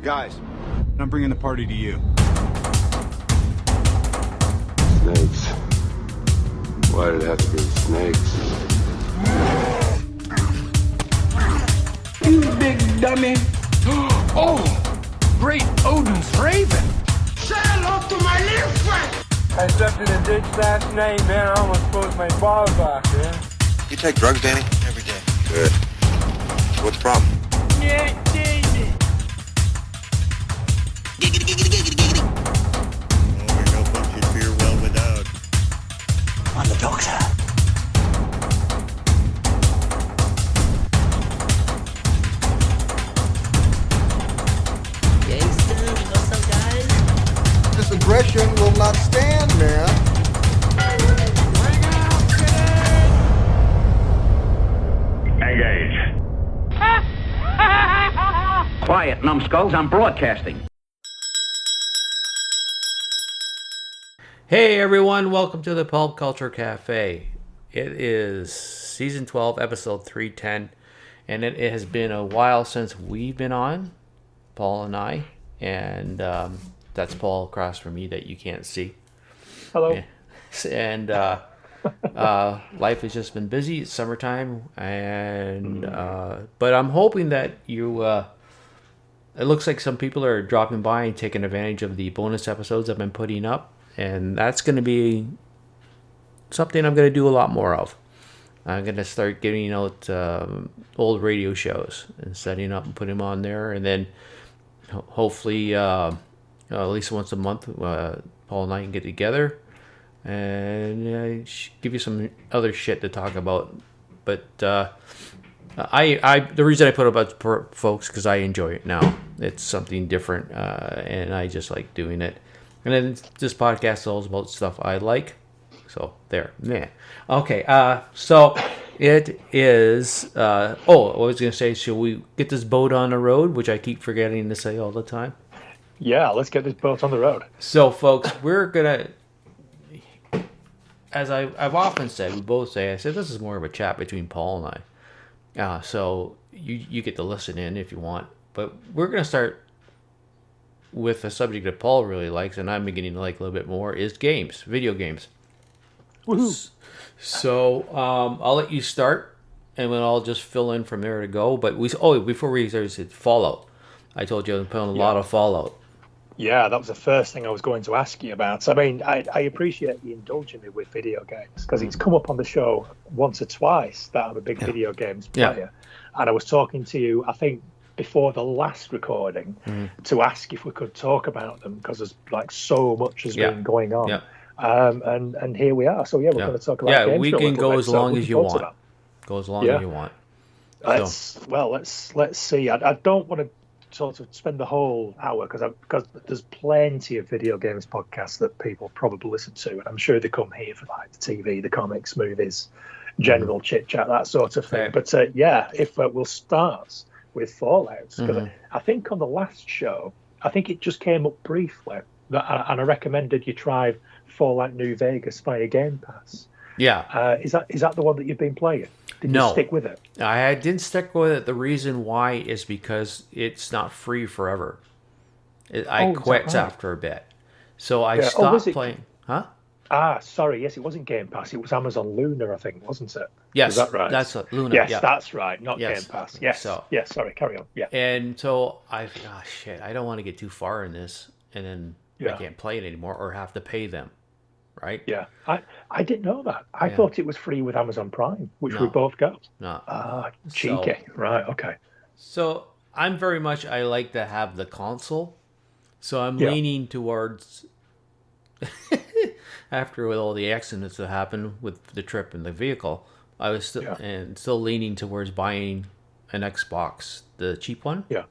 Guys, I'm bringing the party to you. Snakes. Why did it have to be snakes? You big dummy. Oh, great Odin's raven. Say hello to my little friend. I stepped in a ditch last night, man. I almost froze my balls off, man. You take drugs, Danny? Every day. Good. What's the problem? Yeah, David. Giggity, giggity, giggity, giggity. Oh, we know what you fear well without. I'm the doctor. Gangsters, what's up, guys? This aggression will not stand, man. Engage. Quiet, numbskulls, I'm broadcasting. Hey everyone, welcome to the Pulp Culture Cafe. It is season 12, episode 310, and it has been a while since we've been on, Paul and I, and that's Paul across from me that you can't see. Hello. And life has just been busy. It's summertime, and but I'm hoping that you. It looks like some people are dropping by and taking advantage of the bonus episodes I've been putting up, and that's going to be something I'm going to do a lot more of. I'm going to start getting out old radio shows and setting up and putting them on there, and then hopefully at least once a month, Paul and I can get together and give you some other shit to talk about. But I the reason I put it up for folks because I enjoy it now. It's something different, and I just like doing it. And then this podcast is all about stuff I like. So there, man. Okay, so it is. I was gonna say, should we get this boat on the road? Which I keep forgetting to say all the time. Yeah, let's get this boat on the road. So, folks, we're gonna. As I've often said, we both say, I said this is more of a chat between Paul and I. So you get to listen in if you want, but we're gonna start with a subject that Paul really likes, and I'm beginning to like a little bit more, is games, video games. Woohoo! So I'll let you start, and then I'll just fill in from there to go. But before we started, Fallout. I told you I was playing a lot of Fallout. Yeah, that was the first thing I was going to ask you about. So, I mean, I appreciate you indulging me with video games because it's come up on the show once or twice that I'm a big video games player. And I was talking to you, I think, before the last recording to ask if we could talk about them because there's like so much has been going on. Yeah. And here we are. So, we're going to talk about games. Yeah, we can go as long as you want. Go as long as you want. Let's see. I don't want to sort of spend the whole hour because there's plenty of video games podcasts that people probably listen to, and I'm sure they come here for like the TV, the comics, movies, general chit chat, that sort of thing. But if we'll start with Fallout, because I think on the last show, I think it just came up briefly and I recommended you try Fallout New Vegas via Game Pass. Yeah, is that the one that you've been playing? Did you stick with it? I didn't stick with it. The reason why is because it's not free forever. I quit after a bit. So I stopped playing. Huh? Sorry. Yes, it wasn't Game Pass. It was Amazon Luna, I think, wasn't it? Yes. Is that right? That's Luna. Yes, that's right. Not Game Pass. Yes. Sorry, carry on. Yeah. And so I don't want to get too far in this and then I can't play it anymore or have to pay them. Right? Yeah. I didn't know that. I thought it was free with Amazon Prime, which we both got. No. Cheeky. Right, okay. So I like to have the console. So I'm leaning towards after with all the accidents that happened with the trip in the vehicle, I was still leaning towards buying an Xbox, the cheap one. Yeah.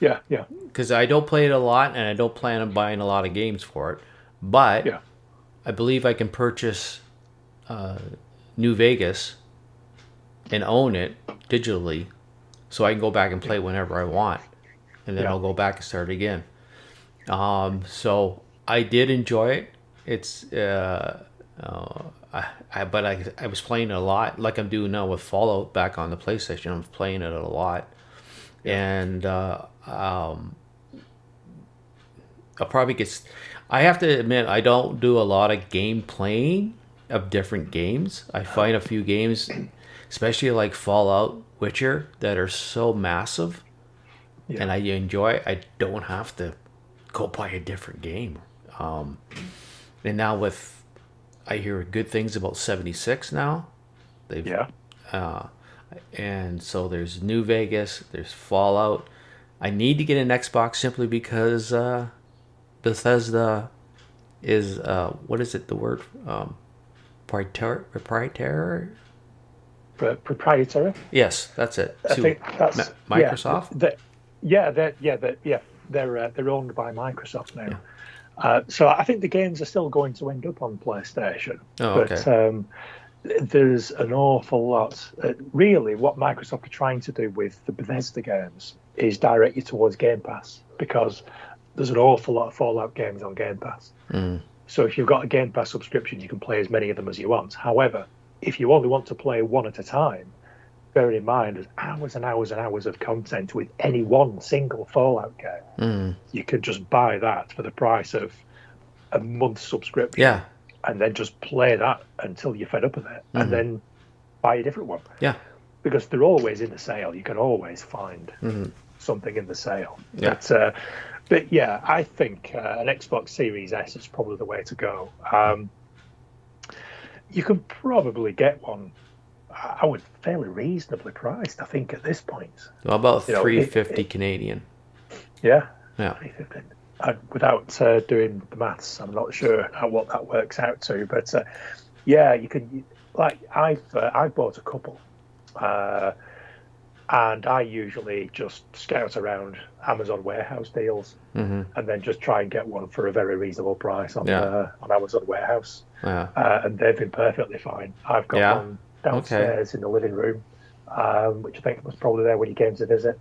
Because I don't play it a lot and I don't plan on buying a lot of games for it. But I believe I can purchase New Vegas and own it digitally so I can go back and play whenever I want. And then I'll go back and start again. So I did enjoy it. It's but I was playing it a lot like I'm doing now with Fallout back on the PlayStation. I'm playing it a lot. And I'll probably get. I have to admit, I don't do a lot of game playing of different games. I find a few games, especially like Fallout, Witcher, that are so massive, and I enjoy. I don't have to go buy a different game. And now I hear good things about 76 now. And so there's New Vegas, there's Fallout. I need to get an Xbox simply because Bethesda is what is it? The word proprietary. Proprietary. Yes, that's it. I think that's Microsoft. They're owned by Microsoft now. So I think the games are still going to end up on PlayStation. Oh, okay. But there's an awful lot. Really, what Microsoft are trying to do with the Bethesda games is direct you towards Game Pass, because there's an awful lot of Fallout games on Game Pass. So if you've got a Game Pass subscription, you can play as many of them as you want. However, if you only want to play one at a time, bear in mind there's hours and hours and hours of content with any one single Fallout game. You could just buy that for the price of a month's subscription. Yeah. And then just play that until you're fed up with it, and then buy a different one. Yeah. Because they're always in the sale. You can always find something in the sale. Yeah. But yeah, I think an Xbox Series S is probably the way to go. You can probably get one, I would, fairly reasonably priced, I think, at this point. Well, about $350 Canadian. Yeah. Yeah. $350. Without doing the maths, I'm not sure what that works out to. But yeah, you could. Like I've bought a couple, and I usually just scout around Amazon warehouse deals, and then just try and get one for a very reasonable price on Amazon warehouse. Yeah. And they've been perfectly fine. I've got one downstairs in the living room, which I think was probably there when you came to visit,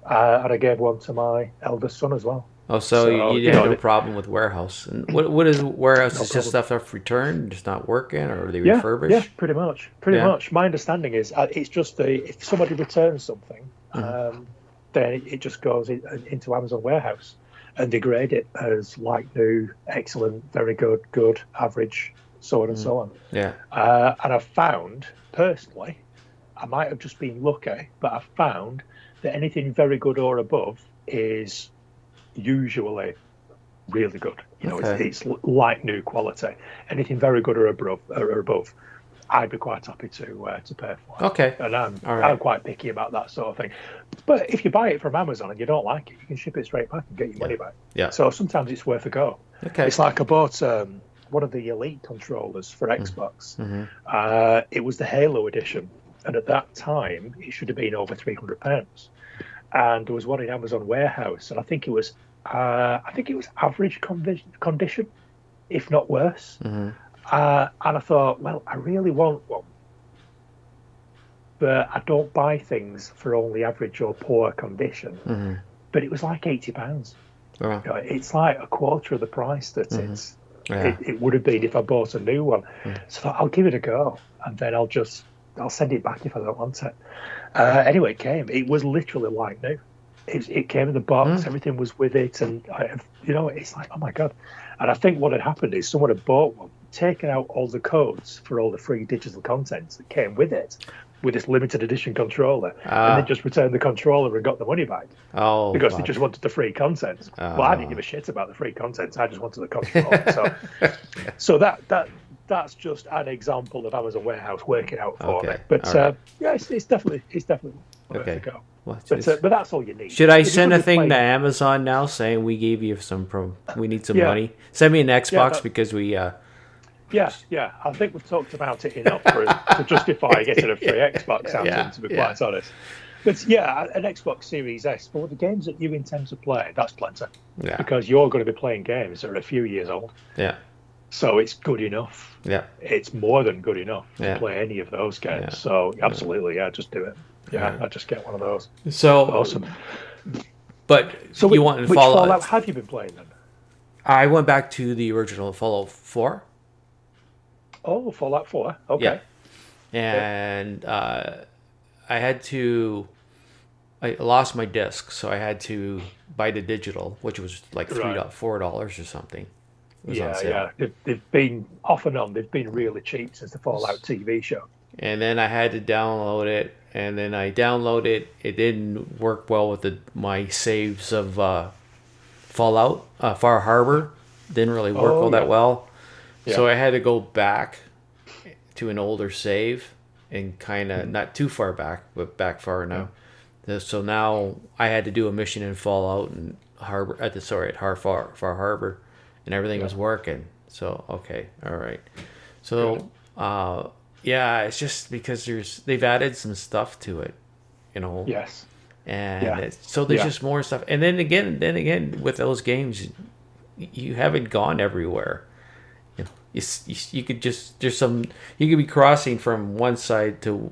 and I gave one to my eldest son as well. Oh, so you had no problem with warehouse. And what is warehouse? No, is just stuff that's returned, just not working, or are they refurbished? Yeah, pretty much. Pretty much. My understanding is it's just if somebody returns something, then it just goes into Amazon warehouse, and they grade it as like new, excellent, very good, good, average, so on and so on. Yeah. And I've found, personally, I might have just been lucky, but I've found that anything very good or above is usually really good. It's like new quality. Anything very good or above, I'd be quite happy to pay for. Okay. And I'm quite picky about that sort of thing. But if you buy it from Amazon and you don't like it, you can ship it straight back and get your money back. Yeah. So sometimes it's worth a go. Okay. It's like I bought one of the Elite controllers for Xbox. It was the Halo edition, and at that time it should have been over £300. And there was one in Amazon warehouse, and I think it was average condition, if not worse. And I thought, well, I really want one, but I don't buy things for only average or poor condition. But it was like £80. It's like a quarter of the price that it would have been if I bought a new one. So I thought, I'll give it a go, and then I'll send it back if I don't want it. Anyway, it came. It was literally like new. It came in the box. Everything was with it, and it's like, oh my god. And I think what had happened is someone had bought one, taken out all the codes for all the free digital content that came with it, with this limited edition controller, and then just returned the controller and got the money back. Oh, because they just wanted the free content. Well, I didn't give a shit about the free content. I just wanted the controller. So that's just an example of Amazon warehouse working out for me. But it's definitely worth a go. Well, but that's all you need. Should I send a thing to Amazon now saying we gave you we need some money? Send me an Xbox because we. Yeah. I think we've talked about it enough to justify getting a free Xbox out of them, to be quite honest. But yeah, an Xbox Series S, for the games that you intend to play, that's plenty. Yeah. Because you're going to be playing games that are a few years old. Yeah. So it's good enough. Yeah. It's more than good enough to play any of those games. Yeah. So absolutely, just do it. Yeah, I'd just get one of those. So awesome. But so you want which Fallout have you been playing then? I went back to the original Fallout 4. Oh, Fallout 4. Okay. Yeah. And I had to I lost my disc, so I had to buy the digital, which was like $4 or something. It was on sale. They've been off and on. They've been really cheap since the Fallout TV show. And then I had to download it, and then I downloaded it. It didn't work well with my saves of Fallout, Far Harbor. Didn't really work all that well. Yeah. So I had to go back to an older save and kind of not too far back, but back far enough. Yeah. So now I had to do a mission in Fallout and Harbor at Far Harbor, and everything was working. So okay, all right. So it's just because they've added some stuff to it, you know. Yes. And so there's just more stuff. And then again, with those games, you haven't gone everywhere. You know, you could just you could be crossing from one side to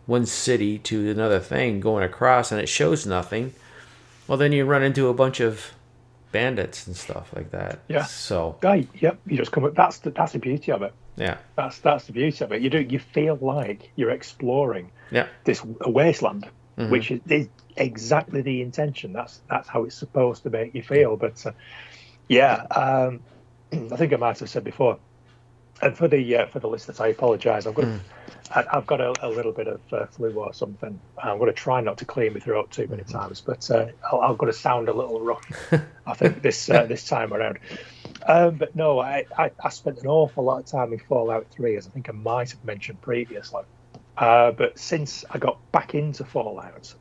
one city to another thing, going across, and it shows nothing. Well, then you run into a bunch of bandits and stuff like that. Yeah. So. You just come. That's the beauty of it. Yeah. That's the beauty of it. You feel like you're exploring. This wasteland. Mm-hmm. Which is exactly the intention. That's how it's supposed to make you feel. But I think I might have said before. And for the listeners, I apologise. I've got a little bit of flu or something. I'm going to try not to clear my throat too many times, but I'm going to sound a little rough. I think this time around. But no, I spent an awful lot of time in Fallout 3, as I think I might have mentioned previously. But since I got back into Fallout,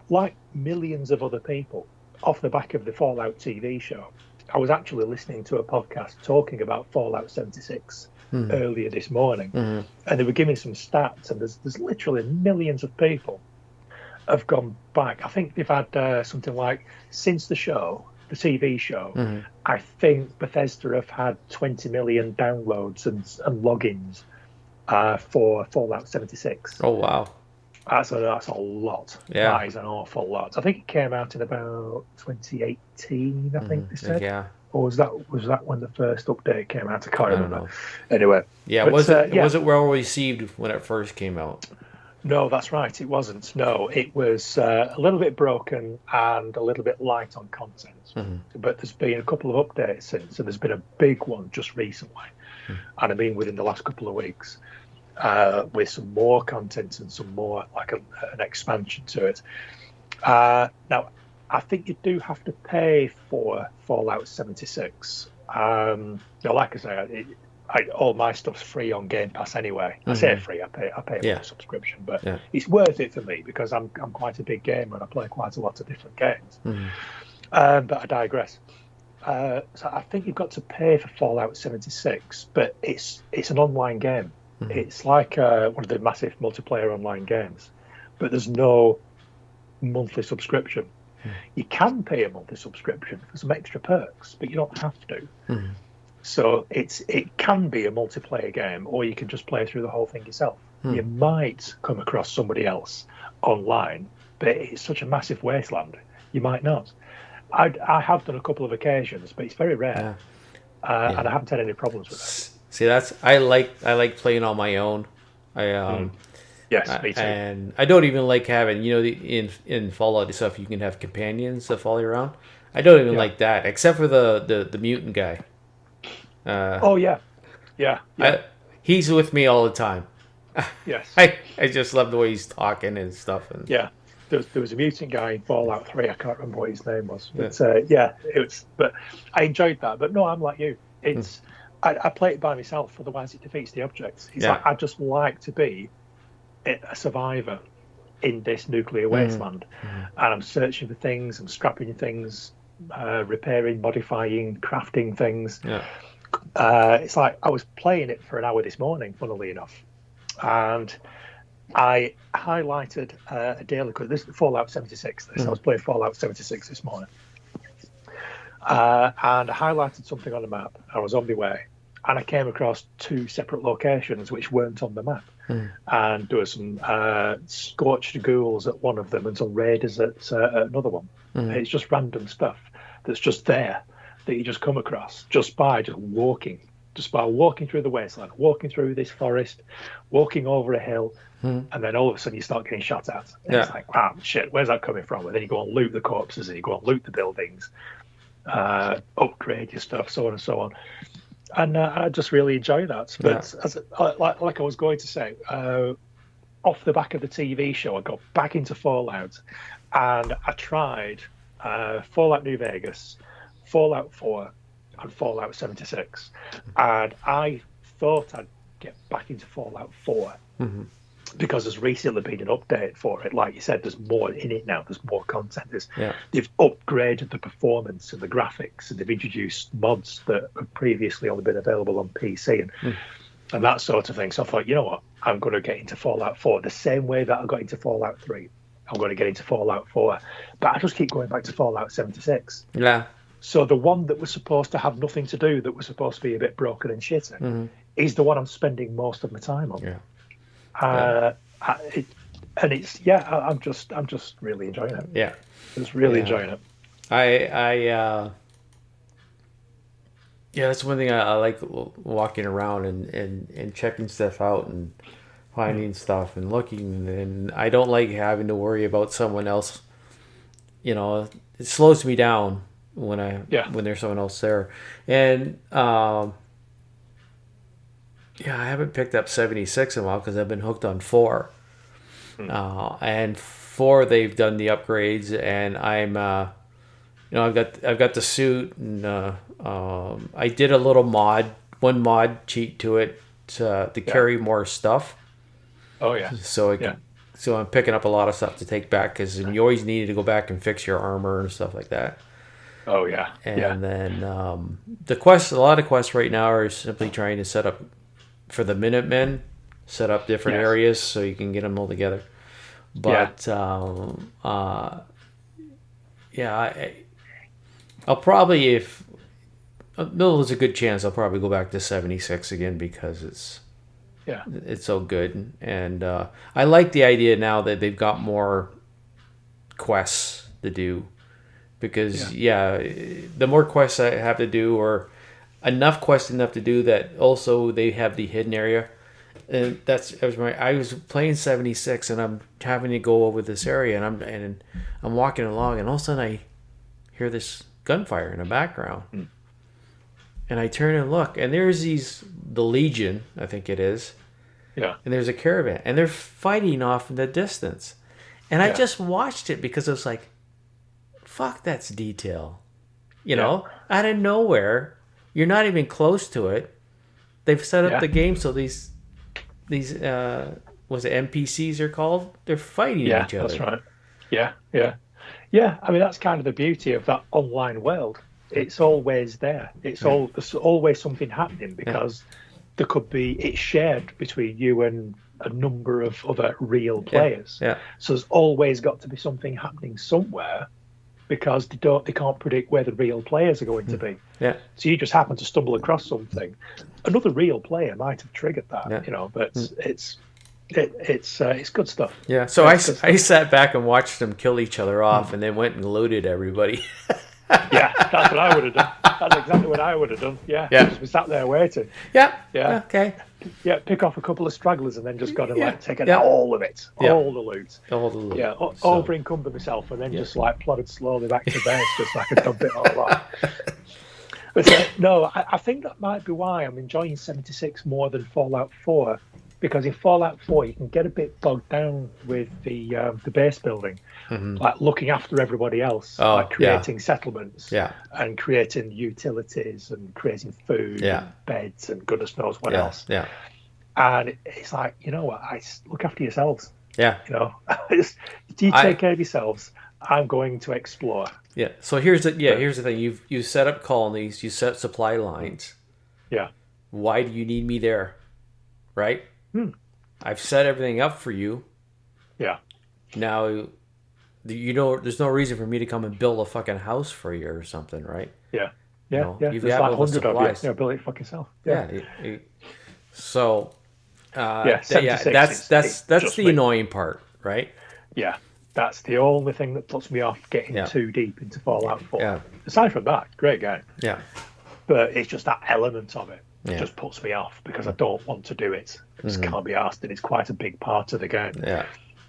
like millions of other people, off the back of the Fallout TV show, I was actually listening to a podcast talking about Fallout 76 earlier this morning, and they were giving some stats, and there's literally millions of people have gone back. I think they've had something like, since the TV show, I think Bethesda have had 20 million downloads and logins for Fallout 76. Oh wow, that's a lot. Yeah, that is an awful lot. I think it came out in about 2018. I think they said. Yeah. Or was that when the first update came out? I can't remember. Anyway. Yeah, was it well received when it first came out? No, that's right. It wasn't. No, it was a little bit broken and a little bit light on content. But there's been a couple of updates since, and there's been a big one just recently, and I mean within the last couple of weeks, with some more content and some more like an expansion to it. Now, I think you do have to pay for Fallout 76. Like I say, all my stuff's free on Game Pass anyway. I say free, I pay for a subscription, but it's worth it for me because I'm quite a big gamer and I play quite a lot of different games. But I digress. So I think you've got to pay for Fallout 76, but it's an online game. It's like one of the massive multiplayer online games, but there's no monthly subscription. You can pay a monthly subscription for some extra perks, but you don't have to. So it can be a multiplayer game, or you can just play through the whole thing yourself. You might come across somebody else online, but it's such a massive wasteland, you might not. I have done a couple of occasions, but it's very rare, and I haven't had any problems with that. See, I like playing on my own. Yes, me too. And I don't even like having, in Fallout and stuff, you can have companions that follow you around. I don't even like that, except for the mutant guy. He's with me all the time. Yes. I just love the way he's talking and stuff. And there was a mutant guy in Fallout 3. I can't remember what his name was, but it was. But I enjoyed that. But no, I'm like you. It's I play it by myself. Otherwise, it defeats the object. It's like I just like to be a survivor in this nuclear wasteland, and I'm searching for things, I'm scrapping things, repairing, modifying, crafting things. It's like I was playing it for an hour this morning, funnily enough, and I highlighted a daily code. This is Fallout 76. I was playing Fallout 76 this morning, and I highlighted something on the map. I was on my way, and I came across two separate locations which weren't on the map. And there were some scorched ghouls at one of them and some raiders at another one. It's just random stuff that's just there that you just come across just by just walking just by walking through the wasteland, walking through this forest, walking over a hill, and then all of a sudden you start getting shot at. And it's like, wow, shit, where's that coming from? And then you go and loot the corpses, and you go and loot the buildings, upgrade your stuff, so on and so on. And I just really enjoy that. But like I was going to say, off the back of the TV show, I got back into Fallout, and I tried Fallout New Vegas, Fallout 4, and Fallout 76. And I thought I'd get back into Fallout 4 because there's recently been an update for it. Like you said, there's more in it now. There's more content. They've upgraded the performance and the graphics, and they've introduced mods that have previously only been available on PC and that sort of thing. So I thought, you know what? I'm going to get into Fallout 4 the same way that I got into Fallout 3. I'm going to get into Fallout 4. But I just keep going back to Fallout 76. Yeah. So the one that was supposed to have nothing to do, that was supposed to be a bit broken and shitty, is the one I'm spending most of my time on. Yeah. I'm just really enjoying it. Yeah. Just really enjoying it. That's one thing I like, walking around and checking stuff out and finding stuff and looking, and I don't like having to worry about someone else. You know, it slows me down when there's someone else there. And I haven't picked up 76 in a while because I've been hooked on 4. And 4, they've done the upgrades, and I'm I've got the suit, and I did a little one mod cheat to it to carry more stuff. Oh yeah. So I'm picking up a lot of stuff to take back, because you always needed to go back and fix your armor and stuff like that. Oh yeah. And then a lot of quests right now are simply trying to set up for the Minutemen, set up different areas so you can get them all together. But I'll probably, there's a good chance I'll probably go back to 76 again, because it's so good. And I like the idea now that they've got more quests to do, because the more quests I have to do, or enough quests to do, that also they have the hidden area. And I was playing 76, and I'm having to go over this area, and I'm walking along, and all of a sudden I hear this gunfire in the background. And I turn and look, and there's the Legion, I think it is. Yeah. And there's a caravan, and they're fighting off in the distance. And I just watched it because I was like, fuck, that's detail. You know, out of nowhere, you're not even close to it. They've set up the game so these was it NPCs are called? They're fighting each other. That's right. Yeah. I mean, that's kind of the beauty of that online world. It's always there. There's always something happening, because it's shared between you and a number of other real players. Yeah. So there's always got to be something happening somewhere, because they can't predict where the real players are going to be. Yeah. So you just happen to stumble across something. Another real player might have triggered that, but it's good stuff. Yeah. So I sat back and watched them kill each other off, and then went and looted everybody. Yeah, that's what I would have done. That's exactly what I would have done. Yeah. Just we sat there waiting. Yeah. Okay. Yeah, pick off a couple of stragglers, and then just got to take all of it, all the loot. Yeah, over encumber myself, and then just plodded slowly back to base, just so I could dump it all off. But no, I think that might be why I'm enjoying 76 more than Fallout 4, because in Fallout 4 you can get a bit bogged down with the base building, like looking after everybody else, like creating settlements, and creating utilities, and creating food, and beds, and goodness knows what else. Yeah. And it's like, you know what? Look after yourselves. Yeah. You know, you take care of yourselves. I'm going to explore. Yeah. So here's the thing. You set up colonies. You set supply lines. Yeah. Why do you need me there? Right. I've set everything up for you. Yeah. Now, there's no reason for me to come and build a fucking house for you or something, right? Yeah. Yeah. You've got 100 of you. Build it fucking self. Yeah. So. That's the annoying part, right? Yeah. That's the only thing that puts me off getting too deep into Fallout 4. Yeah. Aside from that, great game. Yeah. But it's just that element of it. just puts me off because I don't want to do it. I just can't be asked, and it's quite a big part of the game. Yeah.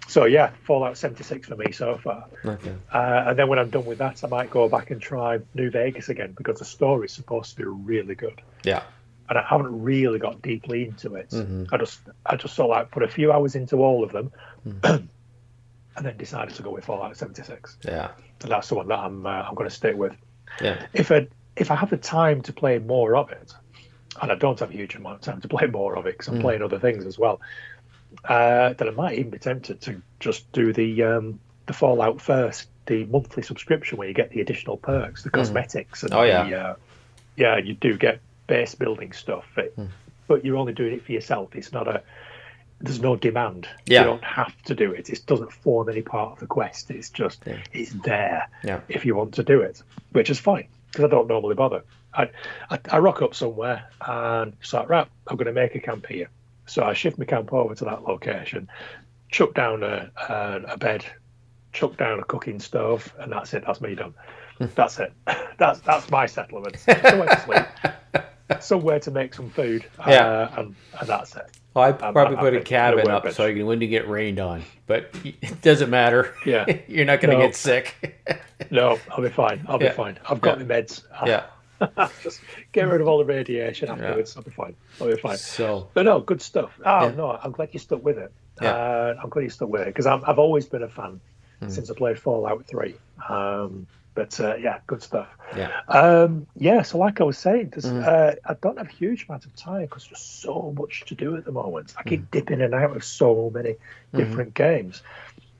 So yeah, Fallout 76 for me so far. Okay. And then when I'm done with that, I might go back and try New Vegas again because the story's supposed to be really good. Yeah. And I haven't really got deeply into it. I just sort of like put a few hours into all of them, and then decided to go with Fallout 76. Yeah. And that's the one that I'm going to stick with. Yeah. If I have the time to play more of it, and I don't have a huge amount of time to play more of it because I'm playing other things as well, then I might even be tempted to just do the Fallout first, the monthly subscription where you get the additional perks, the cosmetics, and you do get base building stuff, but you're only doing it for yourself. It's not there's no demand. You don't have to do it. It doesn't form any part of the quest. It's just it's there if you want to do it, which is fine because I don't normally bother. I rock up somewhere and start, right, I'm going to make a camp here. So I shift my camp over to that location, chuck down a bed, chuck down a cooking stove, and that's it. That's me done. That's it. That's my settlement. Somewhere to sleep, somewhere to make some food, and that's it. Well, I probably put a cabin up so you can, when you get rained on, but it doesn't matter. Yeah, you're not going to get sick. No, I'll be fine. I'll be fine. I've got my meds. Just get rid of all the radiation afterwards. I'll be fine. But no, good stuff. No, I'm glad you stuck with it. I'm glad you stuck with it because I've always been a fan since I played Fallout 3. But good stuff. So like I was saying, I don't have a huge amount of time because there's so much to do at the moment. I keep dipping in and out of so many different games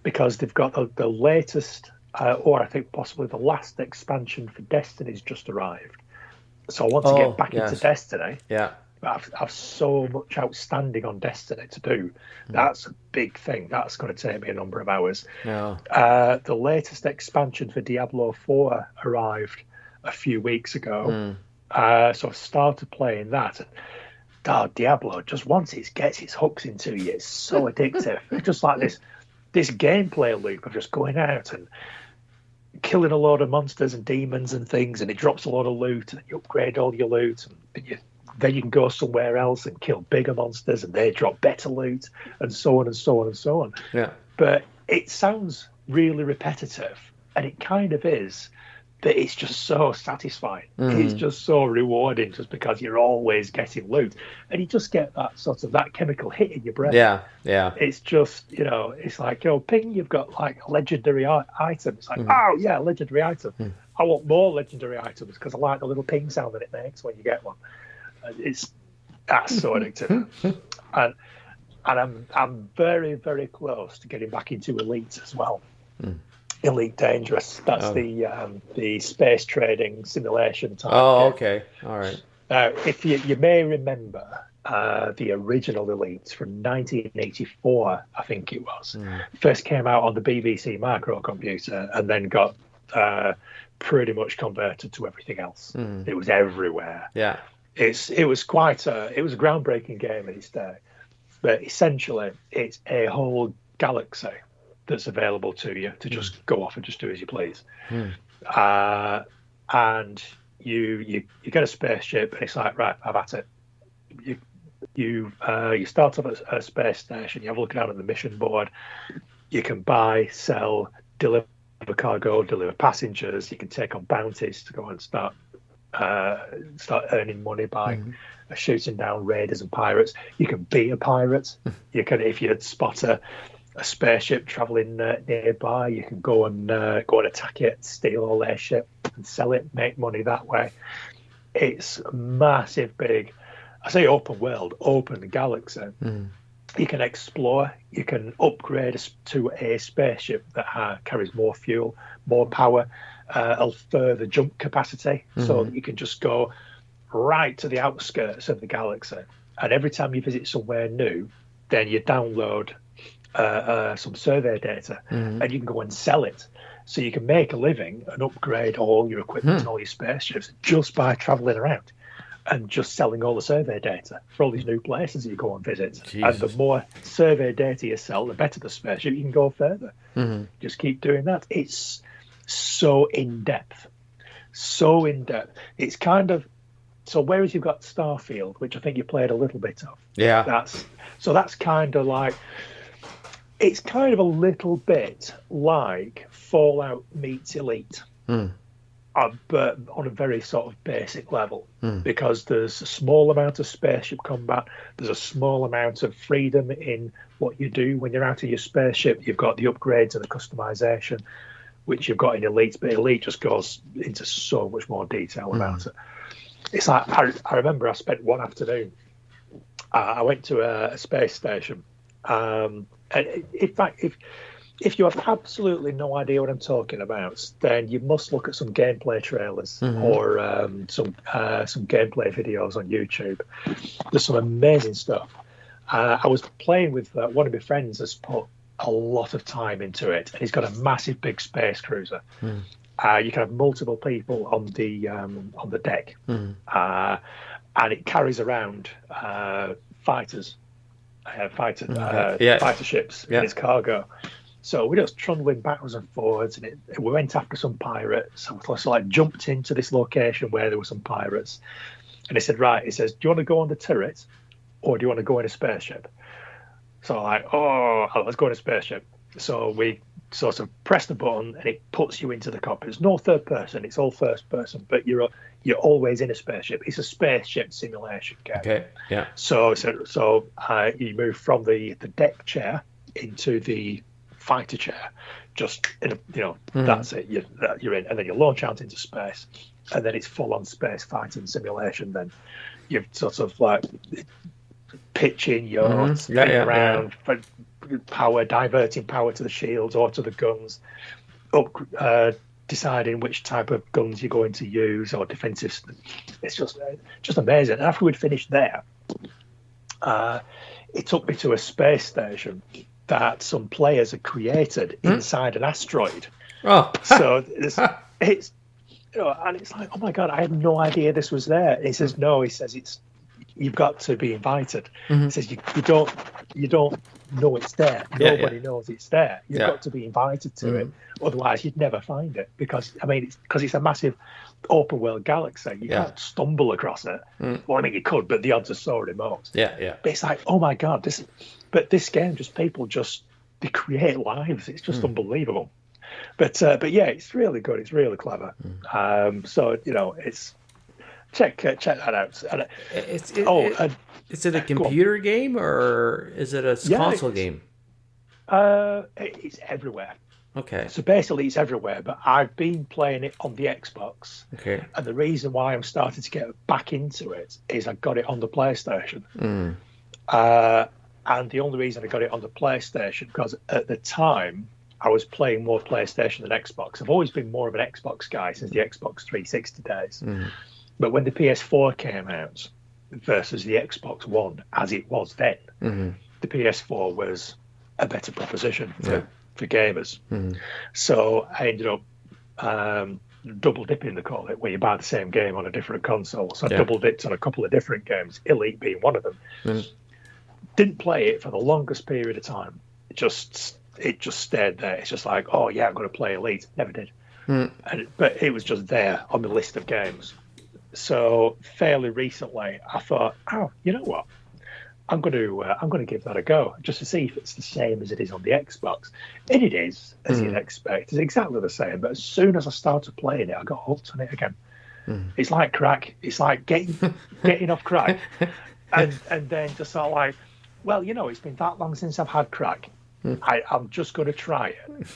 because they've got the latest, or I think possibly the last expansion for Destiny's just arrived. So I want to get back into Destiny. Yeah. I've so much outstanding on Destiny to do. That's a big thing. That's going to take me a number of hours. No. The latest expansion for Diablo 4 arrived a few weeks ago. So I started playing that. And, Diablo, just once it gets its hooks into you, it's so addictive. It's just like this gameplay loop of just going out and killing a load of monsters and demons and things, and it drops a lot of loot, and you upgrade all your loot, and then you can go somewhere else and kill bigger monsters, and they drop better loot, and so on and so on and so on. Yeah. But it sounds really repetitive, and it kind of is, but it's just so satisfying. It's just so rewarding just because you're always getting loot, and you just get that sort of that chemical hit in your brain. Yeah. It's just, it's like, ping, you've got like a legendary item. It's like, legendary item. I want more legendary items because I like the little ping sound that it makes when you get one. That's so addictive. And I'm very, very close to getting back into Elite as well. Elite Dangerous. That's the space trading simulation type. Oh, okay. All right. Now, if you may remember the original Elite from 1984, I think it was, first came out on the BBC microcomputer and then got pretty much converted to everything else. It was everywhere. Yeah. It was a groundbreaking game in its day, but essentially it's a whole galaxy that's available to you to just go off and just do as you please. And you get a spaceship, and it's like, right, I've at it. You start off at a space station. You have a look down at the mission board. You can buy, sell, deliver cargo, deliver passengers. You can take on bounties to go and start earning money by shooting down raiders and pirates. You can be a pirate. You can, if you spot a spaceship traveling nearby, you can go and attack it, steal all their ship, and sell it, make money that way. It's massive, big. I say open world, open galaxy. You can explore. You can upgrade to a spaceship that carries more fuel, more power, a further jump capacity, so that you can just go right to the outskirts of the galaxy. And every time you visit somewhere new, then you download some survey data, and you can go and sell it. So you can make a living and upgrade all your equipment and all your spaceships just by traveling around and just selling all the survey data for all these new places that you go and visit. Jesus. And the more survey data you sell, the better the spaceship. You can go further. Just keep doing that. It's so in-depth. It's kind of So whereas you've got Starfield, which I think you played a little bit of, Yeah. that's kind of like, it's kind of a little bit like Fallout meets Elite, but on a very sort of basic level, because there's a small amount of spaceship combat, there's a small amount of freedom in what you do when you're out of your spaceship. You've got the upgrades and the customization, which you've got in Elite, but Elite just goes into so much more detail about it. It's like, I remember I spent one afternoon, I went to a space station. And in fact, if you have absolutely no idea what I'm talking about, then you must look at some gameplay trailers or some gameplay videos on YouTube. There's some amazing stuff. I was playing with one of my friends has put a lot of time into it, and he's got a massive big space cruiser. You can have multiple people on the deck, and it carries around fighter ships in its cargo. So we're just trundling backwards and forwards, and we went after some pirates. So I jumped into this location where there were some pirates, and he said, "Right," he says, "Do you want to go on the turret, or do you want to go in a spaceship?" So I'm like, "Oh, let's go in a spaceship." So we sort of press the button, and it puts you into the cockpit. It's no third person; it's all first person. But you're always in a spaceship. It's a spaceship simulation game. Okay. Yeah. So you move from the deck chair into the fighter chair. Just that's it. You're in, and then you launch out into space, and then it's full on space fighting simulation. Then you're sort of like pitching your spinning around for power, diverting power to the shields or to the guns, deciding which type of guns you're going to use or defensive. It's just amazing. And after we'd finished there, it took me to a space station that some players had created inside an asteroid. Oh, so it's and it's like, oh my god, I had no idea this was there. He says no. He says you've got to be invited. He says you don't know it's there. Nobody knows it's there. You've got to be invited to it. Otherwise, you'd never find it because it's a massive open world galaxy. You can't stumble across it. Well, I mean, you could, but the odds are so remote. Yeah. But it's like, oh my god, this game they create lives. It's just unbelievable. But yeah, it's really good. It's really clever. So it's check that out. Is it a computer game or is it a console game? It's everywhere. Okay. So basically, it's everywhere. But I've been playing it on the Xbox. Okay. And the reason why I'm starting to get back into it is I got it on the PlayStation. And the only reason I got it on the PlayStation because at the time I was playing more PlayStation than Xbox. I've always been more of an Xbox guy since the Xbox 360 days. But when the PS4 came out versus the Xbox One, as it was then, the PS4 was a better proposition for gamers. So I ended up double dipping, they call it, where you buy the same game on a different console. So I double dipped on a couple of different games, Elite being one of them. Didn't play it for the longest period of time. It just stayed there. It's just like, oh yeah, I'm going to play Elite. Never did. But it was just there on the list of games. So fairly recently, I thought, oh, you know what? I'm going to give that a go just to see if it's the same as it is on the Xbox. And it is, as you'd expect. It's exactly the same. But as soon as I started playing it, I got hooked on it again. It's like crack. It's like getting off crack, and then just sort of like, well, it's been that long since I've had crack. I'm just going to try it.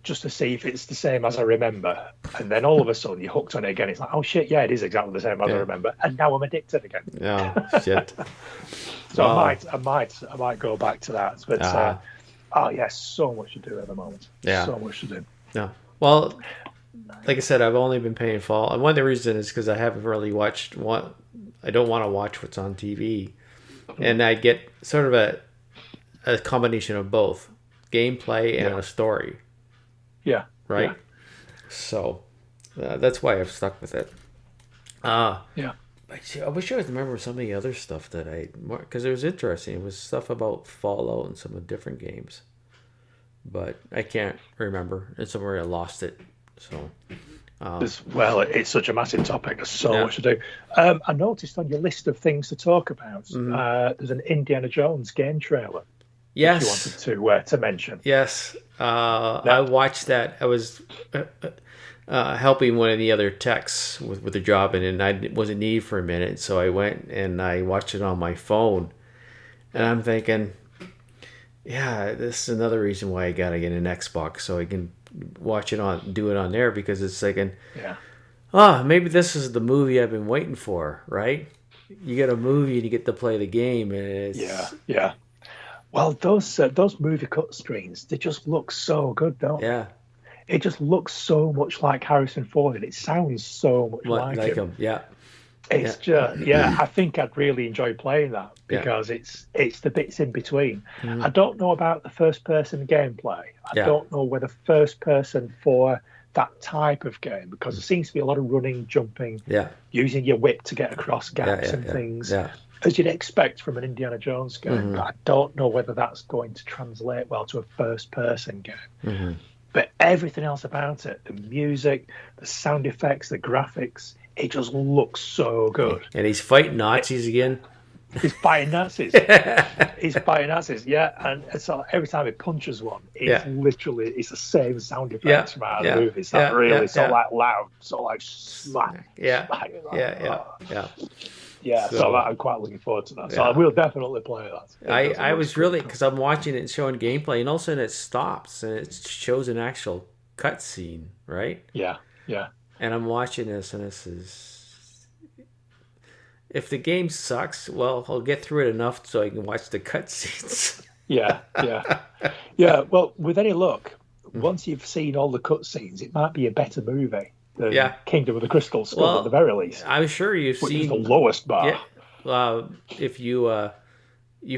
Just to see if it's the same as I remember, and then all of a sudden you're hooked on it again. It's like, oh shit, yeah, it is exactly the same as I remember, and now I'm addicted again. Oh shit! So I might go back to that. But so much to do at the moment. Yeah, so much to do. Yeah. Well, like I said, I've only been paying Fall, and one of the reasons is because I haven't really watched what I don't want to watch what's on TV, and I get sort of a combination of both gameplay and a story. Yeah. Right. Yeah. So that's why I've stuck with it. Yeah. I wish I would remember some of the other stuff that because it was interesting. It was stuff about Fallout and some of the different games, but I can't remember. And somewhere I lost it. So, Well, it's such a massive topic. There's so much to do. I noticed on your list of things to talk about, there's an Indiana Jones game trailer. Yes. You wanted to mention. Yes. I watched that. I was helping one of the other techs with a job, and I was in need for a minute, so I went and I watched it on my phone. And I'm thinking, yeah, this is another reason why I gotta get an Xbox so I can do it on there, because it's thinking, maybe this is the movie I've been waiting for, right? You get a movie and you get to play the game, and it's Well, those movie cut screens, they just look so good, don't they? Yeah. It just looks so much like Harrison Ford, and it sounds so much like him. Yeah. It's just, I think I'd really enjoy playing that, because it's the bits in between. I don't know about the first-person gameplay. I don't know whether first-person for that type of game, because there seems to be a lot of running, jumping, using your whip to get across gaps and things, as you'd expect from an Indiana Jones game. But I don't know whether that's going to translate well to a first-person game. But everything else about it, the music, the sound effects, the graphics, it just looks so good. And he's fighting Nazis again. He's fighting Nazis. He's fighting Nazis, and so every time he punches one, it's literally it's the same sound effects from out of the movie. It's not really so like loud, so like smack. So I'm quite looking forward to that. So I will definitely play that. I was really, because I'm watching it and showing gameplay, and all of a sudden it stops and it shows an actual cutscene, right? Yeah. And I'm watching this, and this is, if the game sucks, well, I'll get through it enough so I can watch the cutscenes. Yeah. Well, with any luck, once you've seen all the cutscenes, it might be a better movie than Kingdom of the Crystal Skull, at the very least. I'm sure you've which seen is the lowest bar. If you've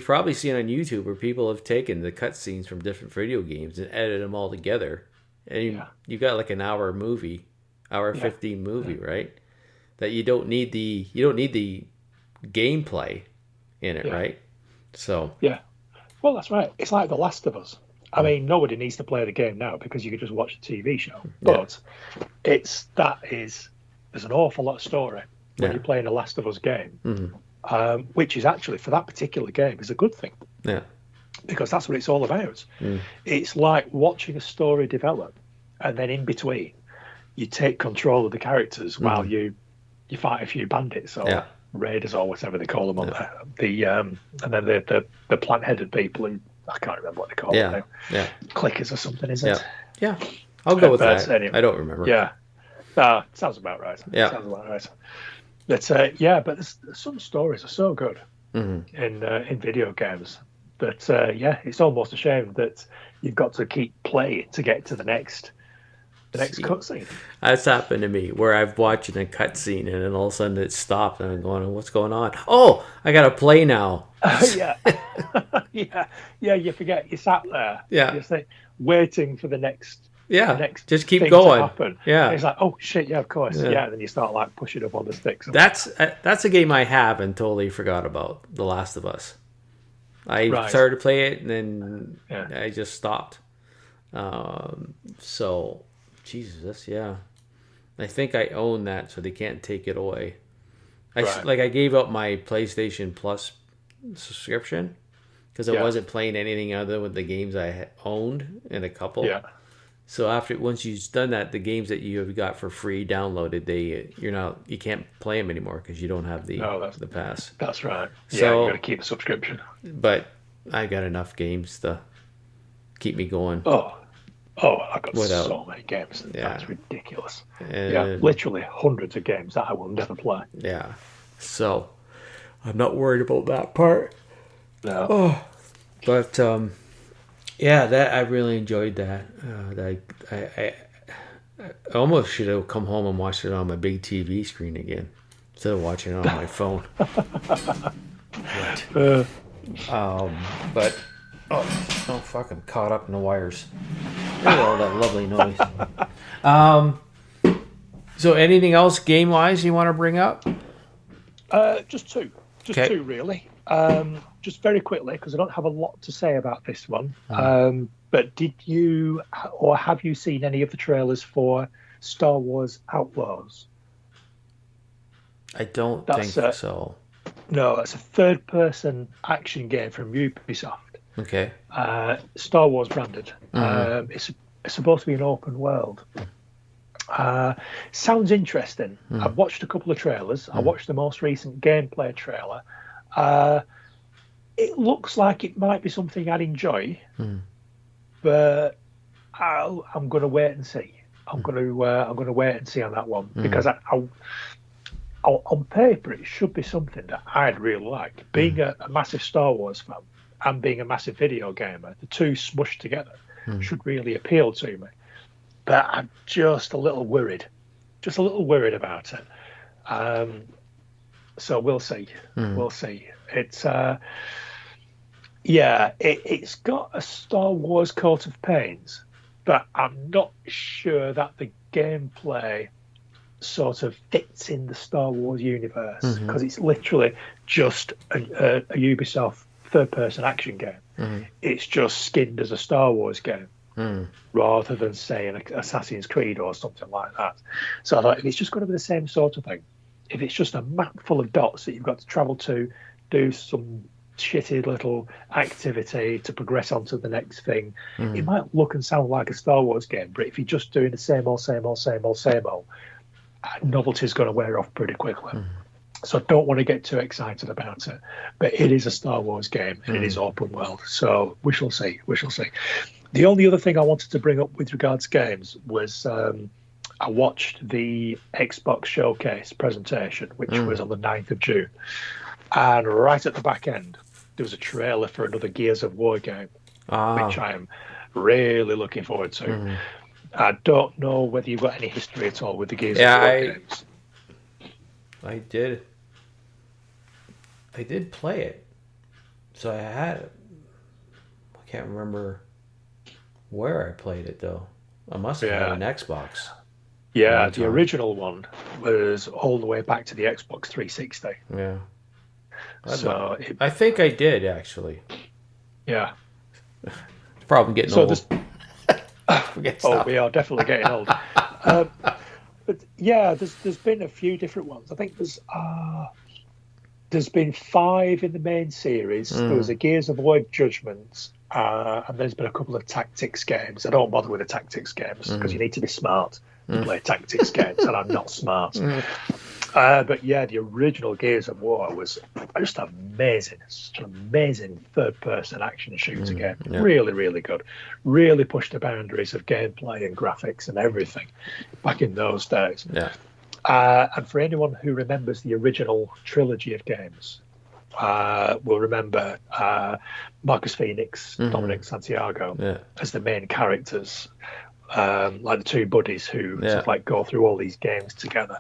probably seen on YouTube where people have taken the cutscenes from different video games and edited them all together, and you've got like an hour movie. Hour 15 movie, right? That you don't need the gameplay in it, right? So Well, that's right. It's like The Last of Us. I mean, nobody needs to play the game now because you can just watch the TV show. But there's an awful lot of story when you're playing a Last of Us game, which is actually, for that particular game, is a good thing. Yeah. Because that's what it's all about. It's like watching a story develop, and then in between, you take control of the characters while you fight a few bandits or raiders or whatever they call them on there. And then the plant-headed people who, I can't remember what they call them now. Clickers or something, isn't it? Yeah. I'll go with that. Anyway, I don't remember. Yeah. Sounds about right. Yeah. Sounds about right. But some stories are so good in video games that it's almost a shame that you've got to keep playing to get to the next cutscene. That's happened to me where I've watched a cutscene and then all of a sudden it stopped and I'm going, what's going on? Oh, I gotta play now. You forget you sat there. You're waiting for the next. Just keep going. To happen. Yeah, it's like, oh shit, of course. And then you start like pushing up on the sticks. That's a game I have and totally forgot about. The Last of Us. I started to play it and then I just stopped. So, Jesus, I think I own that, so they can't take it away. I gave up my PlayStation Plus subscription because I wasn't playing anything other than the games I had owned and a couple. Yeah. So once you've done that, the games that you have got for free downloaded, you can't play them anymore because you don't have the pass. That's right. So, you got to keep a subscription. But I got enough games to keep me going. I've got so many games. That's ridiculous. Literally hundreds of games that I will never play. Yeah. So I'm not worried about that part. No. But that I really enjoyed that. I almost should have come home and watched it on my big TV screen again instead of watching it on my phone. But I'm fucking caught up in the wires. Look at all that lovely noise. So anything else game-wise you want to bring up? Just two. Two, really. Just very quickly, because I don't have a lot to say about this one. But did you, or have you seen any of the trailers for Star Wars Outlaws. I don't That's think so. No, it's a third-person action game from Ubisoft. Okay. Star Wars branded. Mm-hmm. It's supposed to be an open world. Sounds interesting. I've watched a couple of trailers. I watched the most recent gameplay trailer. It looks like it might be something I'd enjoy, but I'm going to wait and see. I'm going to wait and see on that one because on paper it should be something that I'd really like. Being a massive Star Wars fan and being a massive video gamer, the two smushed together should really appeal to me. But I'm just a little worried about it. So we'll see. We'll see. It's it's got a Star Wars coat of paint, but I'm not sure that the gameplay sort of fits in the Star Wars universe because it's literally just a Ubisoft third-person action game. It's just skinned as a Star Wars game rather than, say, an Assassin's Creed or something like that. So I thought, if it's just going to be the same sort of thing, if it's just a map full of dots that you've got to travel to, do some shitty little activity to progress on to the next thing, it might look and sound like a Star Wars game, but if you're just doing the same old, novelty is going to wear off pretty quickly. So I don't want to get too excited about it. But it is a Star Wars game, and it is open world. So we shall see. The only other thing I wanted to bring up with regards to games was I watched the Xbox Showcase presentation, which was on the 9th of June. And right at the back end, there was a trailer for another Gears of War game, which I am really looking forward to. I don't know whether you've got any history at all with the Gears of War games. I did play it. So I had it. I can't remember where I played it, though. I must have had an Xbox. Yeah, the original one was all the way back to the Xbox 360. Yeah. So I think I did, actually. Yeah. Problem getting old. We are definitely getting old. But yeah, there's been a few different ones. I think there's been 5 in the main series. There was a Gears of War Judgment, and there's been a couple of tactics games. I don't bother with the tactics games because you need to be smart to play tactics games, and I'm not smart. But yeah, the original Gears of War was just amazing. It's an amazing third-person action shooter game. Yeah. Really, really good. Really pushed the boundaries of gameplay and graphics and everything back in those days. Yeah. And for anyone who remembers the original trilogy of games, will remember Marcus Phoenix, Dominic Santiago as the main characters, like the two buddies who sort of like go through all these games together.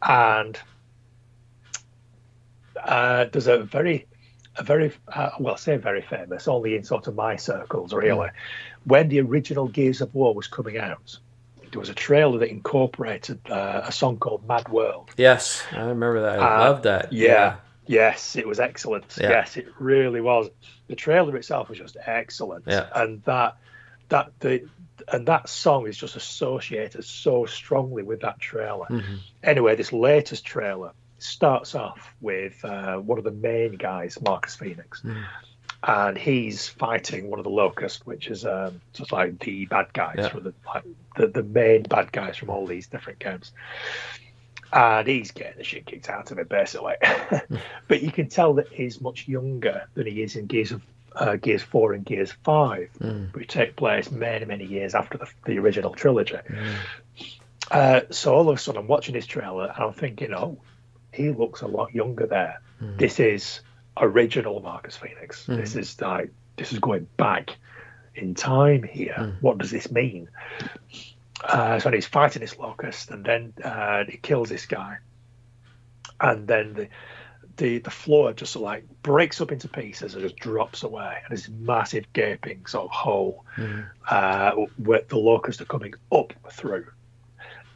And there's a very well, I say very famous, only in sort of my circles really. When the original Gears of War was coming out, there was a trailer that incorporated a song called Mad World. Yes, I remember that. I loved that. Yeah. Yes, it was excellent. Yeah. Yes, it really was. The trailer itself was just excellent. Yeah. And that song is just associated so strongly with that trailer. Anyway, this latest trailer starts off with one of the main guys, Marcus Phoenix, and he's fighting one of the Locusts, which is just like the bad guys from the main bad guys from all these different games. And he's getting the shit kicked out of him, basically. But you can tell that he's much younger than he is in Gears 4 and Gears 5, which take place many, many years after the original trilogy. So all of a sudden I'm watching this trailer and I'm thinking, oh, he looks a lot younger there. This is original Marcus Phoenix. This is going back in time here. What does this mean? So he's fighting this locust, and then he kills this guy, and then the floor just sort of like breaks up into pieces and just drops away, and this massive gaping sort of hole where the locusts are coming up through,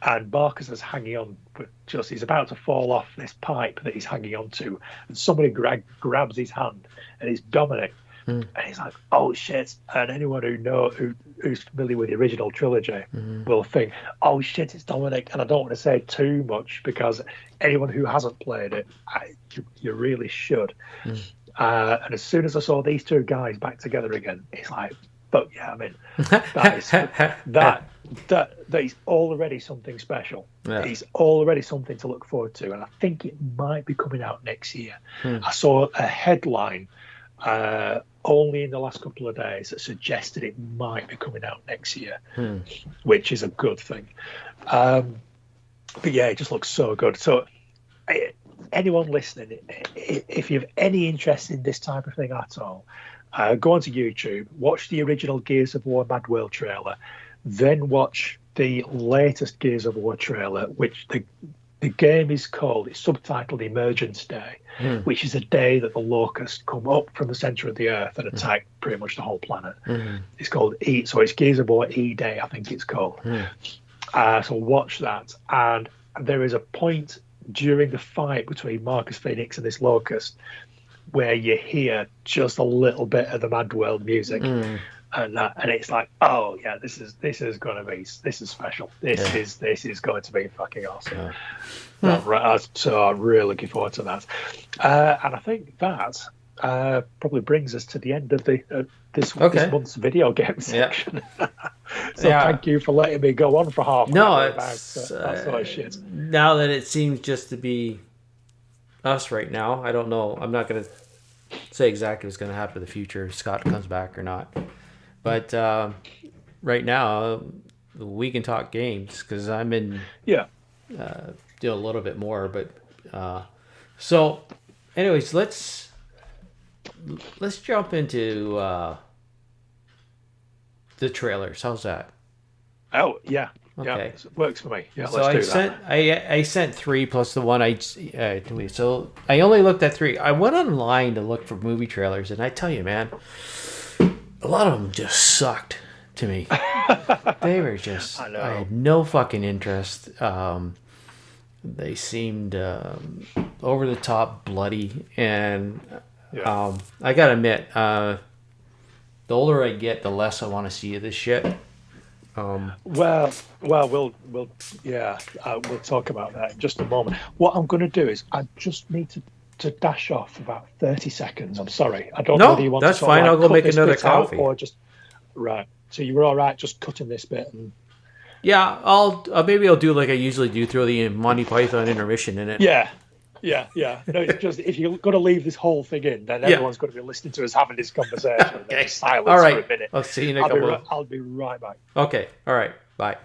and Marcus is hanging on, but just he's about to fall off this pipe that he's hanging on to, and somebody grabs his hand, and it's Dominic. And he's like, oh shit. And anyone who's familiar with the original trilogy will think, oh shit, it's Dominic. And I don't want to say too much because anyone who hasn't played it, you really should. And as soon as I saw these two guys back together again, it's like, but yeah, I mean, that is already something special. Yeah. It's already something to look forward to, and I think it might be coming out next year. I saw a headline only in the last couple of days that suggested it might be coming out next year, which is a good thing. But yeah, it just looks so good. So anyone listening, if you have any interest in this type of thing at all, go onto YouTube, watch the original Gears of War Mad World trailer, then watch the latest Gears of War trailer, which the game is called, it's subtitled Emergence Day, which is a day that the locusts come up from the center of the earth and attack pretty much the whole planet. It's called so it's Gears of War E-Day, I think it's called. So watch that. And there is a point during the fight between Marcus Phoenix and this locust where you hear just a little bit of the Mad World music, and it's like, oh yeah, this is special. This is going to be fucking awesome. So I'm really looking forward to that. And I think that probably brings us to the end of this month's video game section. So thank you for letting me go on for half an hour about that sort of shit. Now that it seems just to be us right now, I don't know. I'm not going to say exactly what's going to happen in the future if Scott comes back or not. But right now, we can talk games because I'm in do a little bit more. But so, anyways, let's jump into the trailers. How's that? Oh yeah. Okay. Yeah, it works for me. Yeah, so let's do that. I sent 3 plus the one I tweeted. So I only looked at 3. I went online to look for movie trailers, and I tell you, man, a lot of them just sucked to me. They were just, I had no fucking interest. They seemed over the top bloody, and I gotta admit, the older I get, the less I want to see of this shit. Well, we'll talk about that in just a moment. What I'm going to do is I just need to dash off about 30 seconds. I'm sorry. I don't know whether you want that's to fine. I'll go make another coffee. Or just right. So you were all right just cutting this bit and. Yeah, I'll maybe I'll do like I usually do, throw the Monty Python intermission in it. Yeah. No, it's just if you're going to leave this whole thing in, then everyone's going to be listening to us having this conversation. Okay. Silence all right. for a minute. I'll see you in a couple. I'll be right back. Okay. All right. Bye.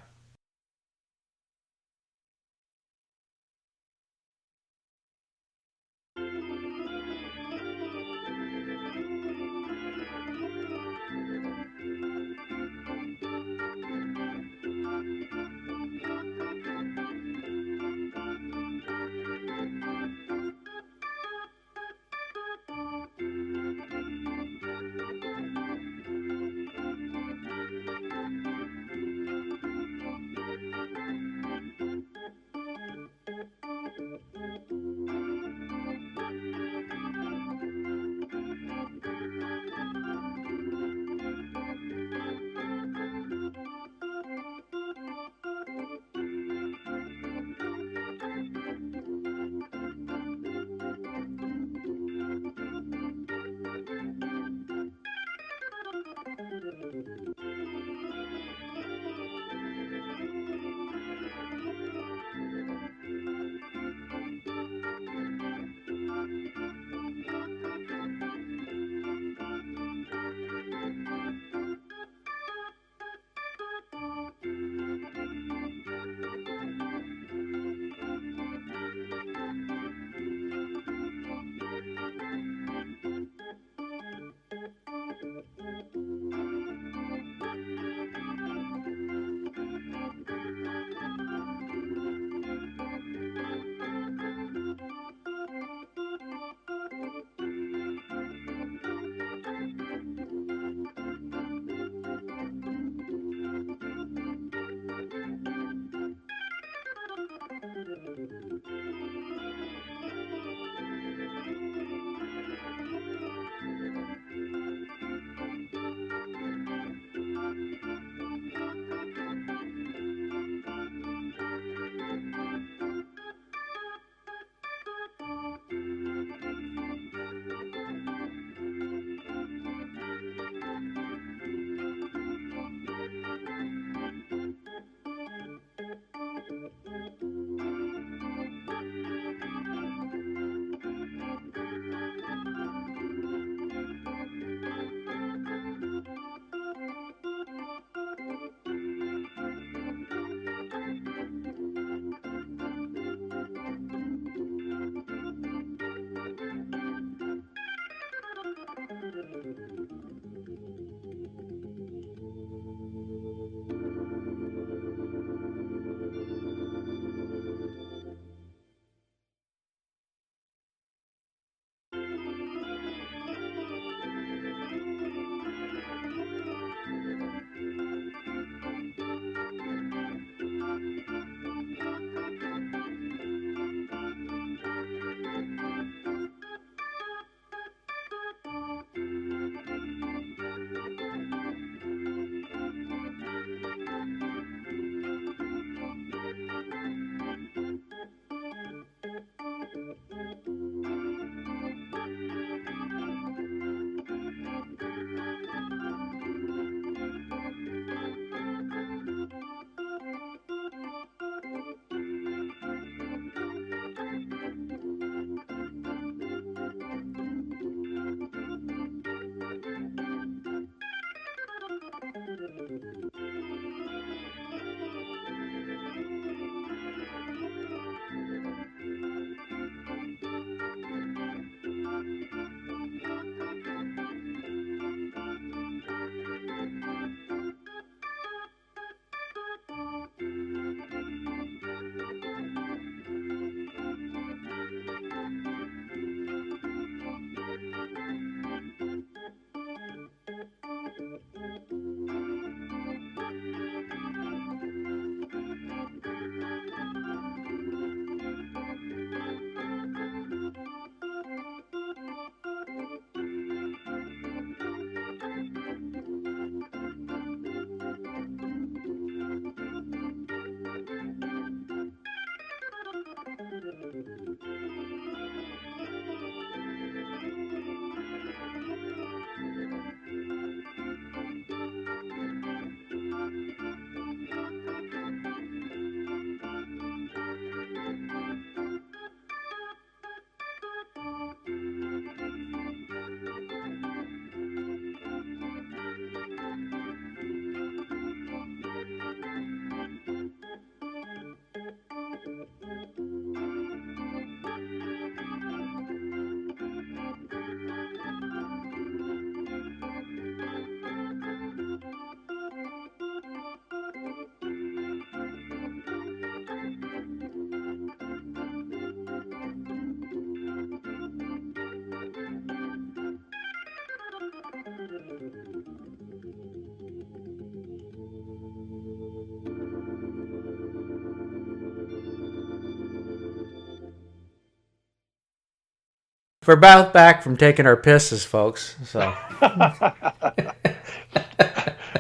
We're both back from taking our pisses, folks. So,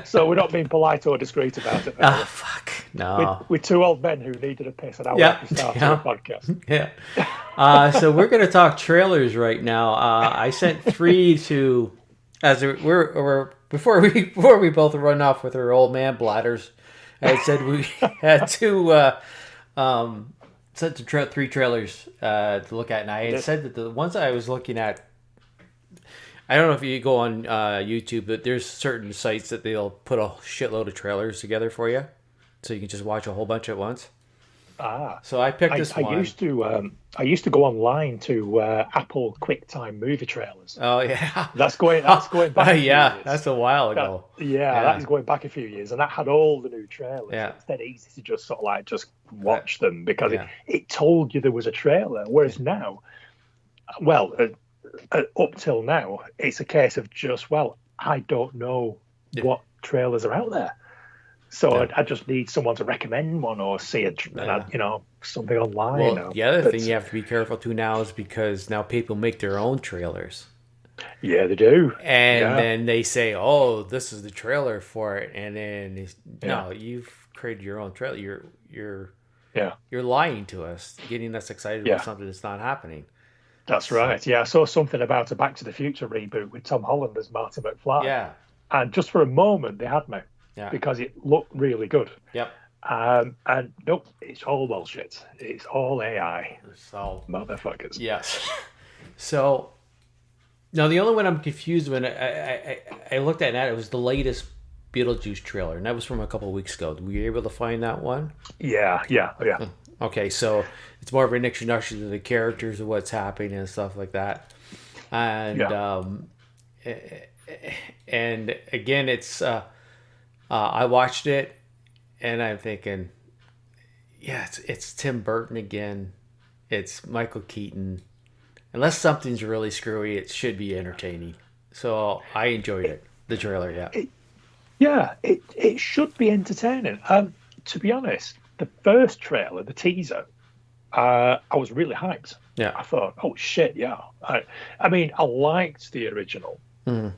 so we're not being polite or discreet about it. Ah, fuck. No. We're two old men who needed a piss, and I want to start a podcast. Yeah. So we're going to talk trailers right now. I sent 3 to, as we're before we both run off with our old man bladders. I said we had to sent to 3 trailers to look at, and I had said that the ones I was looking at. I don't know if you go on YouTube, but there's certain sites that they'll put a shitload of trailers together for you, so you can just watch a whole bunch at once. So I picked this one. I used to go online to Apple QuickTime movie trailers. Oh yeah, that's going back. A few years. That's a while ago. That is going back a few years, and that had all the new trailers. Yeah, it's dead easy to just sort of just watch them because it told you there was a trailer. Whereas now, up till now, it's a case of just I don't know what trailers are out there. So I just need someone to recommend one or see something online. Well, the other thing you have to be careful too now is because now people make their own trailers. Yeah, they do. And then they say, "Oh, this is the trailer for it," and then no, you've created your own trailer. You're lying to us, getting us excited about something that's not happening. That's right. Yeah, I saw something about a Back to the Future reboot with Tom Holland as Marty McFly. Yeah, and just for a moment they had me. Yeah. Because it looked really good. Yep. And nope, it's all bullshit. It's all AI. It's all motherfuckers. Yes. So now the only one I'm confused when I looked at that, it was the latest Beetlejuice trailer, and that was from a couple of weeks ago. Were you able to find that one? Yeah. Okay, so it's more of an introduction to the characters of what's happening and stuff like that. And and again, it's. I watched it, and I'm thinking, it's Tim Burton again. It's Michael Keaton. Unless something's really screwy, it should be entertaining. So I enjoyed it. The trailer, it should be entertaining. To be honest, the first trailer, the teaser, I was really hyped. Yeah, I thought, oh shit, yeah. I mean, I liked the original.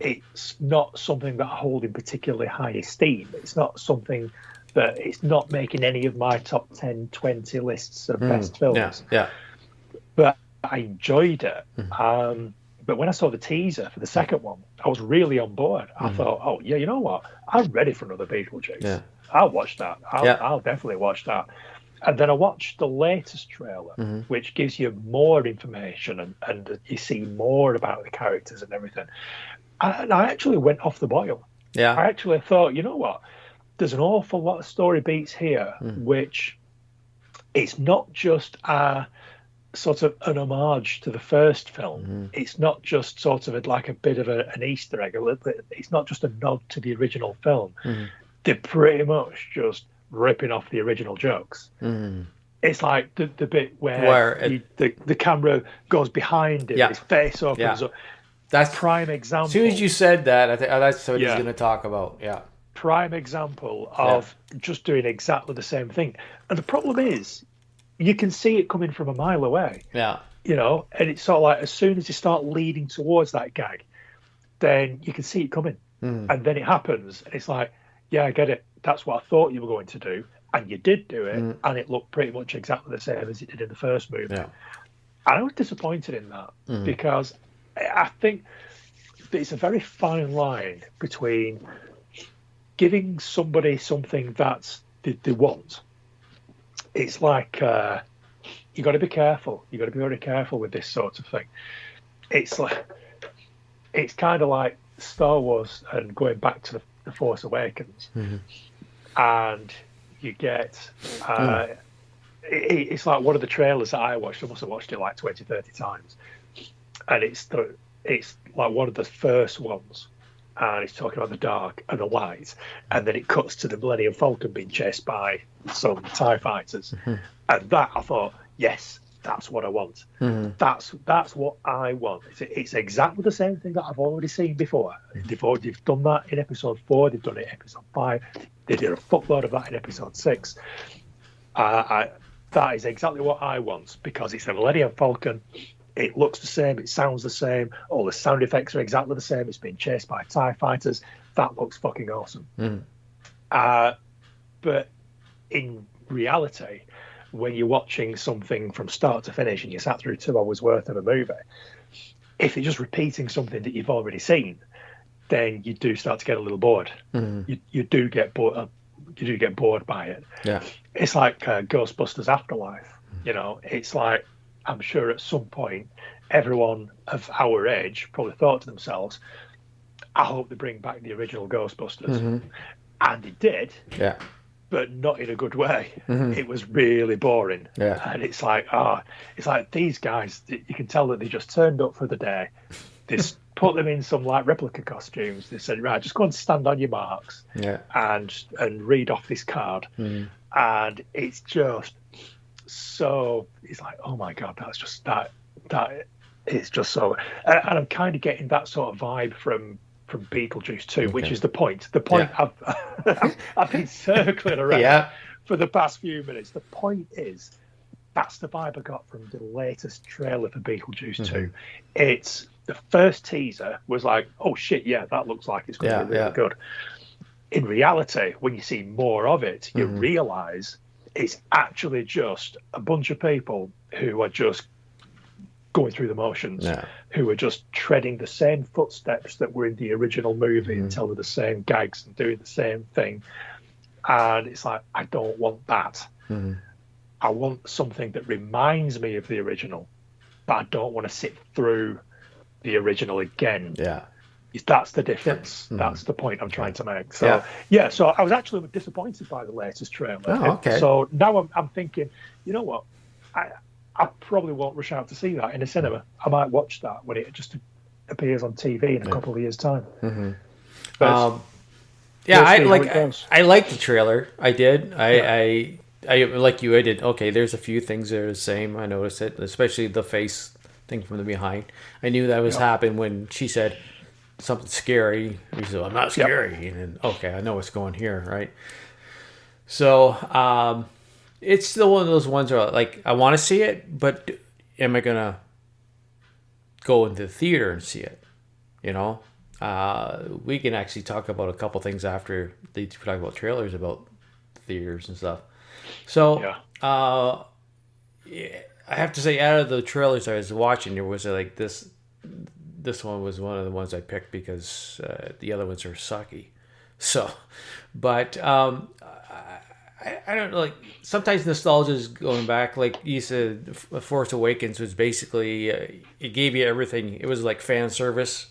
It's not something that I hold in particularly high esteem. It's not something that it's not making any of my top 10, 20 lists of best films. Yeah. But I enjoyed it. But when I saw the teaser for the second one, I was really on board. I thought, oh, yeah, you know what? I'm ready for another Beetlejuice. Yeah. I'll watch that. I'll definitely watch that. And then I watched the latest trailer, which gives you more information and you see more about the characters and everything. And I actually went off the boil. Yeah. I actually thought, you know what? There's an awful lot of story beats here, which it's not just a sort of an homage to the first film. It's not just sort of like a bit of an Easter egg. It's not just a nod to the original film. They're pretty much just ripping off the original jokes. It's like the bit where the camera goes behind him, his face opens up. That's prime example. As soon as you said that, I think that's what he's going to talk about. Yeah, prime example of just doing exactly the same thing. And the problem is, you can see it coming from a mile away. Yeah, and it's sort of like as soon as you start leading towards that gag, then you can see it coming, and then it happens, and it's like, yeah, I get it. That's what I thought you were going to do, and you did do it, and it looked pretty much exactly the same as it did in the first movie. Yeah. And I was disappointed in that because I think it's a very fine line between giving somebody something that they want. It's like you got to be careful. You got to be very careful with this sort of thing. It's kind of like Star Wars and going back to the Force Awakens, and you get it's like one of the trailers that I watched. I must have watched it like 20, 30 times. And it's like one of the first ones, and it's talking about the dark and the light, and then it cuts to the Millennium Falcon being chased by some TIE fighters, and that I thought, yes, that's what I want. That's what I want. It's exactly the same thing that I've already seen before. They've done that in episode 4. They've done it in episode 5. They did a fuckload of that in episode 6. That is exactly what I want because it's a Millennium Falcon. It looks the same. It sounds the same. All the sound effects are exactly the same. It's being chased by TIE fighters. That looks fucking awesome. But in reality, when you're watching something from start to finish and you sat through 2 hours worth of a movie, if you're just repeating something that you've already seen, then you do start to get a little bored. You do get bored. You do get bored by it. Yeah, it's like Ghostbusters Afterlife. You know, it's like, I'm sure at some point everyone of our age probably thought to themselves, I hope they bring back the original Ghostbusters. And they did. Yeah. But not in a good way. It was really boring. Yeah. And it's like, it's like these guys, you can tell that they just turned up for the day. They put them in some like replica costumes. They said, right, just go and stand on your marks and read off this card. And it's just so, it's like, oh my God, that's just that is just so, and I'm kind of getting that sort of vibe from Beetlejuice too, which is the point. The point I've been circling around for the past few minutes. The point is, that's the vibe I got from the latest trailer for Beetlejuice 2. It's the first teaser was like, oh shit, yeah, that looks like it's going to be really good. In reality, when you see more of it, you realise it's actually just a bunch of people who are just going through the motions, who are just treading the same footsteps that were in the original movie and telling the same gags and doing the same thing. And it's like, I don't want that. I want something that reminds me of the original, but I don't want to sit through the original again. Yeah. That's the difference. That's the point I'm trying to make. So, so I was actually disappointed by the latest trailer. Oh, okay. So now I'm thinking, you know what? I probably won't rush out to see that in a cinema. I might watch that when it just appears on TV in a couple of years' time. I liked the trailer. I did. I like you. I did. Okay, there's a few things that are the same. I noticed it, especially the face thing from the behind. I knew that was happening when she said something scary. He said, "I'm not scary," and then okay, I know what's going here, right? So, it's still one of those ones where, like, I want to see it, but am I gonna go into the theater and see it? You know, we can actually talk about a couple things after they talk about trailers about theaters and stuff. So, I have to say, out of the trailers I was watching, there was like this one was one of the ones I picked because the other ones are sucky. So, but I don't know, like, sometimes nostalgia is going back. Like you said, Force Awakens was basically, it gave you everything. It was like fan service,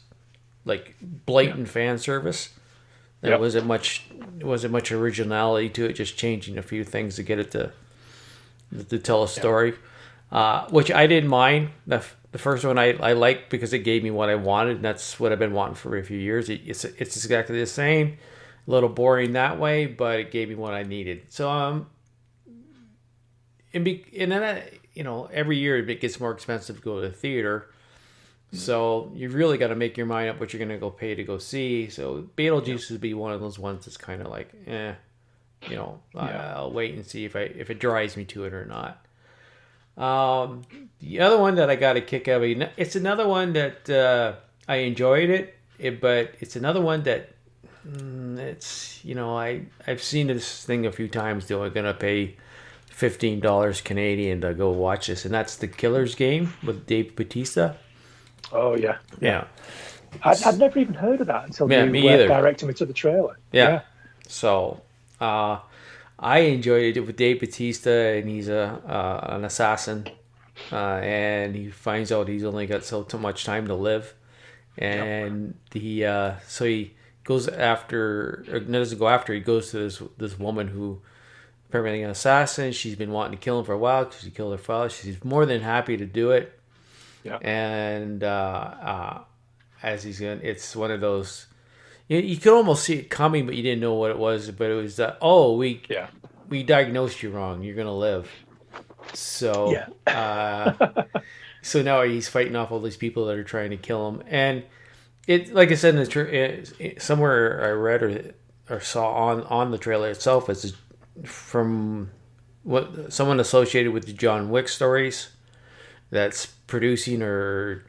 like blatant fan service. There wasn't much originality to it, just changing a few things to get it to tell a story, which I didn't mind. The first one I liked because it gave me what I wanted, and that's what I've been wanting for a few years. It's exactly the same. A little boring that way, but it gave me what I needed. So and then every year it gets more expensive to go to the theater. So you really got to make your mind up what you're going to go pay to go see. So Beetlejuice would be one of those ones that's kind of like, I'll wait and see if it drives me to it or not. The other one that I got a kick out of, it's another one that I enjoyed it, but it's another one that it's, I've seen this thing a few times. Though I'm gonna pay $15 Canadian to go watch this, and that's The Killer's Game with Dave Bautista. Oh yeah. I'd never even heard of that until you directed me to the trailer. Yeah. So I enjoyed it with Dave Bautista, and he's an assassin, and he finds out he's only got so much time to live, and so he goes after, or doesn't go after, he goes to this woman who apparently an assassin. She's been wanting to kill him for a while because he killed her father. She's more than happy to do it. Yeah. And as he's going, it's one of those, you could almost see it coming, but you didn't know what it was. But it was we diagnosed you wrong. You're gonna live. So so now he's fighting off all these people that are trying to kill him. And it, like I said, somewhere I read or saw on the trailer itself, is from what someone associated with the John Wick stories. that's producing or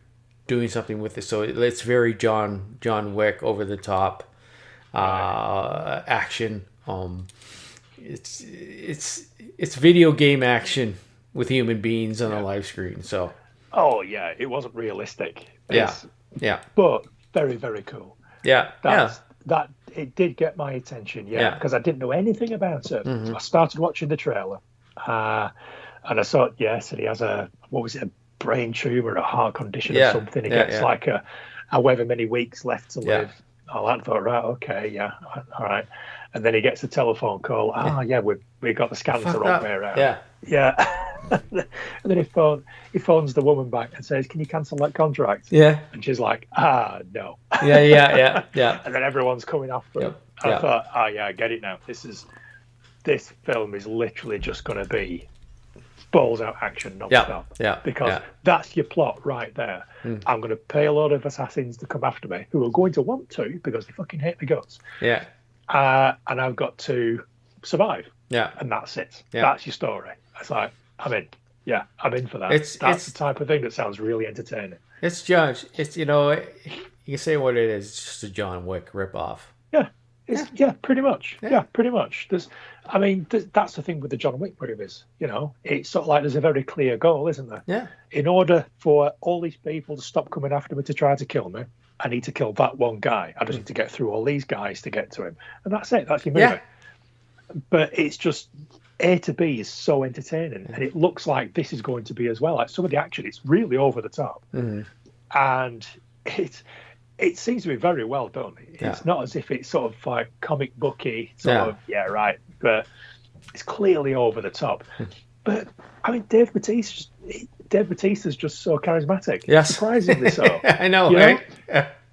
doing something with it. So it's very John Wick, over the top action. It's video game action with human beings on a live screen. So oh yeah, it wasn't realistic. Yeah, but very, very cool. Yeah, that it did get my attention. Yeah, because I didn't know anything about it. So I started watching the trailer, and I saw yes, and he has a brain tumor, a heart condition or something. He gets like a however many weeks left to live. Oh, I thought, right, okay, all right. And then he gets a telephone call. We got the scans the wrong way around. Yeah. And then he phones the woman back and says, "Can you cancel that contract?" Yeah. And she's like, no. Yeah. And then everyone's coming after him. I thought, I get it now. This film is literally just going to be balls out action non-stop. Because that's your plot right there. I'm going to pay a lot of assassins to come after me, who are going to want to because they fucking hate me guts. Yeah. And I've got to survive. Yeah. And that's it. Yeah. That's your story. It's like, I'm in. Yeah, I'm in for that. That's the type of thing that sounds really entertaining. It's John. It's, you can say what it is. It's just a John Wick ripoff. Yeah, pretty much. Yeah, pretty much. That's the thing with the John Wick movies. It's sort of like there's a very clear goal, isn't there? Yeah. In order for all these people to stop coming after me to try to kill me, I need to kill that one guy. I just need to get through all these guys to get to him, and that's it. That's your movie. Yeah. But it's just A to B is so entertaining, and it looks like this is going to be as well. Like some of the action, it's really over the top, and it seems to be very well done. It's not as if it's sort of like comic booky, but it's clearly over the top. But Dave Bautista's just so charismatic. Yes. Surprisingly so. I know, right?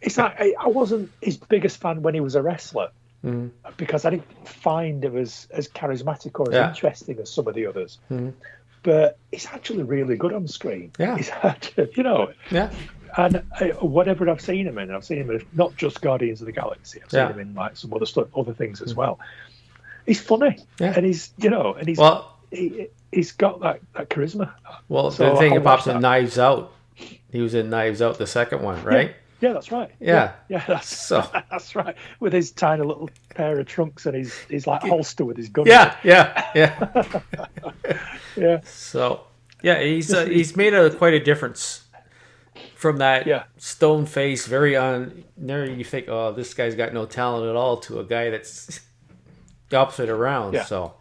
It's like I wasn't his biggest fan when he was a wrestler. Because I didn't find him as charismatic or as interesting as some of the others. But he's actually really good on screen. Yeah. He's actually, Yeah. And whatever I've seen him in not just Guardians of the Galaxy. I've seen him in like some other things as well. He's funny, and he's he's got that charisma. Well, so the thing that pops in Knives Out, he was in Knives Out, the second one, right? Yeah, that's right. Yeah, that's right. With his tiny little pair of trunks and his like holster with his gun. Yeah. Yeah. So he's made quite a difference. From that stone face, very there you think, oh, this guy's got no talent at all, to a guy that's the opposite around. Yeah. So,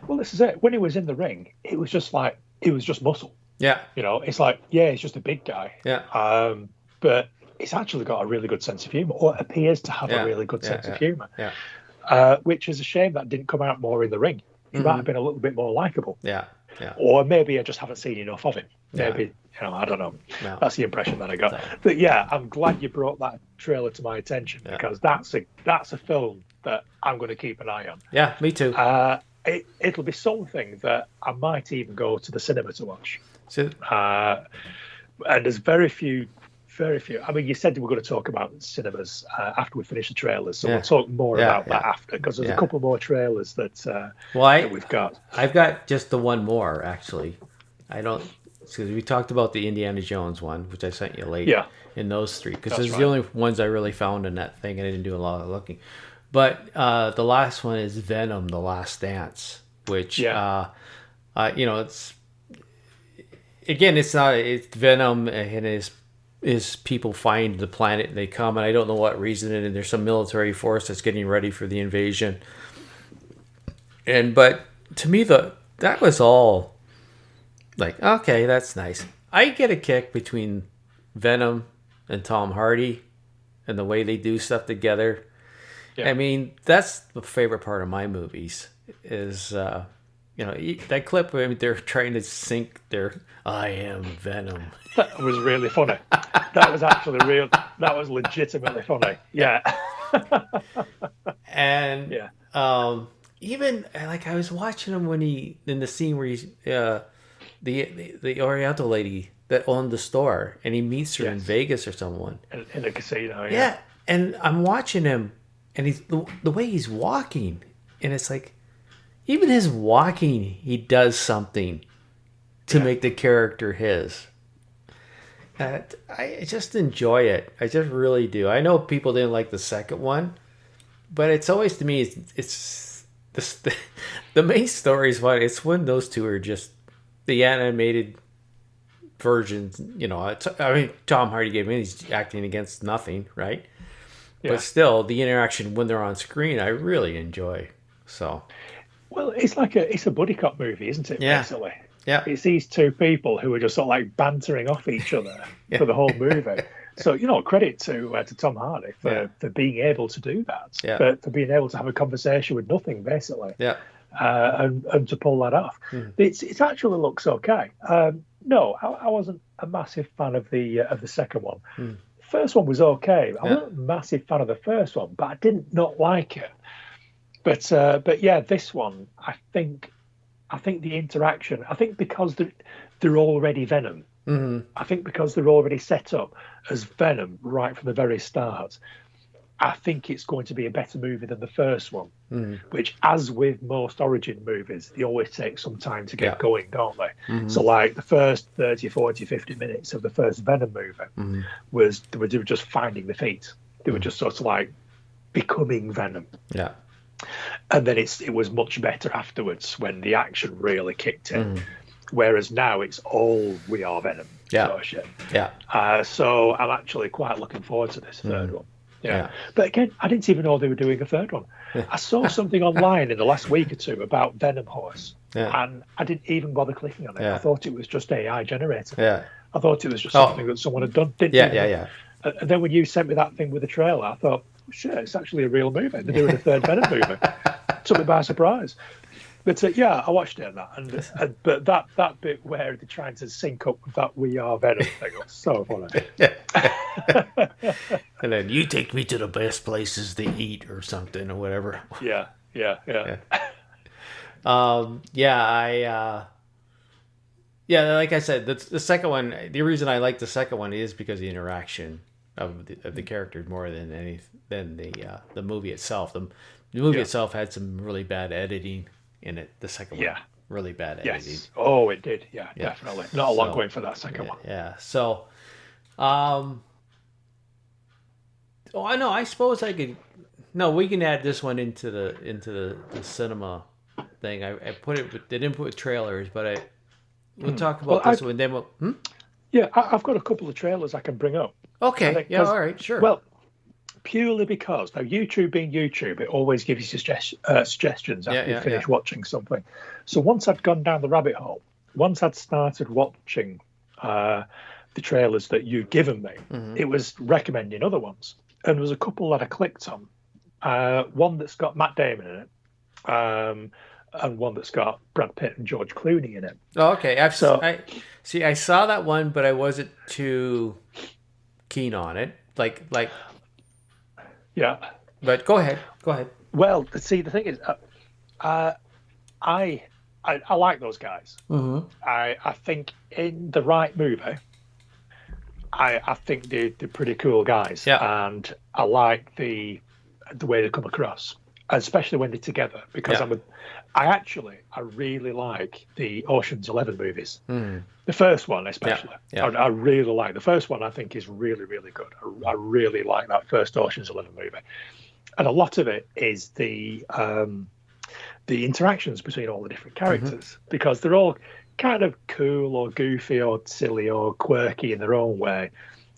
well, this is it. When he was in the ring, it was just muscle. Yeah. It's like, he's just a big guy. Yeah. But he's actually got a really good sense of humor, or appears to have a really good sense of humor. Yeah. Which is a shame that didn't come out more in the ring. He might have been a little bit more likable. Yeah. Yeah. Or maybe I just haven't seen enough of him. Maybe, I don't know. No. That's the impression that I got. But I'm glad you brought that trailer to my attention, because that's a film that I'm going to keep an eye on. Yeah, me too. It'll be something that I might even go to the cinema to watch. So, and there's very few. You said we were going to talk about cinemas after we finish the trailers, so we'll talk more about that after, because there's a couple more trailers that we've got. I've got just the one more, actually. Because we talked about the Indiana Jones one, which I sent you late. Yeah. In those three, because those are the only ones I really found in that thing, and I didn't do a lot of looking. But the last one is Venom: The Last Dance, which it's Venom, and his people find the planet, and they come, and I don't know what reason, and there's some military force that's getting ready for the invasion. But to me, that was all like, okay, that's nice. I get a kick between Venom and Tom Hardy and the way they do stuff together. Yeah. That's the favorite part of my movies is, that clip where they're trying to sync their "I am Venom." That was really funny. That was actually real. That was legitimately funny. Yeah. And even like I was watching him when in the scene where he's the Oriental lady that owned the store, and he meets her in Vegas or someone in a casino. Yeah, and I'm watching him, and he's the way he's walking, and it's like, even his walking, he does something to make the character his. I just enjoy it. I just really do. I know people didn't like the second one, but it's always, to me, it's the main story is fun. It's when those two are just the animated versions. I mean, Tom Hardy gave in, he's acting against nothing, right? Yeah. But still, the interaction when they're on screen, I really enjoy. So, well, it's a buddy cop movie, isn't it? Yeah. Basically, yeah. It's these two people who are just sort of like bantering off each other for the whole movie. So, credit to Tom Hardy for being able to do that, for being able to have a conversation with nothing, basically, and to pull that off. It actually looks okay. No, I wasn't a massive fan of the second one. First one was okay. I wasn't a massive fan of the first one, but I didn't not like it. But yeah, this one, I think the interaction, I think because they're already Venom. I think because they're already set up as Venom right from the very start, I think it's going to be a better movie than the first one, which, as with most origin movies, they always take some time to get going, don't they? So like the first 30, 40, 50 minutes of the first Venom movie they were just finding their feet. They were just sort of like becoming Venom. Yeah. And then it was much better afterwards when the action really kicked in. Whereas now it's all we are Venom sort of shit. Yeah. So I'm actually quite looking forward to this third one. Yeah. But again, I didn't even know they were doing a third one. I saw something online in the last week or two about Venom Horse, and I didn't even bother clicking on it. I thought it was just AI generated. Yeah. I thought it was just something that someone had done. And then when you sent me that thing with the trailer, I thought, shit, it's actually a real movie. They're doing a third Venom movie. Took me by surprise. But I watched it and that. But that bit where they're trying to sync up with that "We Are Venom" thing was so funny. And then you take me to the best places to eat or something or whatever. Yeah. Like I said, the second one. The reason I like the second one is because the interaction of the characters more than the movie itself. The movie itself had some really bad editing in it. The second one, really bad editing. Yes. Oh, it did. Yeah, definitely. Not a lot going for that second one. Yeah. So, I know. I suppose I could. No, we can add this one into the cinema thing. I put it. They didn't put trailers, but we'll talk about this one. Then we'll. Yeah, I've got a couple of trailers I can bring up. Okay. Yeah. All right. Sure. Well, purely because now YouTube being YouTube, it always gives you suggestions after you finish watching something. So once I'd gone down the rabbit hole, once I'd started watching the trailers that you'd given me, it was recommending other ones, and there was a couple that I clicked on. One that's got Matt Damon in it, and one that's got Brad Pitt and George Clooney in it. Oh, okay. I saw that one, but I wasn't too keen on it. Like. Yeah. But go ahead. Well, see, the thing is, I like those guys. I think in the right movie, I think they're pretty cool guys. Yeah. And I like the way they come across, especially when they're together, because I really like the Ocean's 11 movies. The first one especially. I really like the first one. I think is really, really good. I really like that first Ocean's 11 movie, and a lot of it is the interactions between all the different characters, because they're all kind of cool or goofy or silly or quirky in their own way,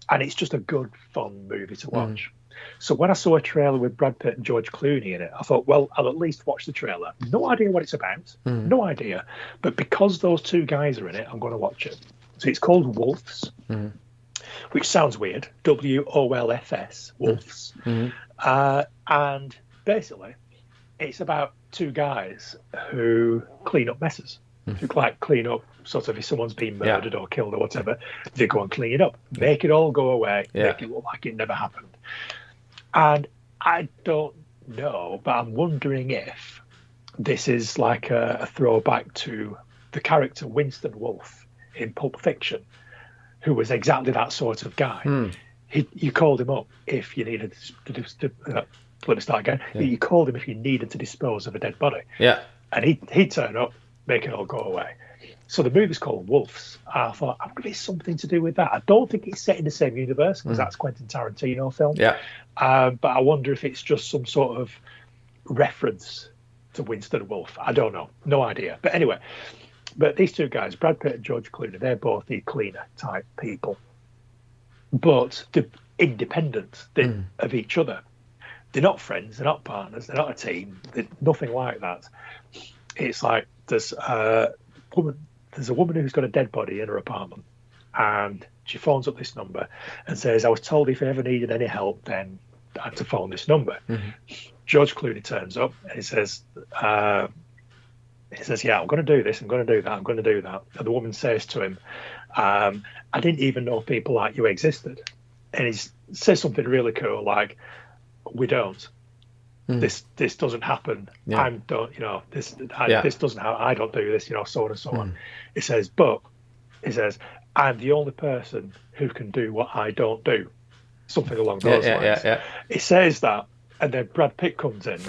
and it's just a good, fun movie to watch. So when I saw a trailer with Brad Pitt and George Clooney in it, I thought, well, I'll at least watch the trailer. No idea what it's about. No idea. But because those two guys are in it, I'm going to watch it. So it's called Wolves, which sounds weird. WOLFS, Wolves. And basically, it's about two guys who clean up messes. Who clean up, sort of, if someone's been murdered or killed or whatever, they go and clean it up. Make it all go away. Make it look like it never happened. And I don't know, but I'm wondering if this is like a throwback to the character Winston Wolfe in Pulp Fiction, who was exactly that sort of guy. You called him up if you needed to let me start again. You called him if you needed to dispose of a dead body. Yeah. And he'd turn up, make it all go away. So the movie's called Wolves. I thought, I'm going to be something to do with that. I don't think it's set in the same universe because that's Quentin Tarantino film. Yeah. But I wonder if it's just some sort of reference to Winston Wolfe. I don't know. No idea. But anyway, these two guys, Brad Pitt and George Clooney, they're both the cleaner type people. But they're independent of each other. They're not friends. They're not partners. They're not a team. They're nothing like that. It's like there's a woman who's got a dead body in her apartment, and she phones up this number and says, I was told if I ever needed any help, then I had to phone this number. George Clooney turns up and he says, yeah, I'm going to do this, I'm going to do that, I'm going to do that. And the woman says to him, I didn't even know people like you existed. And he says something really cool like, we don't. This doesn't happen. Yeah. This doesn't happen. I don't do this, so on and so on. He says, I'm the only person who can do what I don't do. Something along those lines. He says that, and then Brad Pitt comes in,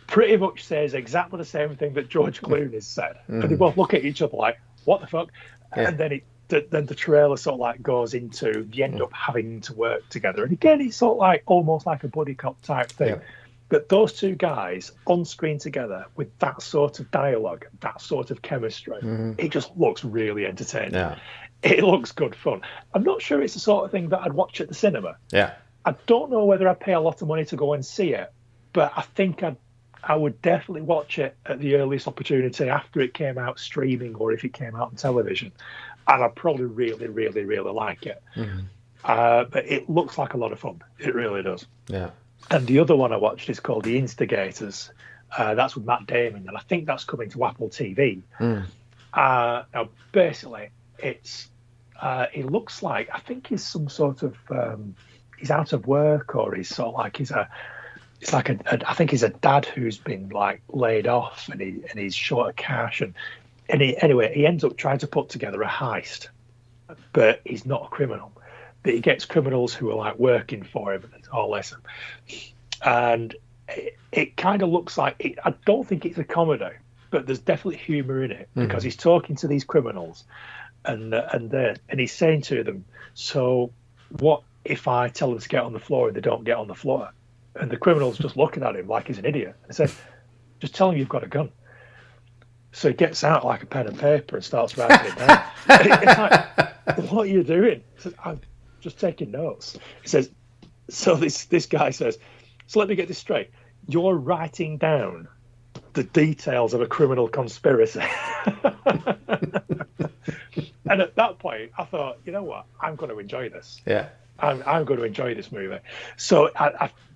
pretty much says exactly the same thing that George Clooney said. And they both look at each other like, what the fuck? And then then the trailer sort of like goes into, they end up having to work together. And again, it's sort of like almost like a buddy cop type thing. Yeah. But those two guys on screen together with that sort of dialogue, that sort of chemistry, it just looks really entertaining. Yeah. It looks good fun. I'm not sure it's the sort of thing that I'd watch at the cinema. Yeah. I don't know whether I'd pay a lot of money to go and see it, but I think I would definitely watch it at the earliest opportunity after it came out streaming or if it came out on television. And I'd probably really, really, really like it. But it looks like a lot of fun. It really does. Yeah. And the other one I watched is called The Instigators. That's with Matt Damon, and I think that's coming to Apple TV. Now, basically, it looks like, I think he's some sort of, he's out of work, or he's sort of like, I think he's a dad who's been like laid off, and he's short of cash, and he ends up trying to put together a heist, but he's not a criminal. But he gets criminals who are like working for him and all this, and it kind of looks like I don't think it's a comedy, but there's definitely humour in it because he's talking to these criminals, and he's saying to them, so what if I tell them to get on the floor and they don't get on the floor? And the criminal's just looking at him like he's an idiot and says, just tell him you've got a gun. So he gets out like a pen and paper and starts writing it down. It's like, what are you doing? He says, I'm just taking notes. He says, so this guy says, so let me get this straight. You're writing down the details of a criminal conspiracy. And at that point, I thought, you know what? I'm going to enjoy this. Yeah. I'm going to enjoy this movie. So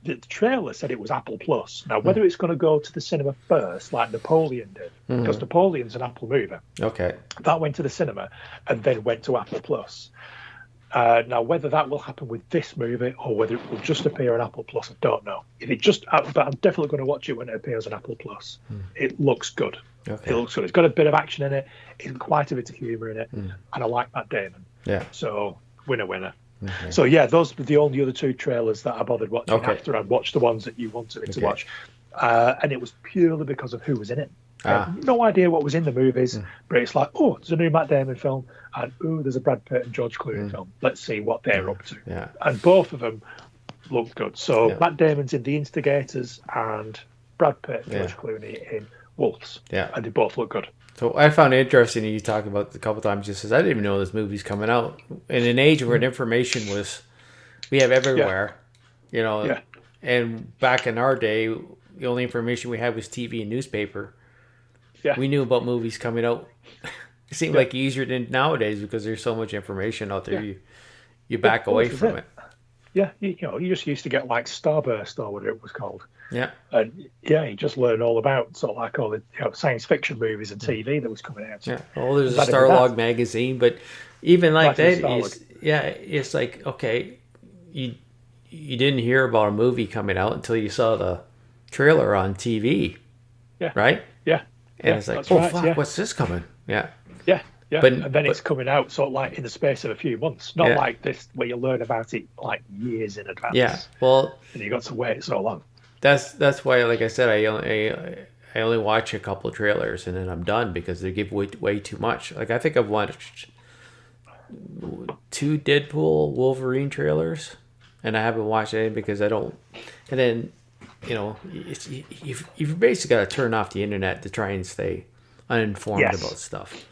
the trailer said it was Apple Plus. Now, whether it's going to go to the cinema first, like Napoleon did, because Napoleon's an Apple movie. Okay. That went to the cinema and then went to Apple Plus. Now, whether that will happen with this movie or whether it will just appear on Apple Plus, I don't know. But I'm definitely going to watch it when it appears on Apple Plus. It looks good. Okay. It looks good. It's got a bit of action in it. It's quite a bit of humour in it. And I like Matt Damon. Yeah. So, winner. Okay. So, yeah, those were the only other two trailers that I bothered watching after I'd watched the ones that you wanted me to watch. And it was purely because of who was in it. I had no idea what was in the movies, but it's like, oh, there's a new Matt Damon film, and there's a Brad Pitt and George Clooney film. Let's see what they're up to. Yeah. And both of them looked good. So Matt Damon's in The Instigators and Brad Pitt and George Clooney in Wolves. Yeah. And they both look good. So I found it interesting that you talked about a couple times. Just says I didn't even know this movie's coming out in an age where information we have everywhere, you know. Yeah. And back in our day, the only information we had was TV and newspaper. Yeah. We knew about movies coming out. It seemed like easier than nowadays because there's so much information out there. You back away from it. Yeah, you just used to get like Starburst or whatever it was called. Yeah. And you just learn all about sort of like all the science fiction movies and TV that was coming out. Yeah. Well, there's a Starlog magazine, but even like that, it's like, okay, you didn't hear about a movie coming out until you saw the trailer on TV. Yeah. Right? Yeah. And it's like, fuck, what's this coming? Yeah. Yeah. Yeah. And then it's coming out sort of like in the space of a few months. Not like this where you learn about it like years in advance. Yeah. Well, and you got to wait so long. That's why, like I said, I only watch a couple of trailers and then I'm done because they give way too much. Like I think I've watched 2 Deadpool Wolverine trailers, and I haven't watched any because I don't. And then, you've basically got to turn off the internet to try and stay uninformed about stuff.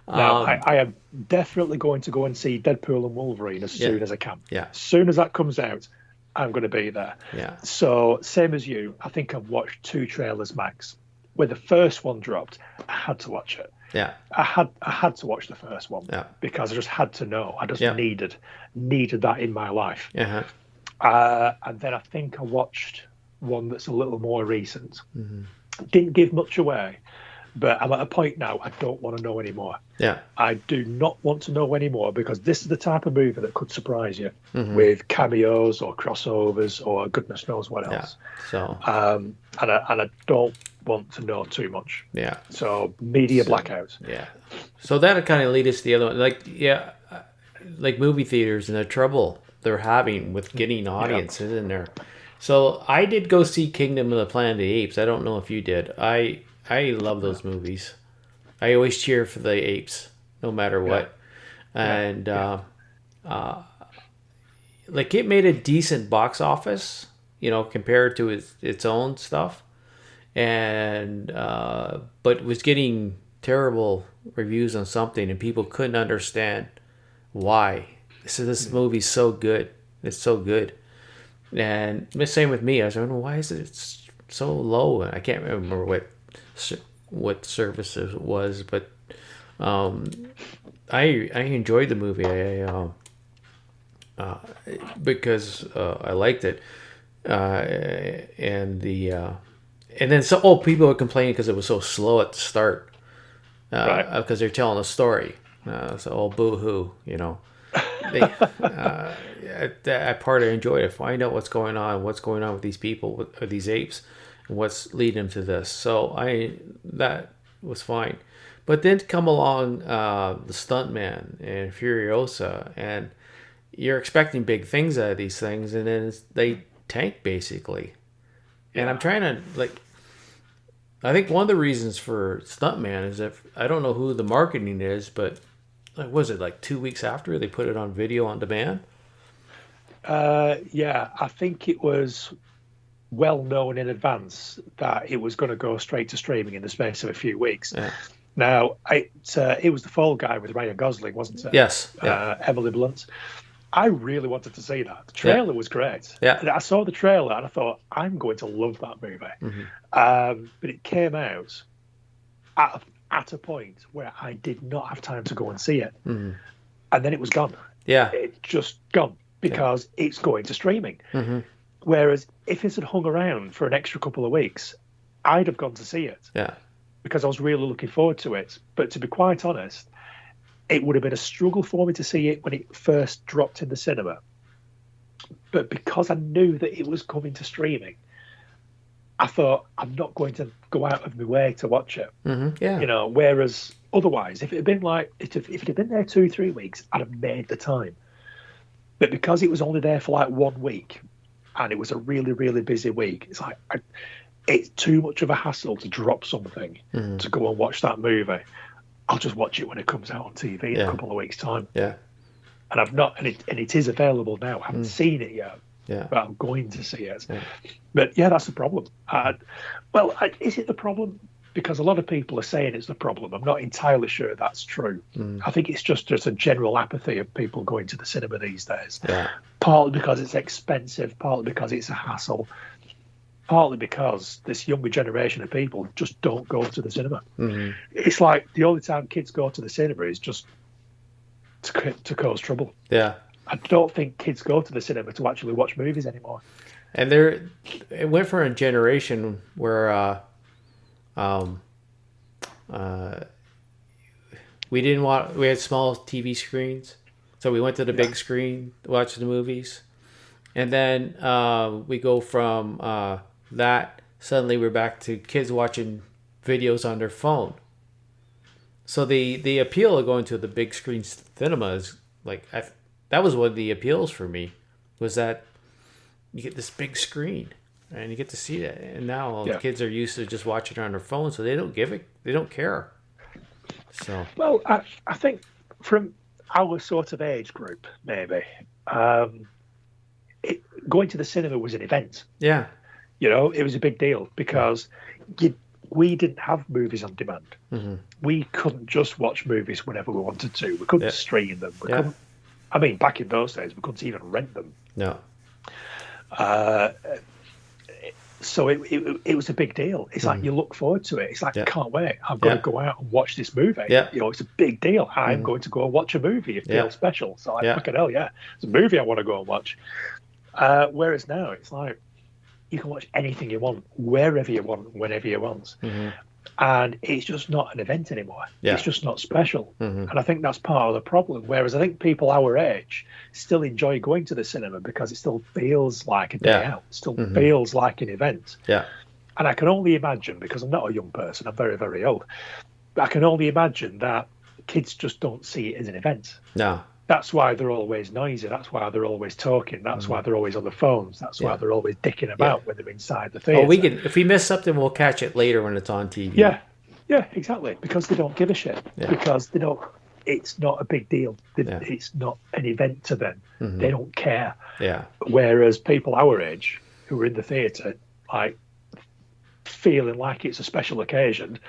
Now, I am definitely going to go and see Deadpool and Wolverine as soon as I can. Yeah. As soon as that comes out, I'm going to be there. Yeah. So, same as you, I think I've watched 2 trailers max. When the first one dropped, I had to watch it. Yeah. I had to watch the first one because I just had to know. I just needed that in my life. Uh-huh. And then I think I watched one that's a little more recent. Mm-hmm. Didn't give much away. But I'm at a point now I don't want to know anymore. Yeah. I do not want to know anymore because this is the type of movie that could surprise you with cameos or crossovers or goodness knows what else. Yeah. So and I don't want to know too much. Yeah. So media blackout. Yeah. So that kind of lead us to the other one. Like movie theaters and the trouble they're having with getting audiences in there. So I did go see Kingdom of the Planet of the Apes. I don't know if you did. I love those movies. I always cheer for the apes, no matter what. And like it made a decent box office, compared to its own stuff, and but it was getting terrible reviews on something, and people couldn't understand why. So this movie's so good. It's so good, and the same with me. I was wondering why is it so low? And I can't remember what service it was, but I enjoyed the movie. Because I liked it, and then people were complaining because it was so slow at the start, because they're telling a story. Boo hoo, that part I enjoyed. I find out what's going on with these people, with these apes, and what's leading them to this. So that was fine. But then come along the Stuntman and Furiosa, and you're expecting big things out of these things, and then they tank basically. And I'm trying to I think one of the reasons for Stuntman is that I don't know who the marketing is, but was it 2 weeks after they put it on video on demand? Yeah, I think it was well known in advance that it was going to go straight to streaming in the space of a few weeks. Yeah. Now, it was The Fall Guy with Ryan Gosling, wasn't it? Yes. Yeah. Emily Blunt. I really wanted to see that. The trailer was great. Yeah. I saw the trailer and I thought, I'm going to love that movie. Mm-hmm. But it came out at a point where I did not have time to go and see it. Mm-hmm. And then it was gone. Yeah. It just gone because it's going to streaming. Mm-hmm. Whereas if it had hung around for an extra couple of weeks, I'd have gone to see it. Yeah. Because I was really looking forward to it. But to be quite honest, it would have been a struggle for me to see it when it first dropped in the cinema. But because I knew that it was coming to streaming, I thought, I'm not going to go out of my way to watch it. Mm-hmm. Yeah. Whereas otherwise, if it had been if it had been there 2-3 weeks, I'd have made the time. But because it was only there for 1 week, and it was a really, really busy week, it's too much of a hassle to drop something to go and watch that movie. I'll just watch it when it comes out on TV in a couple of weeks' time. Yeah. And I've not, and it is available now. I haven't seen it yet. Yeah. But I'm going to see it. Yeah. But yeah, that's the problem. Is it the problem? Because a lot of people are saying it's the problem. I'm not entirely sure that's true. I think it's just a general apathy of people going to the cinema these days. Yeah. Partly because it's expensive, partly because it's a hassle, partly because this younger generation of people just don't go to the cinema. Mm-hmm. It's like the only time kids go to the cinema is just to cause trouble. Yeah. I don't think kids go to the cinema to actually watch movies anymore. And it went from a generation where we had small TV screens, so we went to the big screen to watch the movies, and then we go from that, suddenly we're back to kids watching videos on their phone. So the appeal of going to the big screen cinema is that was one of the appeals for me, was that you get this big screen. and you get to see that. And now the kids are used to just watching it on their phone, so they don't care. So well, I think from our sort of age group, maybe going to the cinema was an event. Yeah, it was a big deal because we didn't have movies on demand. Mm-hmm. We couldn't just watch movies whenever we wanted to. We couldn't stream them. We couldn't, I mean, back in those days, we couldn't even rent them. No. So it was a big deal. It's like you look forward to it. It's like, I can't wait. I'm going to go out and watch this movie. Yeah. It's a big deal. I'm going to go and watch a movie. It feels special. So fucking hell, it's a movie I want to go and watch. Whereas now it's like you can watch anything you want, wherever you want, whenever you want. Mm-hmm. And it's just not an event anymore. Yeah. It's just not special. Mm-hmm. And I think that's part of the problem. Whereas I think people our age still enjoy going to the cinema because it still feels like a day out. It still feels like an event. Yeah. And I can only imagine, because I'm not a young person, I'm very, very old, but I can only imagine that kids just don't see it as an event. No. That's why they're always noisy. That's why they're always talking. That's why they're always on the phones. That's why they're always dicking about when they're inside the theatre. Oh, if we miss something, we'll catch it later when it's on TV. Yeah, exactly. Because they don't give a shit. Yeah. Because they don't. It's not a big deal. It's not an event to them. Mm-hmm. They don't care. Yeah. Whereas people our age who are in the theatre, like feeling like it's a special occasion,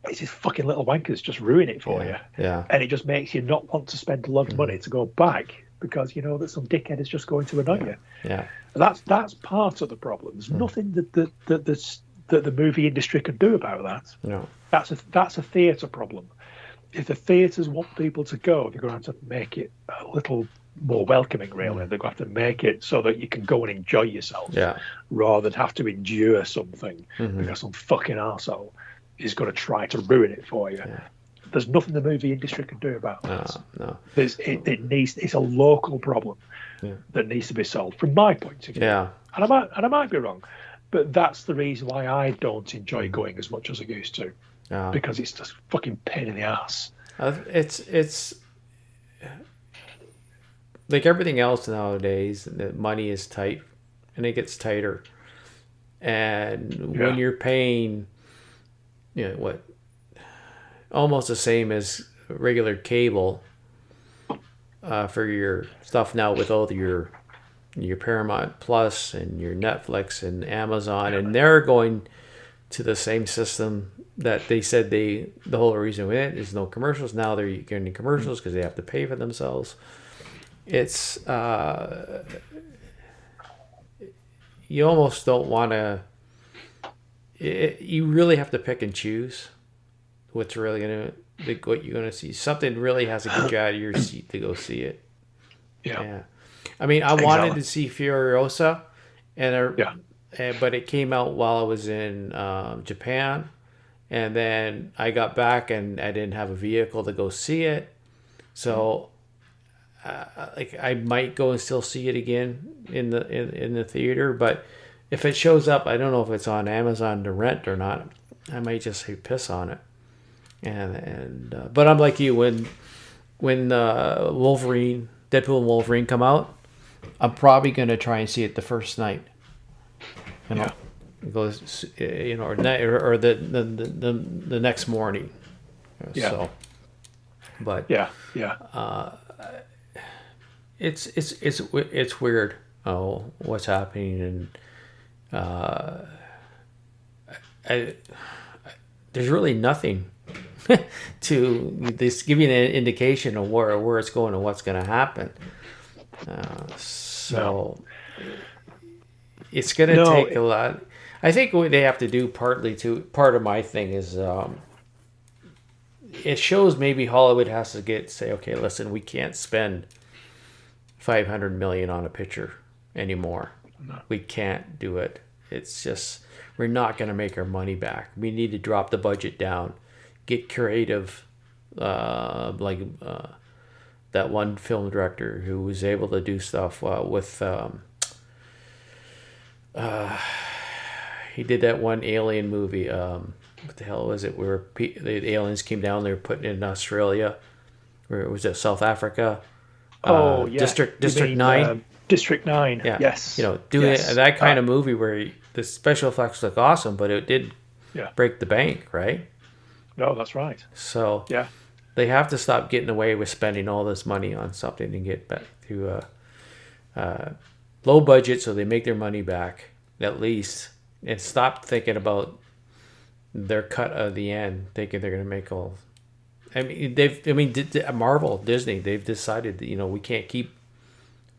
it's these fucking little wankers just ruin it for you. Yeah. And it just makes you not want to spend a lot of money to go back because you know that some dickhead is just going to annoy you. Yeah. That's part of the problem. There's nothing that the movie industry can do about that. No. That's a theatre problem. If the theatres want people to go, they're going to have to make it a little more welcoming, really. They're going to have to make it so that you can go and enjoy yourself rather than have to endure something because some fucking arsehole is going to try to ruin it for you. Yeah. There's nothing the movie industry can do about that. No. It's a local problem that needs to be solved, from my point of view. Yeah. And I might be wrong, but that's the reason why I don't enjoy going as much as I used to, because it's just fucking pain in the ass. It's like everything else nowadays. The money is tight, and it gets tighter. And when you're paying, almost the same as regular cable for your stuff now, with all your Paramount Plus and your Netflix and Amazon, and they're going to the same system that they said the whole reason with it is no commercials. Now they're getting commercials because they have to pay for themselves. It's you almost don't want to. You really have to pick and choose what's really what you're gonna see. Something really has to get you out of your seat to go see it. Yeah. I mean, I wanted to see Furiosa, but it came out while I was in Japan, and then I got back and I didn't have a vehicle to go see it, so I might go and still see it again in the theater. But if it shows up, I don't know if it's on Amazon to rent or not. I might just say piss on it. But I'm like you, when Deadpool and Wolverine come out, I'm probably gonna try and see it the first night. It goes, or the next morning. Yeah. So, but it's weird. Oh, what's happening, and there's really nothing to this give you an indication of where it's going and what's going to happen. It's going to take a lot. I think what they have to do part of my thing is it shows maybe Hollywood has to say, okay, listen, we can't spend $500 million on a picture anymore. No. We can't do it. It's just, we're not going to make our money back. We need to drop the budget down, get creative, like that one film director who was able to do stuff with he did that one alien movie, what the hell was it, where the aliens came down, they were putting it in Australia, or was it South Africa? District 9. District 9. Yeah. Yes. You know, doing that kind of movie where the special effects look awesome, but it did break the bank, right? No, that's right. So yeah, they have to stop getting away with spending all this money on something and get back to low budget so they make their money back at least, and stop thinking about their cut of the end, thinking they're going to make all. Marvel, Disney, they've decided that, you know, we can't keep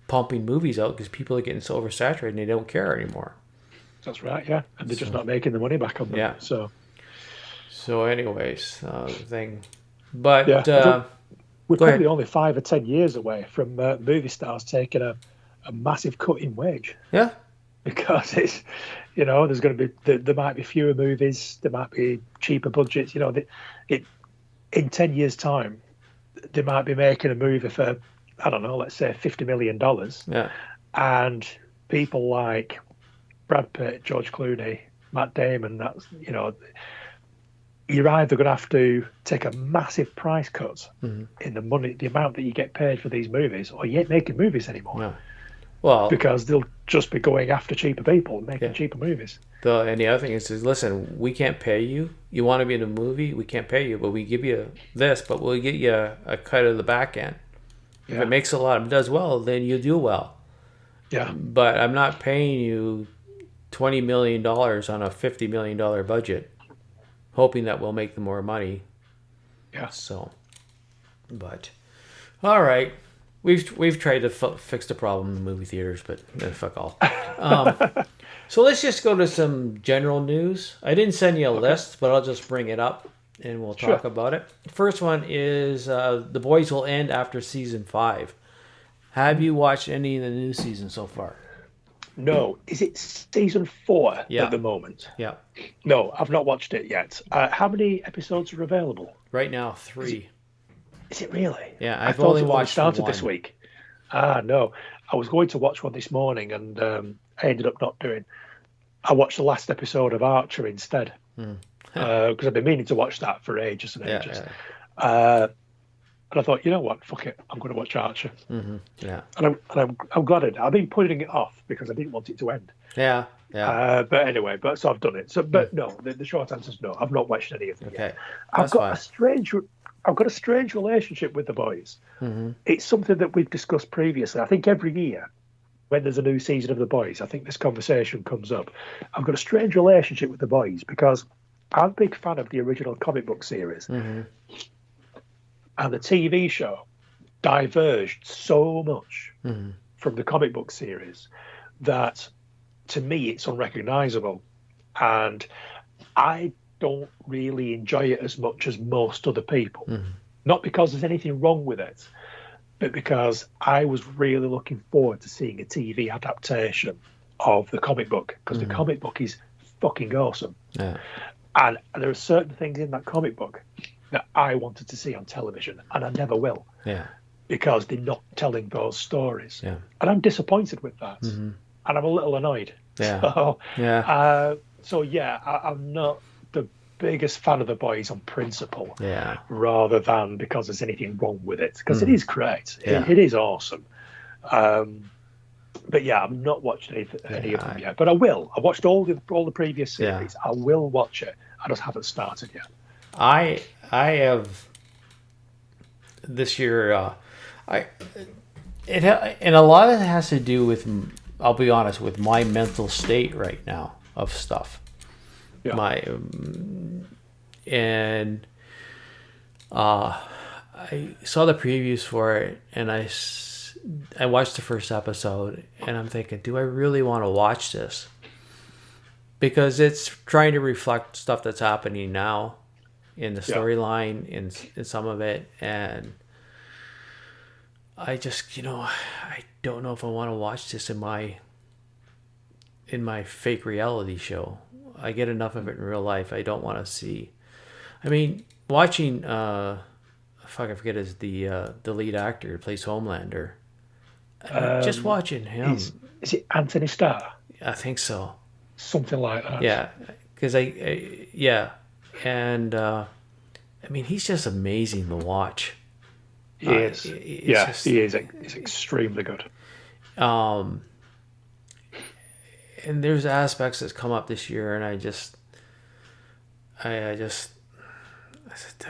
pumping movies out because people are getting so oversaturated and they don't care anymore. That's right, yeah. And they're just not making the money back on them. Yeah. So anyways, the thing. But we're probably only 5 or 10 years away from movie stars taking a massive cut in wage. Yeah. Because it's, you know, there's going to be, there might be fewer movies, there might be cheaper budgets. You know, in 10 years' time, they might be making a movie for, I don't know, let's say $50 million. Yeah. And people like Brad Pitt, George Clooney, Matt Damon, that's, you know, you're either going to have to take a massive price cut in the amount that you get paid for these movies, or you ain't making movies anymore. No. Well, because they'll just be going after cheaper people and making cheaper movies. And the other thing is, listen, we can't pay you. You want to be in a movie, we can't pay you, but we give you this, but we'll get you a cut of the back end. If it makes a lot, does well, then you do well. Yeah. But I'm not paying you $20 million on a $50 million budget, hoping that we'll make the more money. Yeah. So, but all right. We've tried to fix the problem in the movie theaters, but fuck all. So let's just go to some general news. I didn't send you a list, but I'll just bring it up and we'll talk about it. First one is The Boys will end after season 5. Have you watched any of the new season so far? No. Is it season 4 at the moment? Yeah. No, I've not watched it yet. How many episodes are available? Right now, 3. Is it really? Yeah, I I've thought only it watched started one. this week. No. I was going to watch one this morning and I ended up not doing. I watched the last episode of Archer instead because I've been meaning to watch that for ages and ages. And I thought, you know what? Fuck it. I'm going to watch Archer. Mm-hmm. Yeah. And I'm glad it. I've been putting it off because I didn't want it to end. Yeah. Yeah. But anyway, so I've done it. So, but no, the short answer is no. I've not watched any of them yet. That's fine. I've got a strange relationship with The Boys. Mm-hmm. It's something that we've discussed previously. I think every year when there's a new season of The Boys, I think this conversation comes up. I've got a strange relationship with The Boys because I'm a big fan of the original comic book series. Mm-hmm. And the TV show diverged so much from the comic book series that, to me, it's unrecognizable. And I don't really enjoy it as much as most other people. Not because there's anything wrong with it, but because I was really looking forward to seeing a TV adaptation of the comic book, because the comic book is fucking awesome. Yeah. And there are certain things in that comic book that I wanted to see on television, and I never will. Yeah. Because they're not telling those stories. Yeah. And I'm disappointed with that. And I'm a little annoyed. Yeah. So, I'm not the biggest fan of The Boys on principle. Yeah. Rather than because there's anything wrong with it. Because it is great. Yeah. It is awesome. But yeah, I've not watched any of them yet. But I will. I watched all the previous series. I will watch it. I just haven't started yet. I have this year. And a lot of it has to do with, I'll be honest, with my mental state right now of stuff. Yeah. I saw the previews for it, and I watched the first episode, and I'm thinking, do I really want to watch this? Because it's trying to reflect stuff that's happening now in the storyline, in some of it, and I just, I don't know if I want to watch this in my fake reality show. I get enough of it in real life. I don't want to see. I mean, watching I forget the lead actor who plays Homelander. Just watching him. Is it Anthony Starr? I think so. Something like that. Yeah, because and I mean, he's just amazing to watch. He is. He is. He's extremely good. And there's aspects that's come up this year, and I said,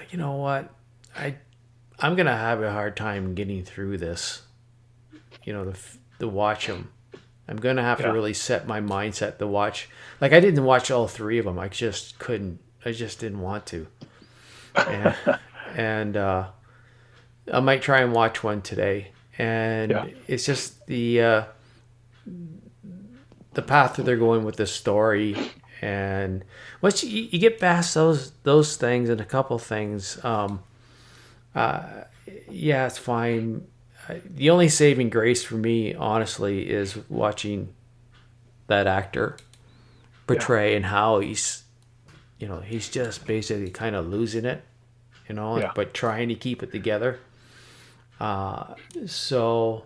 you know what, I'm gonna have a hard time getting through this. You know, to watch them. I'm gonna have to really set my mindset to watch. Like, I didn't watch all three of them. I just couldn't. I just didn't want to. And I might try and watch one today. And it's just the path that they're going with this story. And once you get past those things and a couple things, it's fine. The only saving grace for me, honestly, is watching that actor portray and how he's just basically kind of losing it, but trying to keep it together. So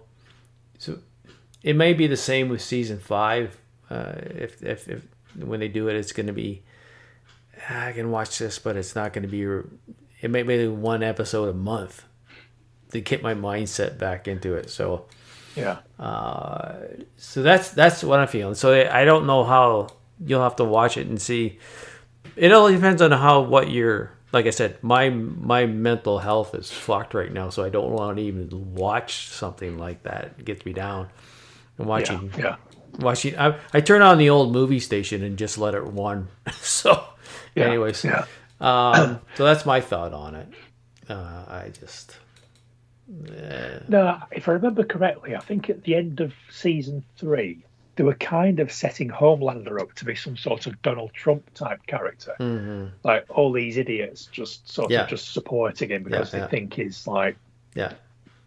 it may be the same with season 5. If when they do it, it's going to be, I can watch this, but it's not going to be. It may be one episode a month to get my mindset back into it. So so that's what I'm feeling. So I don't know how. You'll have to watch it and see. It all depends on what you're. Like I said, my mental health is fucked right now, so I don't want to even watch something like that. It gets me down. And watching. I turn on the old movie station and just let it run. So, anyways, so that's my thought on it. No, if I remember correctly, I think at the end of season 3, they were kind of setting Homelander up to be some sort of Donald Trump type character. Mm-hmm. Like all these idiots just sort of just supporting him because they think he's like,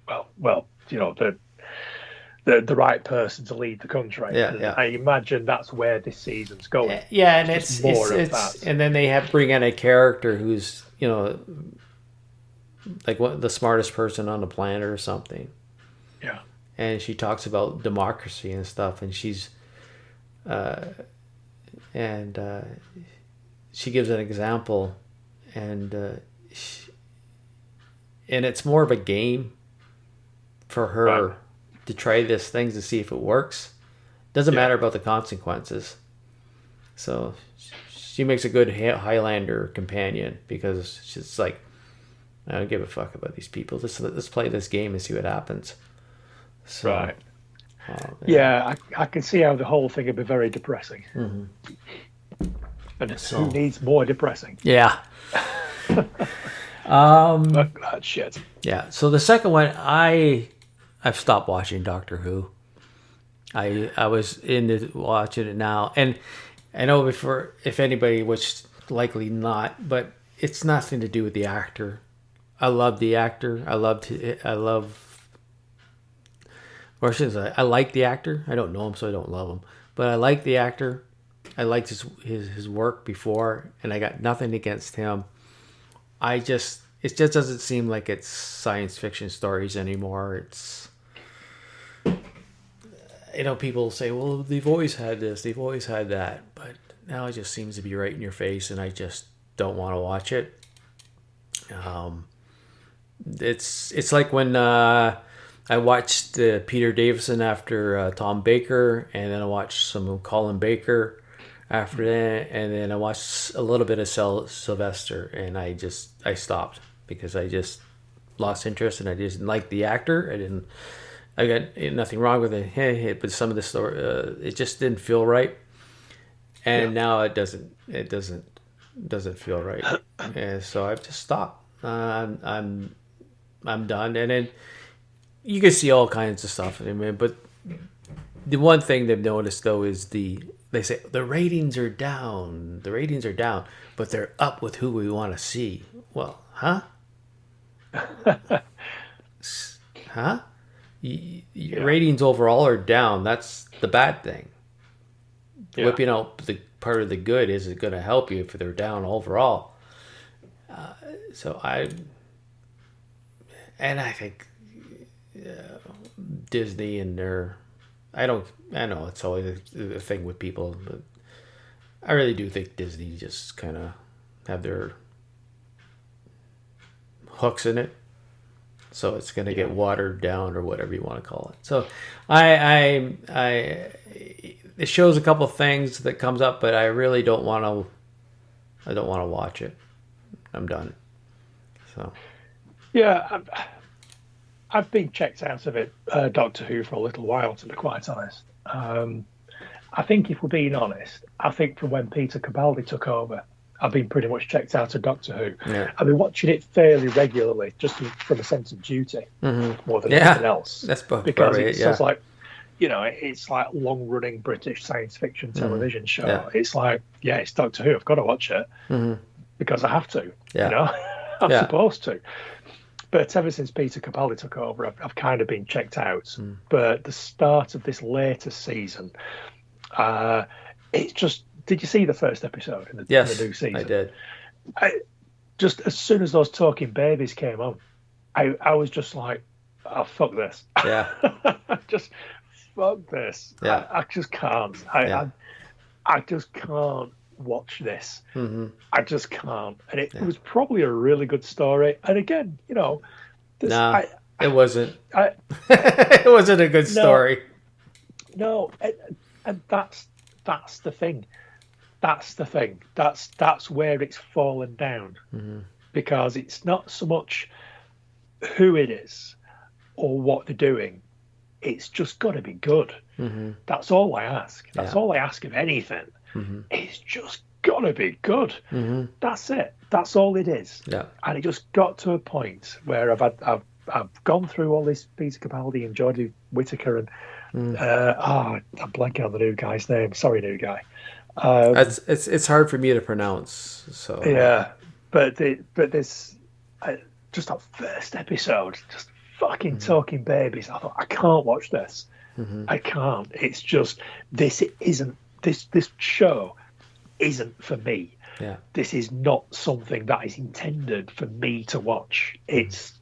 well, the right person to lead the country. I imagine that's where this season's going. Yeah, and it's more of that. And then they bring in a character who's like the smartest person on the planet or something. Yeah. And she talks about democracy and stuff, and she gives an example, and it's more of a game for her to try this thing to see if it works. Doesn't matter about the consequences. So she makes a good Highlander companion because she's like, I don't give a fuck about these people. Let's play this game and see what happens. So, right. I can see how the whole thing would be very depressing. Mm-hmm. And who needs more depressing? Yeah. That shit. Yeah. So the second one, I've stopped watching Doctor Who. I was into watching it now, and I know before, if anybody, which likely not, but it's nothing to do with the actor. I love the actor. I like the actor. I don't know him, so I don't love him. But I like the actor. I liked his work before, and I got nothing against him. It just doesn't seem like it's science fiction stories anymore. It's, people say, well, they've always had this, they've always had that, but now it just seems to be right in your face, and I just don't want to watch it. It's like when I watched Peter Davison after Tom Baker, and then I watched some Colin Baker after that, and then I watched a little bit of Sylvester, and I stopped because I just lost interest, and I didn't like the actor. I got nothing wrong with it, but some of the story, it just didn't feel right, and now it doesn't feel right, and so I've just stopped. I'm done, and then you can see all kinds of stuff. I mean, but the one thing they've noticed though is they say the ratings are down, but they're up with who we want to see. Well, huh? Huh? Your ratings overall are down. That's the bad thing. Whipping out the part of the good isn't going to help you if they're down overall. So I think Disney and I know it's always a thing with people, but I really do think Disney just kind of have their hooks in it. so it's going to get watered down or whatever you want to call it. So I it shows a couple things that comes up, but I really don't want to. I don't want to watch it. I'm done. So Yeah, I've been checked out of it, Doctor Who, for a little while, to be quite honest. I think, if we're being honest, I think from when Peter Capaldi took over, I've been pretty much checked out of Doctor Who. Yeah. I've been watching it fairly regularly, just from a sense of duty, more than anything else. That's because it's just like, it's like long-running British science fiction television show. Yeah. It's like, it's Doctor Who. I've got to watch it because I have to. Yeah. I'm supposed to. But ever since Peter Capaldi took over, I've kind of been checked out. But the start of this latest season, it's just... Did you see the first episode in the new season? I did. Just as soon as those talking babies came on, I was just like, oh, fuck this. Yeah. Just fuck this. Yeah. I just can't. I just can't watch this. I just can't. And it was probably a really good story. And again, this, it wasn't. It wasn't a good story. No, and that's the thing. That's the thing. That's where it's fallen down, because it's not so much who it is or what they're doing. It's just got to be good. That's all I ask. That's all I ask of anything. It's just got to be good. That's it. That's all it is. Yeah. And it just got to a point where I've gone through all this Peter Capaldi and Jodie Whittaker and I'm blanking on the new guy's name. Sorry, new guy. It's hard for me to pronounce. So yeah, but this just that first episode, just fucking talking babies. I thought, I can't watch this. I can't. It's just this show isn't for me. Yeah. This is not something that is intended for me to watch. It's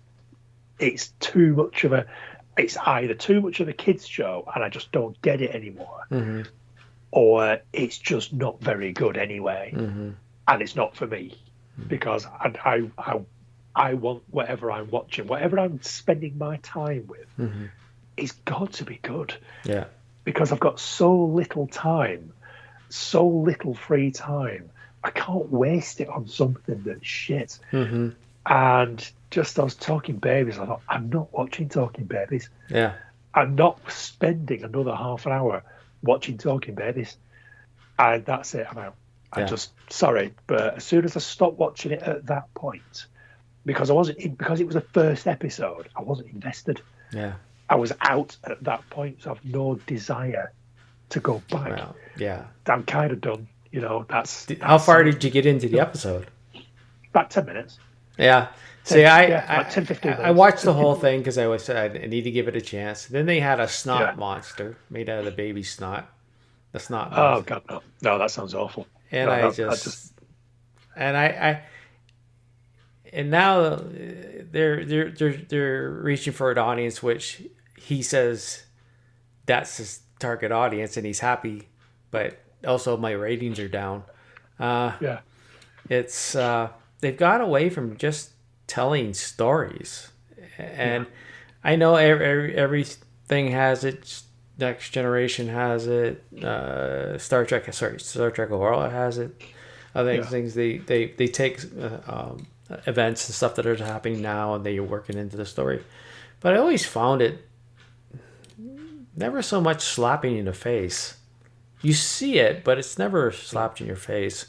too much of a. It's either too much of a kids show and I just don't get it anymore, or it's just not very good anyway, and it's not for me because I want whatever I'm watching, whatever I'm spending my time with, it's got to be good. Yeah. Because I've got so little time, so little free time. I can't waste it on something that's shit. And just those talking babies, I thought, I'm not watching talking babies. Yeah. I'm not spending another half an hour watching talking babies. And that's it. I'm out. Sorry, but as soon as I stopped watching it at that point, because because it was the first episode, I wasn't invested. Yeah. I was out at that point, so I've no desire to go back. Well, yeah. I'm kind of done. That's how far did you get into the episode? About 10 minutes. Yeah. See, like 10, 15 minutes. I watched the whole thing because I said I need to give it a chance. Then they had a snot monster made out of the baby snot. The snot monster. Oh God, no, that sounds awful. And and now they're reaching for an audience, which he says that's his target audience, and he's happy, but also my ratings are down. It's they've got away from just telling stories, and I know everything has its. Next Generation has it. Star Trek Aurora has it. Other things they take events and stuff that are happening now, and they are working into the story. But I always found it never so much slapping in the face. You see it, but it's never slapped in your face.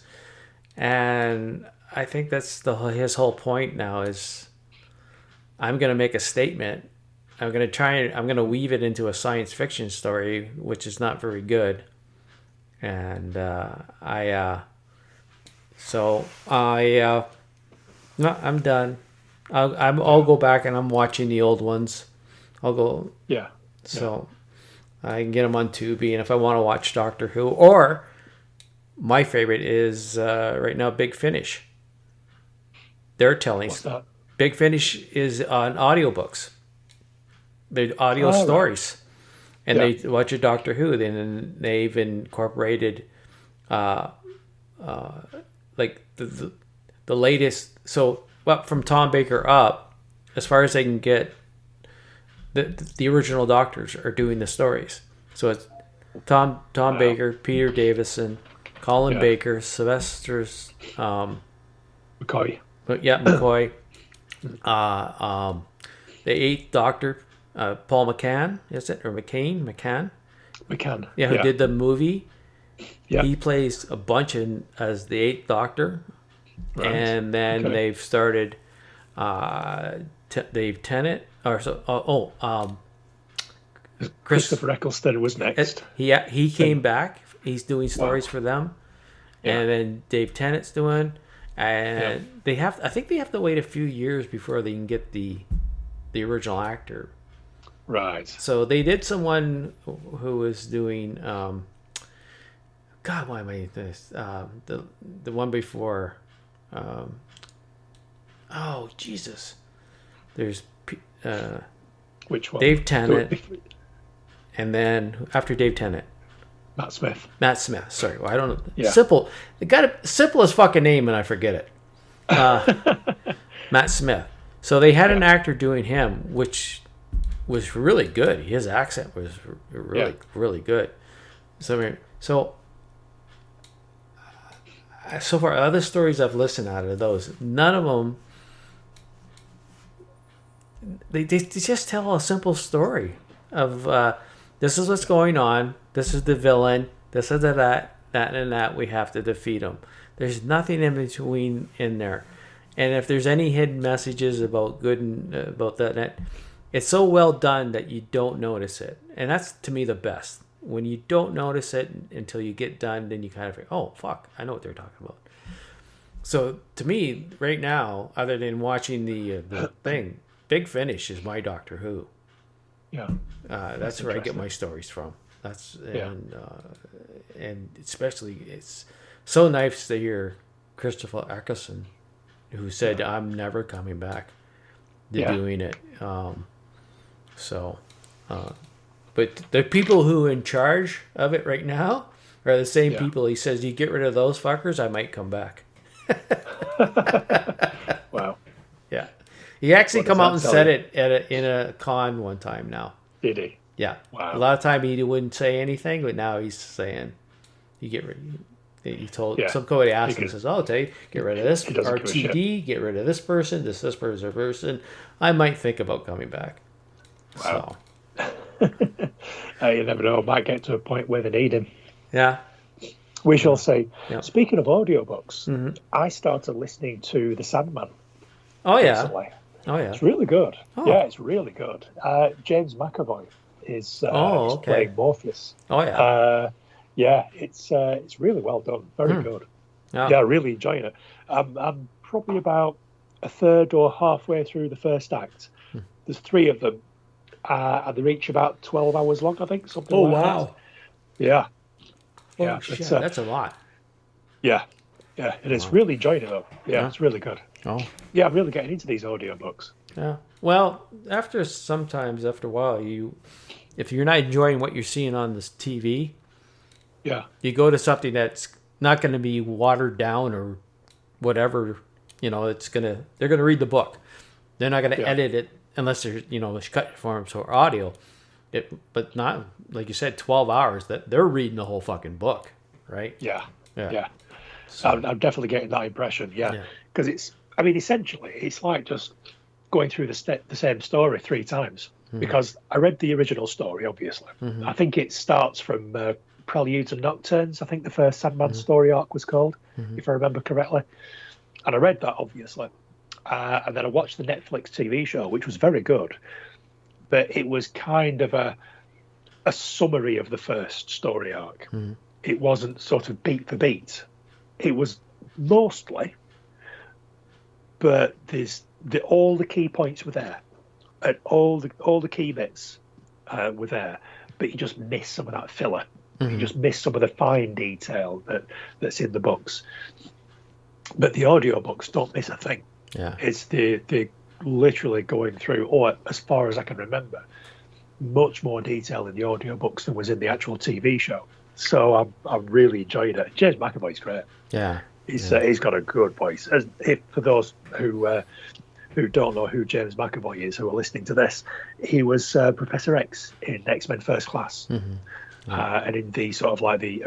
And I think that's his whole point now is I'm going to make a statement. I'm going to weave it into a science fiction story, which is not very good. And no, I'm done. I'll go back and I'm watching the old ones. I'll go. Yeah. So I can get them on Tubi, and if I want to watch Doctor Who, or my favorite is right now Big Finish. They're telling. What's that? Big Finish is on audiobooks. They're audio stories, and they watch a Doctor Who. Then they've incorporated, like the latest. So, from Tom Baker up, as far as they can get, the original doctors are doing the stories. So it's Tom Baker, Peter Davison, Colin Baker, Sylvester's McCoy. McCoy. The Eighth Doctor, Paul McCann, is it? Or McCann? McCann. Yeah, who did the movie. Yeah. He plays a bunch as the Eighth Doctor. Right. And then they've started Dave Tennant. Christopher Eccleston was next. He came back. He's doing stories for them. Yeah. And then Dave Tennant's doing. And I think they have to wait a few years before they can get the original actor. Right. So they did someone who was doing God, why am I this? The one before oh Jesus. There's which one? Dave Tennant. And then after Dave Tennant. Matt Smith. Sorry, well, I don't know. Yeah. Simple. It got a simplest fucking name, and I forget it. Matt Smith. So they had an actor doing him, which was really good. His accent was really good. So far, other stories I've listened out of those, none of them. They just tell a simple story of this is what's going on. This is the villain. This is that and that. We have to defeat him. There's nothing in between in there. And if there's any hidden messages about good and about that, it's so well done that you don't notice it. And that's, to me, the best. When you don't notice it until you get done, then you kind of think, oh, fuck, I know what they're talking about. So, to me, right now, other than watching the thing, Big Finish is my Doctor Who. Yeah. That's where I get my stories from. And especially, it's so nice to hear Christopher Eccleston, who said, I'm never coming back to doing it. But the people who are in charge of it right now are the same people. He says, you get rid of those fuckers, I might come back. Wow. Yeah. He actually come out and said it in a con one time now. Did he? Yeah. Wow. A lot of time he wouldn't say anything, but now he's saying, you get rid. He told somebody asked him, he says, "Oh, get rid of this RTD, get rid of this person, this person. I might think about coming back." Wow. So. You never know. Might get to a point where they need him. Yeah. We shall see. Yep. Speaking of audiobooks, I started listening to The Sandman. Oh yeah. Recently. Oh yeah. It's really good. Oh. Yeah, it's really good. James McAvoy is playing Morpheus. Oh yeah. It's really well done. Very good. Yeah. Really enjoying it. I'm probably about a third or halfway through the first act. There's 3 of them, and they're each about 12 hours long, I think. Something like that. Yeah. Oh shit, that's a lot. Yeah. Yeah, it is. Really enjoying it though. Yeah, it's really good. Oh. Yeah, I'm really getting into these audiobooks. Yeah. Well, after a while, if you're not enjoying what you're seeing on this TV, you go to something that's not going to be watered down or whatever. They're going to read the book. They're not going to edit it unless there's cut forms or audio. But not, like you said, 12 hours that they're reading the whole fucking book, right? Yeah. So, I'm definitely getting that impression. Yeah, because essentially, it's like just going through the same story 3 times. Because I read the original story, obviously. I think it starts from Preludes and Nocturnes. I think the first Sandman story arc was called, if I remember correctly. And I read that, obviously. And then I watched the Netflix TV show, which was very good. But it was kind of a summary of the first story arc. It wasn't sort of beat for beat. It was mostly, but all the key points were there, and all the key bits were there. But you just miss some of that filler. You just miss some of the fine detail that's in the books. But the audiobooks don't miss a thing. Yeah, it's they're literally going through, or as far as I can remember, much more detail in the audiobooks than was in the actual TV show. So I'm really enjoying it. James McAvoy's great. Yeah, he's got a good voice. For those who who don't know who James McAvoy is, who are listening to this, he was Professor X in X-Men First Class, and in the sort of like the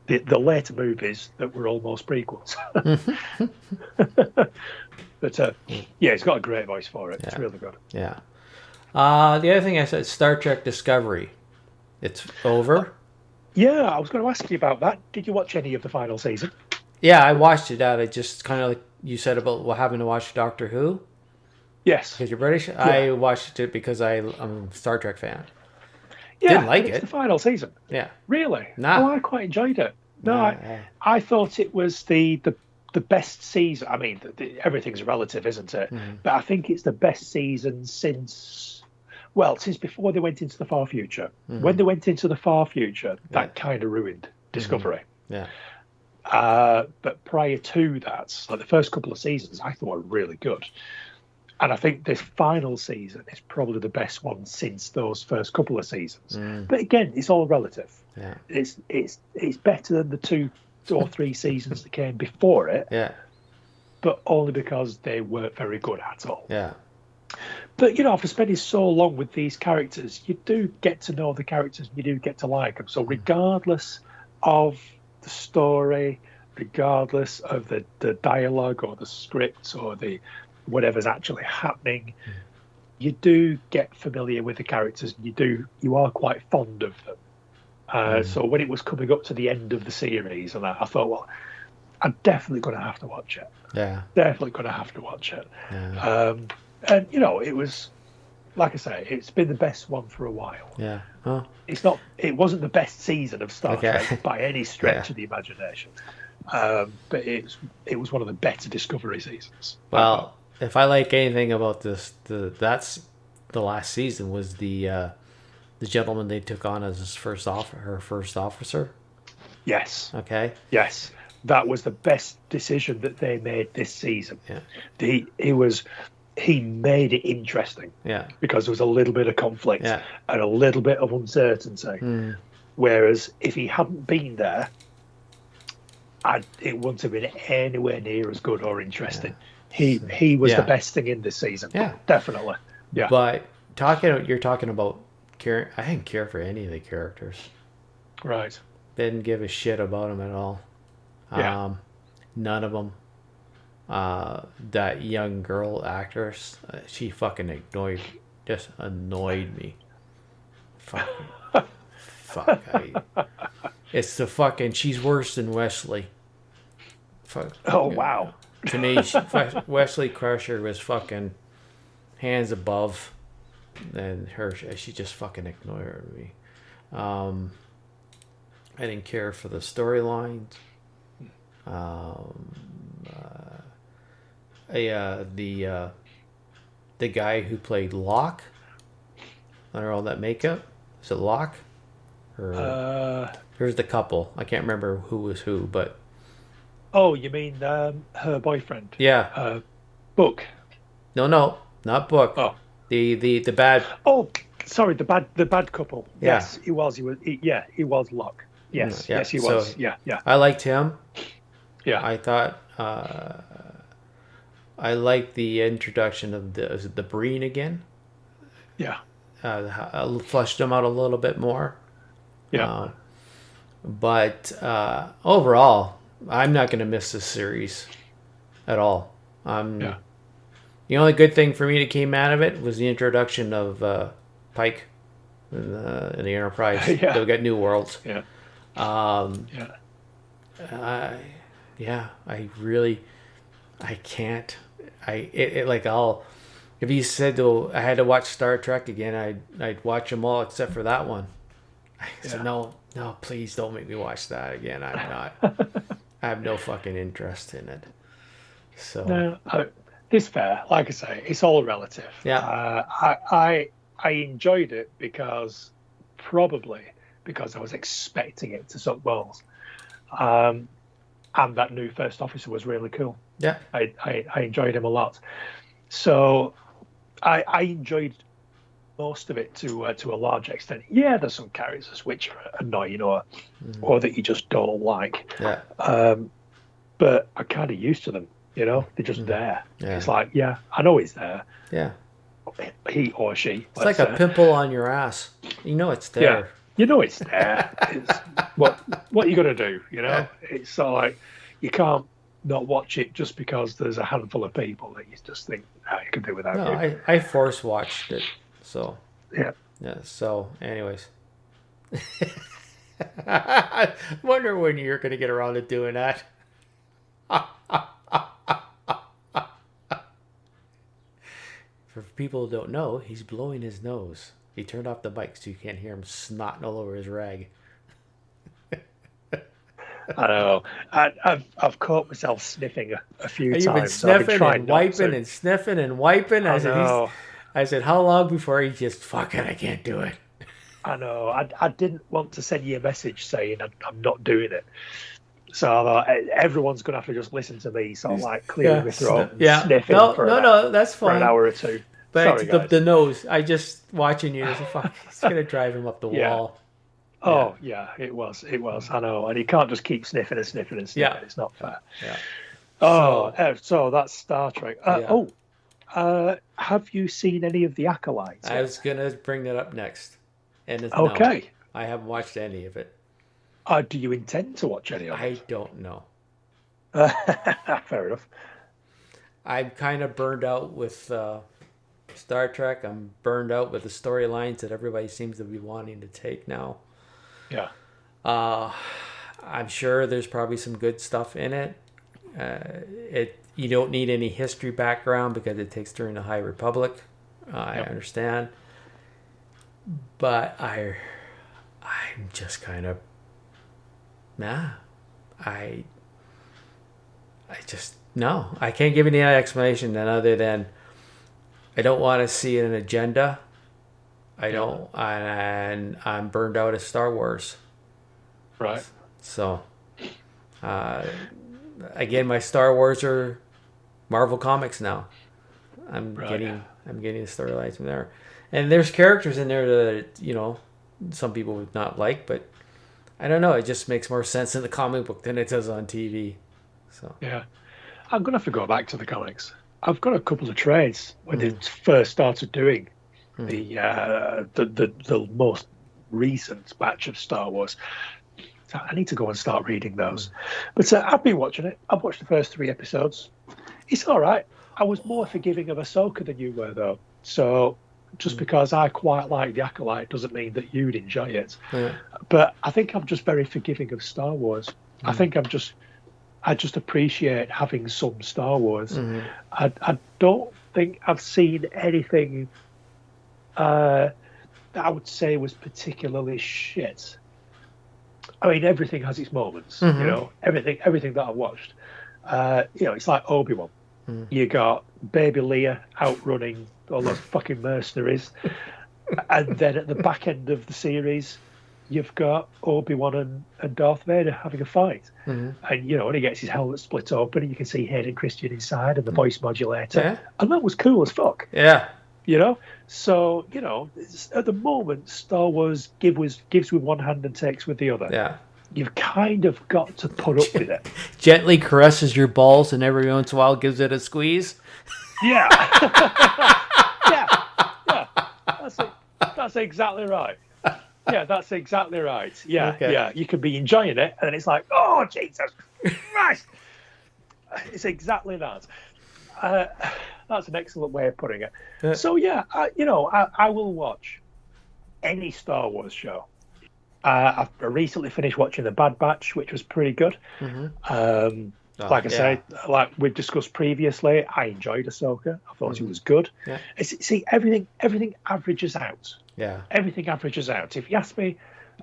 later movies that were almost prequels. But yeah, he's got a great voice for it. It's really good. Yeah. The other thing I said, Star Trek Discovery. It's over. Yeah, I was going to ask you about that. Did you watch any of the final season? Yeah, I watched it. I just kind of like you said about having to watch Doctor Who. Yes. Because you're British. Yeah. I watched it because I'm a Star Trek fan. Yeah, didn't like it's it. The final season. Yeah. Really? Nah. Oh, I quite enjoyed it. No, I thought it was the best season. I mean, everything's relative, isn't it? But I think it's the best season since before they went into the far future. When they went into the far future, that kind of ruined Discovery. Yeah. But prior to that, like the first couple of seasons, I thought were really good. And I think this final season is probably the best one since those first couple of seasons. But again, it's all relative. Yeah. It's better than the 2 or 3 seasons that came before it. Yeah. But only because they weren't very good at all. Yeah. But, after spending so long with these characters, you do get to know the characters and you do get to like them. So regardless of the story, regardless of the dialogue or the script or the whatever's actually happening, you do get familiar with the characters and you are quite fond of them. So when it was coming up to the end of the series, and I thought, well, I'm definitely going to have to watch it. Yeah. Definitely going to have to watch it. Yeah. And it was, like I say, it's been the best one for a while. Yeah. Huh. It wasn't the best season of Star Trek by any stretch of the imagination. But it was one of the better Discovery seasons. Well, if I like anything about this, that's the last season was the gentleman they took on as her first officer. Yes. Okay. Yes, that was the best decision that they made this season. Yeah. He made it interesting. Yeah. Because there was a little bit of conflict and a little bit of uncertainty. Whereas if he hadn't been there, it wouldn't have been anywhere near as good or interesting. Yeah. He was the best thing in this season. Yeah, definitely. Yeah. But you're talking about care. I didn't care for any of the characters. Right. Didn't give a shit about them at all. Yeah. None of them. That young girl actress, she fucking just annoyed me. Fuck. It's the fucking. She's worse than Wesley. Fuck. Oh wow. To me, Wesley Crusher was fucking hands above, and she just fucking ignored me. I didn't care for the storylines. The guy who played Locke under all that makeup, is it Locke? Or here's the couple. I can't remember who was who, but oh, you mean her boyfriend? Yeah. Book. No, not Book. Oh, the bad. Oh, sorry, the bad couple. Yeah. Yes, he was. He was Locke. Yes, yes, he was. So, yeah. I liked him. Yeah. I thought I liked the introduction of the Breen again. Yeah. I fleshed him out a little bit more. Yeah. But overall, I'm not going to miss this series at all. The only good thing for me that came out of it was the introduction of Pike in the Enterprise. Yeah. They'll get new worlds. Yeah. I can't. If you said I had to watch Star Trek again, I'd watch them all except for that one. I said, no, please don't make me watch that again. I'm not. I have no fucking interest in it. So no, it's fair. Like I say, it's all relative. Yeah. I enjoyed it because I was expecting it to suck balls, and that new first officer was really cool. Yeah. I enjoyed him a lot. So I enjoyed most of it to a large extent. Yeah, there's some characters which are annoying or that you just don't like. Yeah. But I'm kind of used to them You know, they're just there. Yeah. It's like, yeah, I know he's there. Yeah. He or she. It's like a pimple on your ass. You know it's there. Yeah. You know it's there. It's, what are you going to do? You know, Yeah. it's sort of like you can't not watch it just because there's a handful of people that you just think, you can do without No, you. I force watched it. So, Yeah. yeah. So, anyways. I wonder when you're going to get around to doing that. For people who don't know, he's blowing his nose. He turned off the mic so you can't hear him snotting all over his rag. I know. I've caught myself sniffing a few times. You've been sniffing and wiping to. and sniffing and wiping. I know. I said, how long before he just, fuck it, I can't do it. I know. I didn't want to send you a message saying I'm not doing it. So I thought everyone's going to have to just listen to me sort of like clearing my throat and sniffing that's fine. for an hour or two. But Sorry, it's the nose. I just watching you. Fuck, it's going to drive him up the wall. Oh, yeah, it was. I know. And he can't just keep sniffing and sniffing and sniffing. Yeah. It's not fair. Yeah. So that's Star Trek. Have you seen any of the Acolytes? I was going to bring that up next. And it's okay. No, I haven't watched any of it. Do you intend to watch any of it? I don't know. Fair enough. I'm kind of burned out with Star Trek. I'm burned out with the storylines that everybody seems to be wanting to take now. Yeah. I'm sure there's probably some good stuff in it. You don't need any history background because it takes during the High Republic. I understand. But I'm just kind of I can't give any explanation other than I don't want to see an agenda. And I'm burned out of Star Wars. Right. So, again, my Star Wars are Marvel Comics now. I'm getting the storylines from there, and there's characters in there that some people would not like, but I don't know. It just makes more sense in the comic book than it does on TV. So yeah, I'm gonna have to go back to the comics. I've got a couple of trades when they first started doing the most recent batch of Star Wars. So I need to go and start reading those. But I've been watching it. I've watched the first 3 episodes. It's all right. I was more forgiving of Ahsoka than you were, though. So just because I quite like the Acolyte doesn't mean that you'd enjoy it. Yeah. But I think I'm just very forgiving of Star Wars. I think I just appreciate having some Star Wars. I don't think I've seen anything that I would say was particularly shit. I mean, everything has its moments, everything that I've watched. It's like Obi-Wan. You got baby Leia outrunning all those fucking mercenaries. And then at the back end of the series, you've got Obi-Wan and Darth Vader having a fight. And, when he gets his helmet split open, and you can see Hayden Christian inside and the voice modulator. Yeah. And that was cool as fuck. Yeah. So, at the moment, Star Wars gives with one hand and takes with the other. Yeah. You've kind of got to put up with it. Gently caresses your balls and every once in a while gives it a squeeze. Yeah. yeah. That's exactly right. Yeah, that's exactly right. Yeah, okay. Yeah. You could be enjoying it, and then it's like, oh, Jesus Christ. It's exactly that. That's an excellent way of putting it. So, yeah, I will watch any Star Wars show. I recently finished watching The Bad Batch, which was pretty good. Like I say, like we've discussed previously, I enjoyed Ahsoka. I thought she was good. Yeah. See, everything averages out. Yeah. Everything averages out. If you ask me,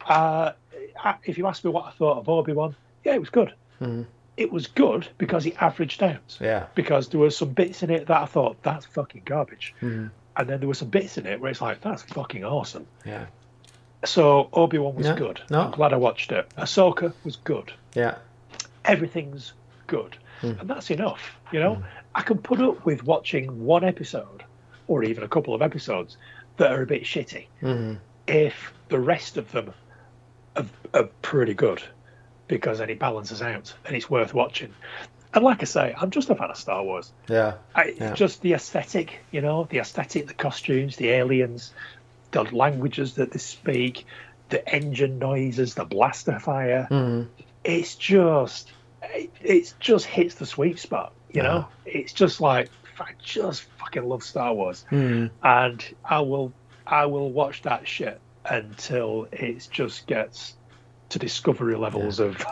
what I thought of Obi-Wan, yeah, it was good. It was good because it averaged out. Yeah. Because there were some bits in it that I thought, that's fucking garbage. And then there were some bits in it where it's like, that's fucking awesome. Yeah. So Obi-Wan was good. No. I'm glad I watched it. Ahsoka was good. Yeah. Everything's good. And that's enough. I can put up with watching one episode or even a couple of episodes that are a bit shitty if the rest of them are pretty good, because then it balances out and it's worth watching. And like I say, I'm just a fan of Star Wars. Yeah. Just the aesthetic, the costumes, the aliens, the languages that they speak, the engine noises, the blaster fire. Mm-hmm. It just hits the sweet spot, you know? It's just like, I just fucking love Star Wars. Mm-hmm. And I will watch that shit until it just gets to Discovery levels of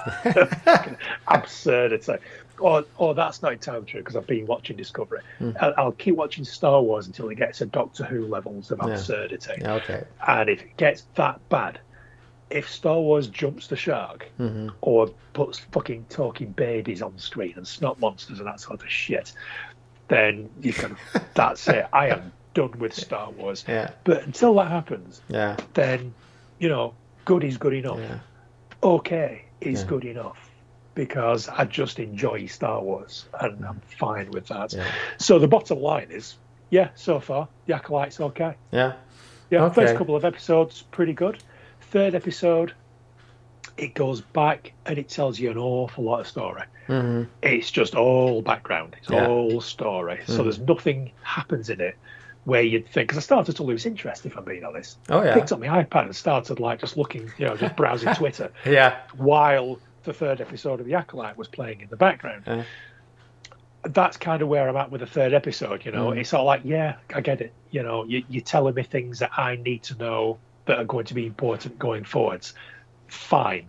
absurdity. Or that's not entirely true because I've been watching Discovery. I'll keep watching Star Wars until it gets to Doctor Who levels of absurdity. Okay. And if it gets that bad, if Star Wars jumps the shark or puts fucking talking babies on screen and snot monsters and that sort of shit, then you can. That's it. I am done with Star Wars. Yeah. But until that happens, Yeah. then good is good enough. Yeah. Okay is good enough because I just enjoy Star Wars and I'm fine with that. Yeah. So the bottom line is, so far the Acolyte's okay. Yeah. Yeah. Okay. First couple of episodes pretty good. Third episode, it goes back and it tells you an awful lot of story. Mm-hmm. It's just all background. It's all story. So there's nothing happens in it where you'd think, because I started to lose interest, if I'm being honest. Oh, yeah. I picked up my iPad and started just looking, just browsing Twitter. Yeah. While the third episode of The Acolyte was playing in the background. That's kind of where I'm at with the third episode, It's all like, I get it. You're telling me things that I need to know that are going to be important going forwards. Fine.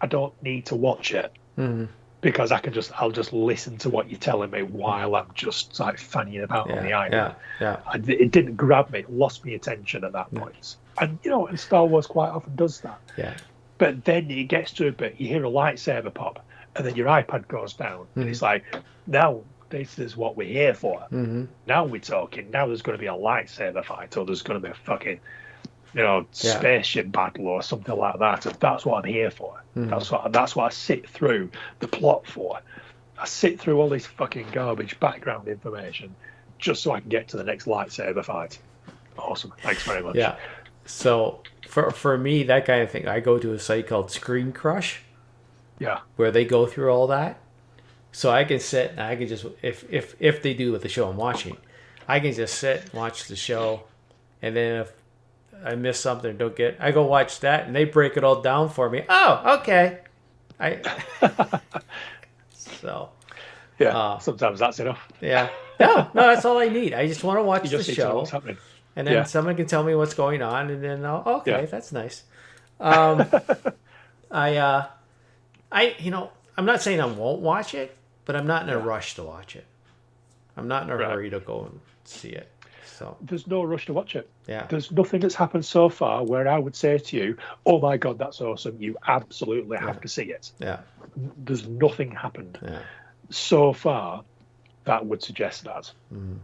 I don't need to watch it. Mm-hmm. Because I'll just listen to what you're telling me while I'm just like fanning about on the island. It didn't grab me, it lost me attention at that point. And and Star Wars quite often does that. Yeah. But then it gets to a bit, you hear a lightsaber pop, and then your iPad goes down, and it's like, now this is what we're here for. Mm-hmm. Now we're talking. Now there's going to be a lightsaber fight, or there's going to be a fucking spaceship battle or something like that. And that's what I'm here for. Mm-hmm. That's what I sit through the plot for. I sit through all this fucking garbage background information just so I can get to the next lightsaber fight. Awesome. Thanks very much. Yeah. So for me, that kind of thing, I go to a site called Screen Crush. Yeah. Where they go through all that. So I can sit and I can just, if they do with the show I'm watching, I can just sit and watch the show, and then if I miss something, I go watch that, and they break it all down for me. Oh, okay. Sometimes that's enough. Yeah. No, that's all I need. I just want to watch the need to know show, what's happening. and then someone can tell me what's going on, and then that's nice. I'm not saying I won't watch it, but I'm not in a rush to watch it. I'm not in a hurry to go and see it. So there's no rush to watch it. Yeah. There's nothing that's happened so far where I would say to you, "Oh my God, that's awesome! You absolutely have to see it." Yeah. There's nothing happened so far that would suggest that. Mm.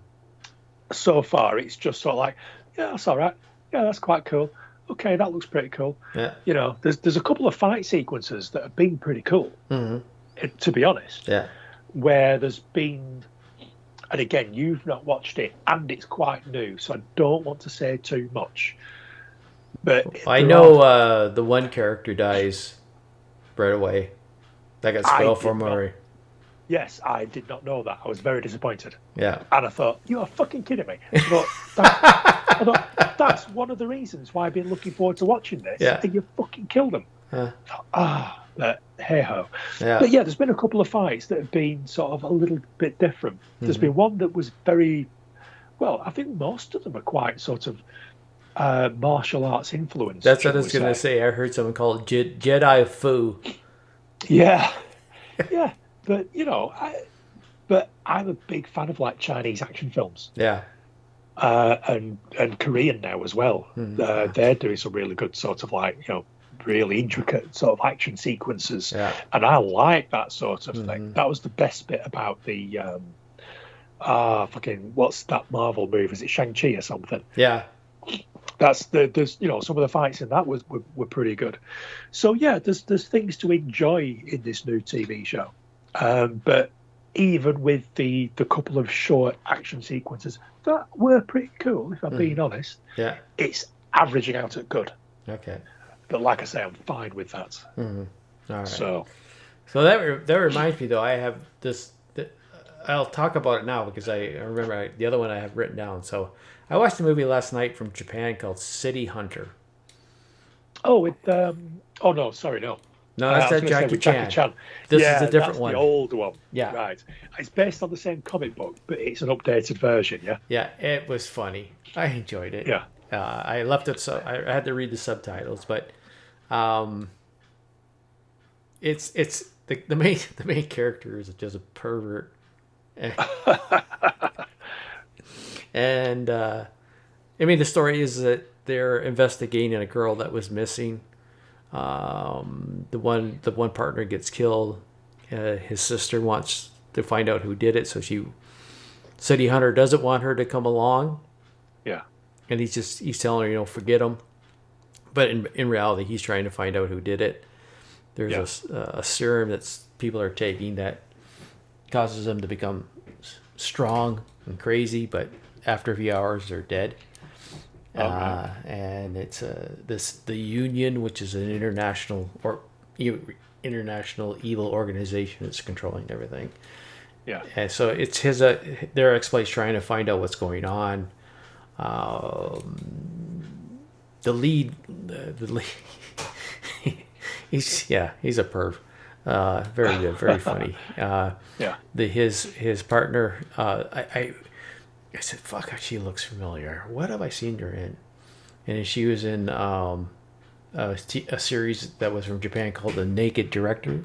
So far, it's just sort of like, that's all right. Yeah, that's quite cool. Okay, that looks pretty cool. Yeah. There's a couple of fight sequences that have been pretty cool. Mm-hmm. To be honest. Yeah. Where there's been. And again, you've not watched it, and it's quite new, so I don't want to say too much. But I know the one character dies right away. That got spoiled for Murray. Yes, I did not know that. I was very disappointed. Yeah. And I thought, you are fucking kidding me. I thought, that's one of the reasons why I've been looking forward to watching this. Yeah. And you fucking killed him. But hey-ho. Yeah. But there's been a couple of fights that have been sort of a little bit different. There's been one that was very, I think most of them are quite sort of martial arts influenced. That's what I was going to say. I heard someone call it Jedi Fu. Yeah. Yeah. But, I'm a big fan of Chinese action films. Yeah. And Korean now as well. Mm-hmm. They're doing some really good sort of really intricate sort of action sequences. Yeah. And I like that sort of thing. That was the best bit about the what's that Marvel movie? Is it Shang-Chi or something? Yeah. There's some of the fights in that were pretty good. So there's things to enjoy in this new TV show. But even with the couple of short action sequences that were pretty cool, if I'm being honest, it's averaging out at good. Okay. But like I say, I'm fine with that. Mm-hmm. All right. So that reminds me, though, I have this. I'll talk about it now because I remember the other one I have written down. So I watched a movie last night from Japan called City Hunter. Oh, oh no, sorry, no. No, that's that Jackie Chan. This is a different one. The old one. Yeah. Right. It's based on the same comic book, but it's an updated version, yeah? Yeah, it was funny. I enjoyed it. Yeah. I left it, so I had to read the subtitles, but it's the main character is just a pervert. And I mean, the story is that they're investigating a girl that was missing. The one partner gets killed. His sister wants to find out who did it, so City Hunter doesn't want her to come along. Yeah. And he's telling her, forget him. But in reality, he's trying to find out who did it. There's a serum that people are taking that causes them to become strong and crazy, but after a few hours, they're dead. Right. And it's the Union, which is an international evil organization that's controlling everything. Yeah. And so it's their ex-place trying to find out what's going on. The lead, he's a perv. Very good, very funny. His partner, I said, fuck, she looks familiar. What have I seen her in? And she was in a series that was from Japan called The Naked Director,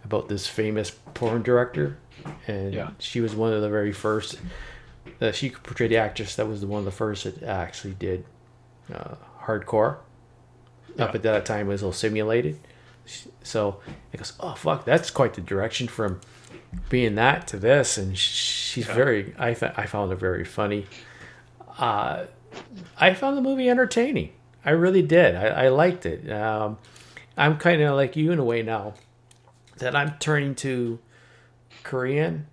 about this famous porn director. And she was one of the very first. She portrayed the actress that was one of the first that actually did hardcore. Up at that time, it was a little simulated. So it goes, oh, fuck, that's quite the direction from being that to this. And she's very, I found it very funny. I found the movie entertaining. I really did. I liked it. I'm kind of like you in a way now that I'm turning to Korean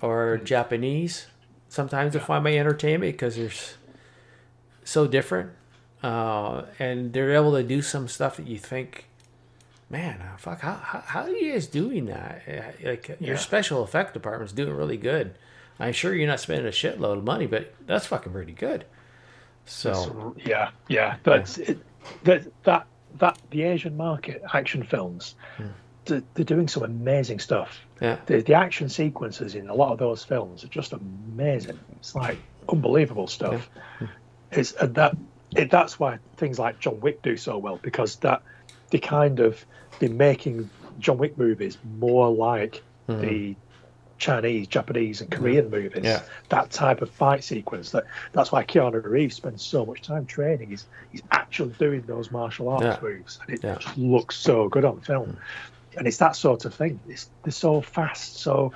or Japanese sometimes to find my entertainment because they're so different. And they're able to do some stuff that you think, man, fuck, how are you guys doing that? Your special effect department's doing really good. I'm sure you're not spending a shitload of money, but that's fucking pretty good. So but the Asian market action films, they're doing some amazing stuff. Yeah, the action sequences in a lot of those films are just amazing. It's like unbelievable stuff. Yeah. That's why things like John Wick do so well, because they're making John Wick movies more like the Chinese, Japanese, and Korean movies. Yeah. That type of fight sequence. That's why Keanu Reeves spends so much time training. He's actually doing those martial arts moves, and it just looks so good on film. And it's that sort of thing. They're so fast, so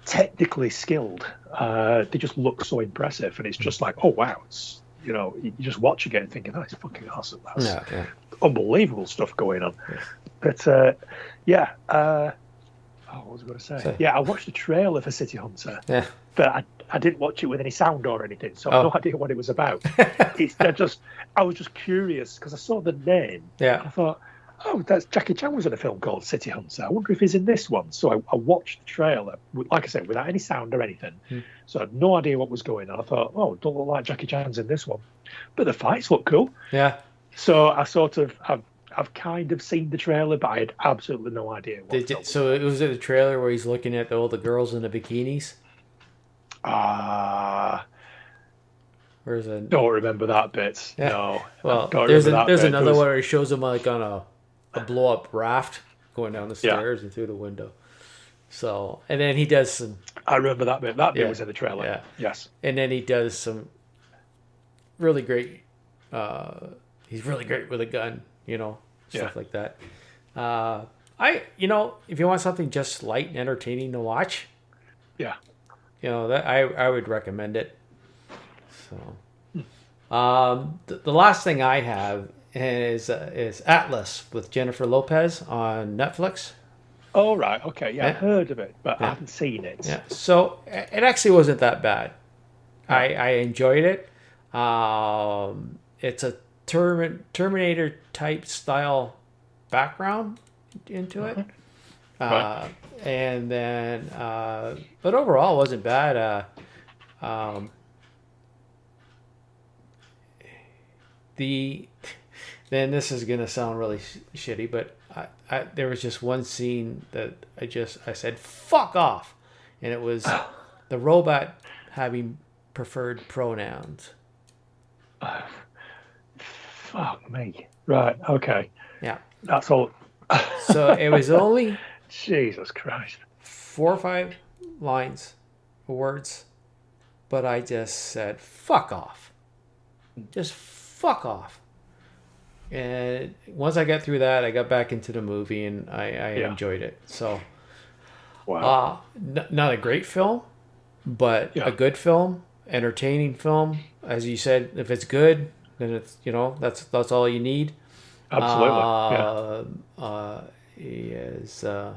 technically skilled. They just look so impressive, and it's just like, oh wow, it's, you just watch again thinking, oh, it's fucking awesome. That's unbelievable stuff going on. Yeah. But what was I going to say? Yeah, I watched the trailer for City Hunter. Yeah. But I didn't watch it with any sound or anything, so I have no idea what it was about. I was just curious because I saw the name. Yeah. I thought, oh, that's Jackie Chan was in a film called City Hunter. I wonder if he's in this one. So I watched the trailer, like I said, without any sound or anything. So I had no idea what was going on. I thought, oh, it don't look like Jackie Chan's in this one. But the fights look cool. Yeah. So I sort of I've kind of seen the trailer, but I had absolutely no idea what so it was in the trailer where he's looking at all the girls in the bikinis? Don't remember that bit. Yeah. No. Well, there's another one where he shows him like on a blow up raft going down the stairs and through the window. So, and then he does some. I remember that bit. That bit was in the trailer. Yeah. Yes. And then he does some really great. He's really great with a gun, stuff like that. If you want something just light and entertaining to watch, that I would recommend it. So, the last thing I have is Atlas with Jennifer Lopez on Netflix. Oh right, okay, yeah, I heard of it, but I haven't seen it. Yeah, so it actually wasn't that bad. I enjoyed it. It's a Terminator type style background into it. And then, but overall, it wasn't bad. Then this is gonna sound really shitty, but there was just one scene that I said fuck off, and it was the robot having preferred pronouns. Fuck me. Right. Okay. Yeah. That's all. So it was only Jesus Christ 4 or 5 lines, words, but I just said fuck off. Just fuck off. And once I got through that, I got back into the movie, and I enjoyed it. So, wow. Not a great film, but a good film, entertaining film. As you said, if it's good, then it's that's all you need. Absolutely. Is the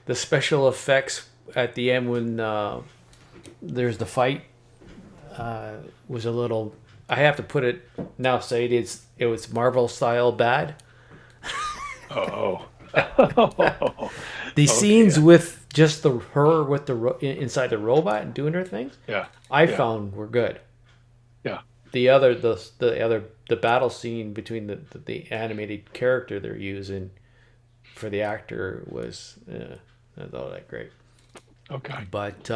the special effects at the end when there's the fight was a little. I have to put it now. Say it was Marvel style bad. The scenes with just her with inside the robot and doing her things. I found were good. Yeah. The battle scene between the animated character they're using for the actor was not all that great. Okay. But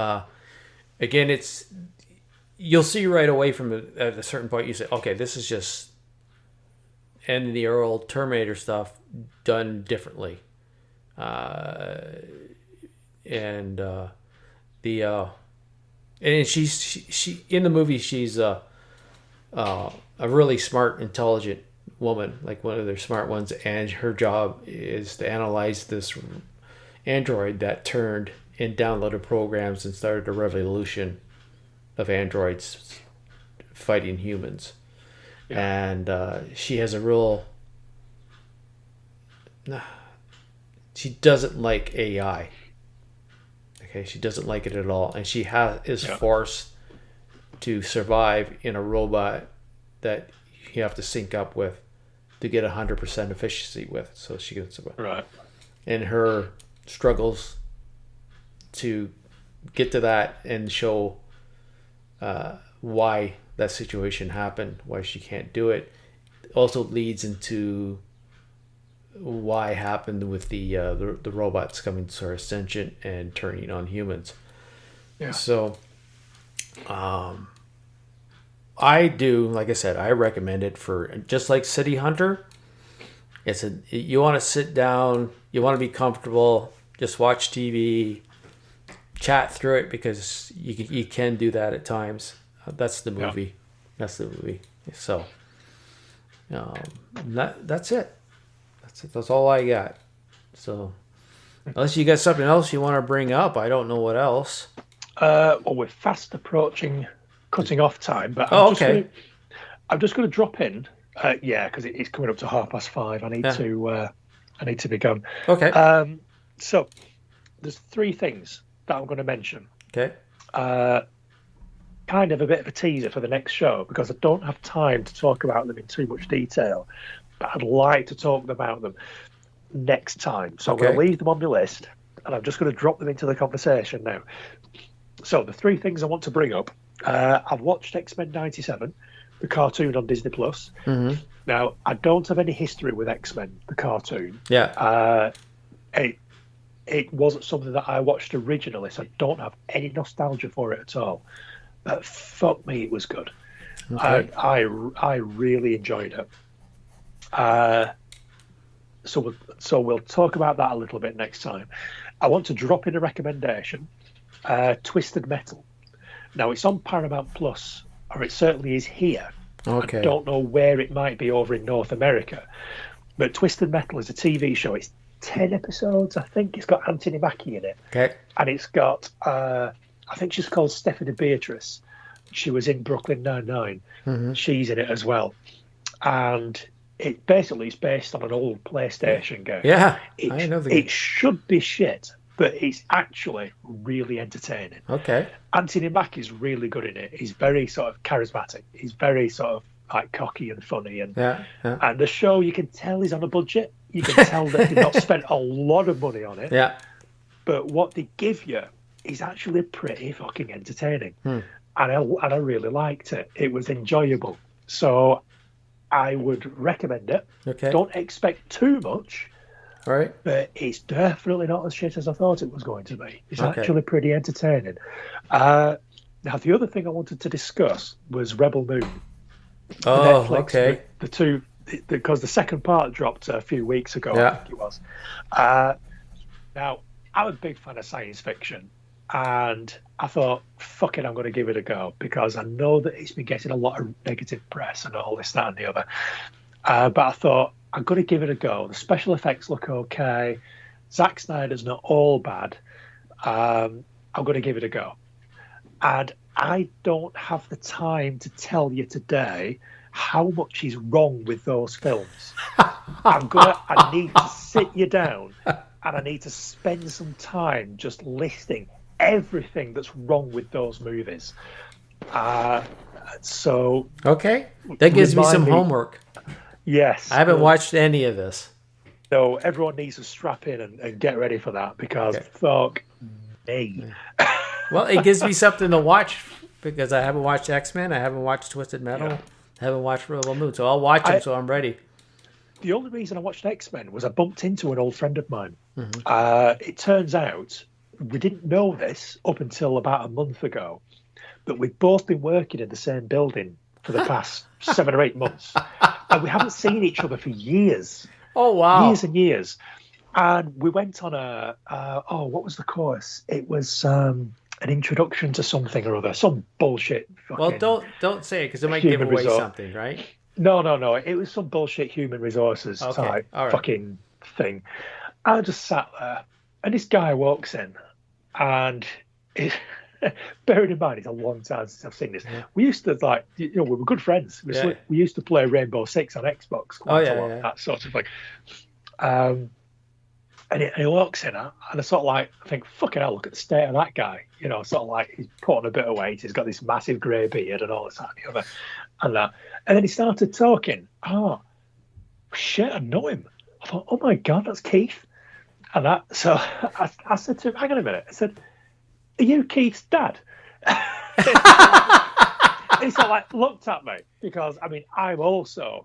again, you'll see right away from at a certain point. You say, okay, this is just end of the old Terminator stuff done differently, and she in the movie she's a really smart, intelligent woman, like one of their smart ones, and her job is to analyze this android that turned and downloaded programs and started a revolution of androids fighting humans. And she has a real... She doesn't like AI. Okay, she doesn't like it at all. And she is forced to survive in a robot that you have to sync up with to get 100% efficiency with, so she can survive. Right. And her struggles to get to that and show why that situation happened, why she can't do it, also leads into why happened with the robots coming to our sentient and turning on humans. Yeah. So, I do, like I said, I recommend it for just like City Hunter. You want to sit down, you want to be comfortable, just watch TV, chat through it, because you can do that at times. That's the movie. Yeah. That's the movie. So, that's it. That's all I got. So, unless you got something else you want to bring up, I don't know what else. Well, we're fast approaching cutting off time, but I'm just going to drop in. Because it's coming up to 5:30. I need to be gone. Okay. So there's 3 things that I'm going to mention. Okay. Kind of a bit of a teaser for the next show, because I don't have time to talk about them in too much detail, but I'd like to talk about them next time. So I'm going to leave them on the list, and I'm just going to drop them into the conversation now. So the 3 things I want to bring up. I've watched X-Men 97, the cartoon on Disney Plus. Mm-hmm. Now, I don't have any history with X-Men, the cartoon. Yeah. It wasn't something that I watched originally, so I don't have any nostalgia for it at all. But fuck me, it was good. Okay. I really enjoyed it. So we'll talk about that a little bit next time. I want to drop in a recommendation. Twisted Metal. Now, it's on Paramount Plus, or it certainly is here. Okay. I don't know where it might be over in North America. But Twisted Metal is a TV show. It's 10 episodes, I think. It's got Anthony Mackie in it. Okay. And it's got, I think she's called Stephanie Beatrice. She was in Brooklyn Nine-Nine. Mm-hmm. She's in it as well. And it basically is based on an old PlayStation game. Yeah, I know the game. It should be shit, but it's actually really entertaining. Okay. Anthony Mackie's really good in it. He's very sort of charismatic. He's very sort of like cocky and funny, and the show, you can tell he's on a budget. you can tell that they've not spent a lot of money on it. Yeah. But what they give you is actually pretty fucking entertaining. And I really liked it. It was enjoyable. So I would recommend it. Okay. Don't expect too much. All right. But it's definitely not as shit as I thought it was going to be. It's Okay. actually pretty entertaining. Now, the other thing I wanted to discuss was Rebel Moon. Oh, Netflix, okay. The two, because the second part dropped a few weeks ago, Yeah. I think it was. Now, I'm a big fan of science fiction. And I thought, fuck it, I'm going to give it a go because I know that it's been getting a lot of negative press and all this, that, and the other. But I thought, I'm going to give it a go. The special effects look okay. Zack Snyder's not all bad. I'm going to give it a go. And I don't have the time to tell you today how much is wrong with those films. I need to sit you down and I need to spend some time just listing everything that's wrong with those movies. So okay, that gives me some homework. Yes, I haven't watched any of this. So everyone needs to strap in and get ready for that because fuck me. Well, it gives me something to watch because I haven't watched X-Men, I haven't watched Twisted Metal, I haven't watched Rebel Moon, so I'll watch them so I'm ready. The only reason I watched X-Men was I bumped into an old friend of mine. It turns out we didn't know this up until about a month ago, but we've both been working in the same building for the past 7 or 8 months, and we haven't seen each other for years. Oh wow! Years and years. And we went on what was the course? It was an introduction to something or other, some bullshit. Well, don't say it because it might give away something, right? No. It was some bullshit human resources type fucking thing. I just sat there, and this guy walks in, and bearing in mind, it's a long time since I've seen this. We used to we were good friends. We used to play Rainbow Six on Xbox quite a lot, that sort of thing. And he walks in, and I sort of I think, fucking hell, look at the state of that guy. Sort of he's put on a bit of weight. He's got this massive grey beard and all this, that, and the other, and that. And then he started talking. Oh, shit, I know him. I thought, oh my God, that's Keith. And that. So I said to him, hang on a minute. I said, are you Keith's dad? And he sort of looked at me because I've also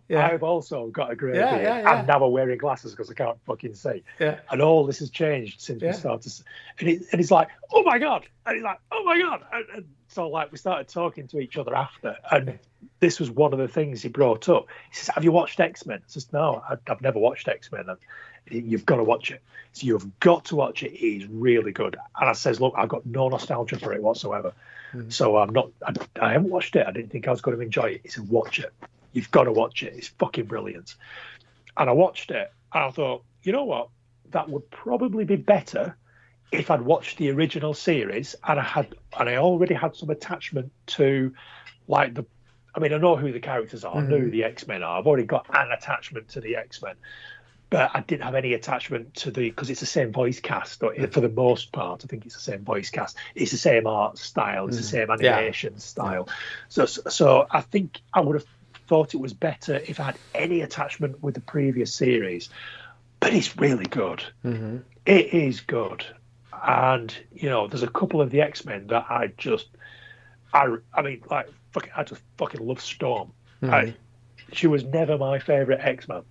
got a grey beard and now I'm wearing glasses because I can't fucking see. Yeah. And all this has changed since we started. And he's like, oh my God. And he's like, oh my God. And so we started talking to each other after. And this was one of the things he brought up. He says, have you watched X-Men? I says, no, I've never watched X-Men. And you've got to watch it. So you've got to watch it. It's really good. And I says, look, I've got no nostalgia for it whatsoever. So I haven't watched it. I didn't think I was going to enjoy it. He said, watch it. You've got to watch it. It's fucking brilliant. And I watched it. And I thought, you know what? That would probably be better if I'd watched the original series and I already had some attachment to I know who the characters are. I know who the X-Men are. I've already got an attachment to the X-Men. But I didn't have any attachment to because it's the same voice cast, for the most part. I think it's the same voice cast. It's the same art style. It's the same animation style. So I think I would have thought it was better if I had any attachment with the previous series. But it's really good. It is good. And, there's a couple of the X-Men that I just fucking love Storm. She was never my favourite X-Men.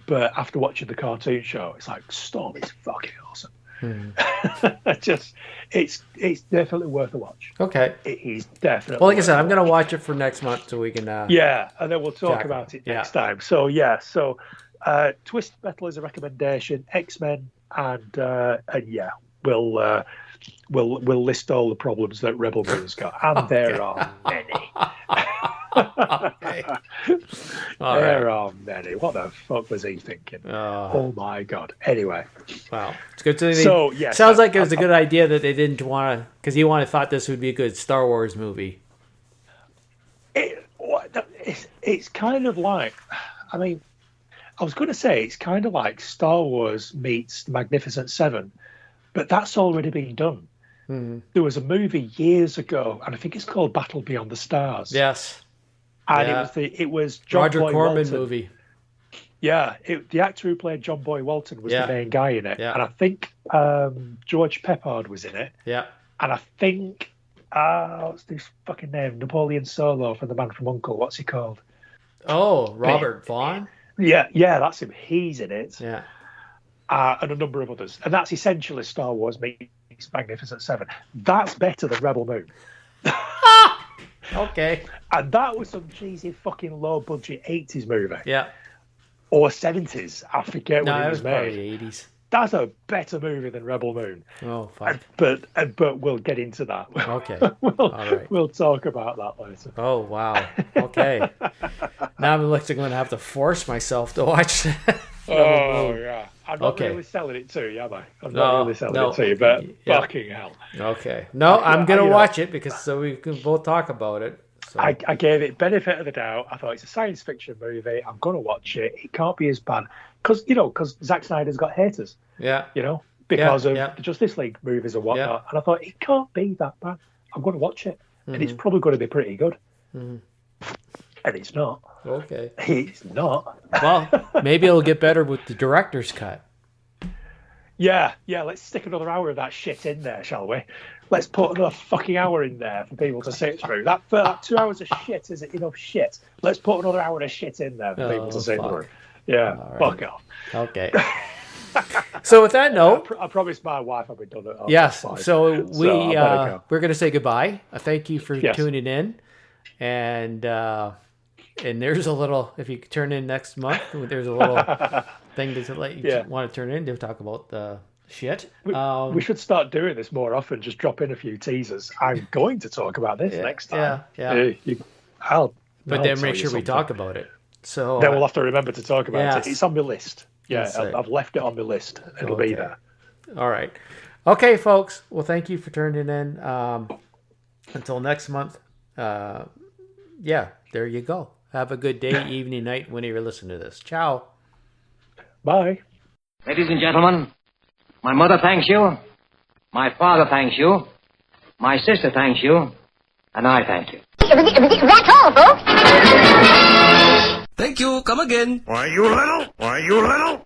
But after watching the cartoon show, it's like Storm is fucking awesome. It's definitely worth a watch. Okay, it is definitely. Well, like I said, I'm going to watch it for next month so we can. And then we'll talk about it next time. So Twisted Metal is a recommendation. X-Men and we'll list all the problems that Rebel Moon's got, and there are many. There are many. What the fuck was he thinking? Oh my God. Anyway. Wow. It's good to sounds like it was a good idea that they didn't want to, because he thought this would be a good Star Wars movie. It's kind of like, I was going to say it's kind of like Star Wars meets The Magnificent Seven, but that's already been done. There was a movie years ago, and I think it's called Battle Beyond the Stars. Yes. And it was John Roger Boy Corman Walton. movie. Yeah, the actor who played John Boy Walton was the main guy in it. Yeah. And I think George Peppard was in it. Yeah. And I think, what's his fucking name? Napoleon Solo from The Man from U.N.C.L.E. What's he called? Oh, Robert Vaughn? Yeah, that's him. He's in it. Yeah. And a number of others. And that's essentially Star Wars meets Magnificent Seven. That's better than Rebel Moon. Okay. And that was some cheesy fucking low-budget 80s movie. Yeah. Or 70s. I forget when it was made. Probably 80s. That's a better movie than Rebel Moon. Oh, fuck. But we'll get into that. Okay. All right. We'll talk about that later. Oh, wow. Okay. Now I'm going to have to force myself to watch that. Oh, yeah. I'm not really selling it to you, am I? I'm not really selling it to you, but fucking hell. Okay. No, I'm going to watch it so we can both talk about it. So. I gave it benefit of the doubt. I thought it's a science fiction movie. I'm going to watch it. It can't be as bad. Because Zack Snyder's got haters. Yeah. Because of the Justice League movies and whatnot. Yeah. And I thought, it can't be that bad. I'm going to watch it. Mm-hmm. And it's probably going to be pretty good. Mm-hmm. And it's not. Okay. It's not. Well, maybe it'll get better with the director's cut. Yeah, let's stick another hour of that shit in there, shall we? Let's put another fucking hour in there for people to sit through. That 2 hours of shit isn't enough shit. Let's put another hour of shit in there for people to sit through. Yeah, fuck off. Okay. So with that note, I promised my wife I'd be done at 5. Yes. So we're going to say goodbye. Thank you for tuning in, and there's a little. If you turn in next month, there's a little thing to let you want to turn in to talk about the shit. We should start doing this more often. Just drop in a few teasers. I'm going to talk about this next time. Yeah. But then make sure we talk about it. So then we'll have to remember to talk about it. It's on my list. Yeah, I've left it on my list. It'll be there. All right. Okay, folks. Well, thank you for turning in. Until next month. There you go. Have a good day, evening, night, whenever you're listening to this. Ciao. Bye. Ladies and gentlemen, my mother thanks you. My father thanks you. My sister thanks you. And I thank you. That's all, folks. Thank you. Come again. Why, you little?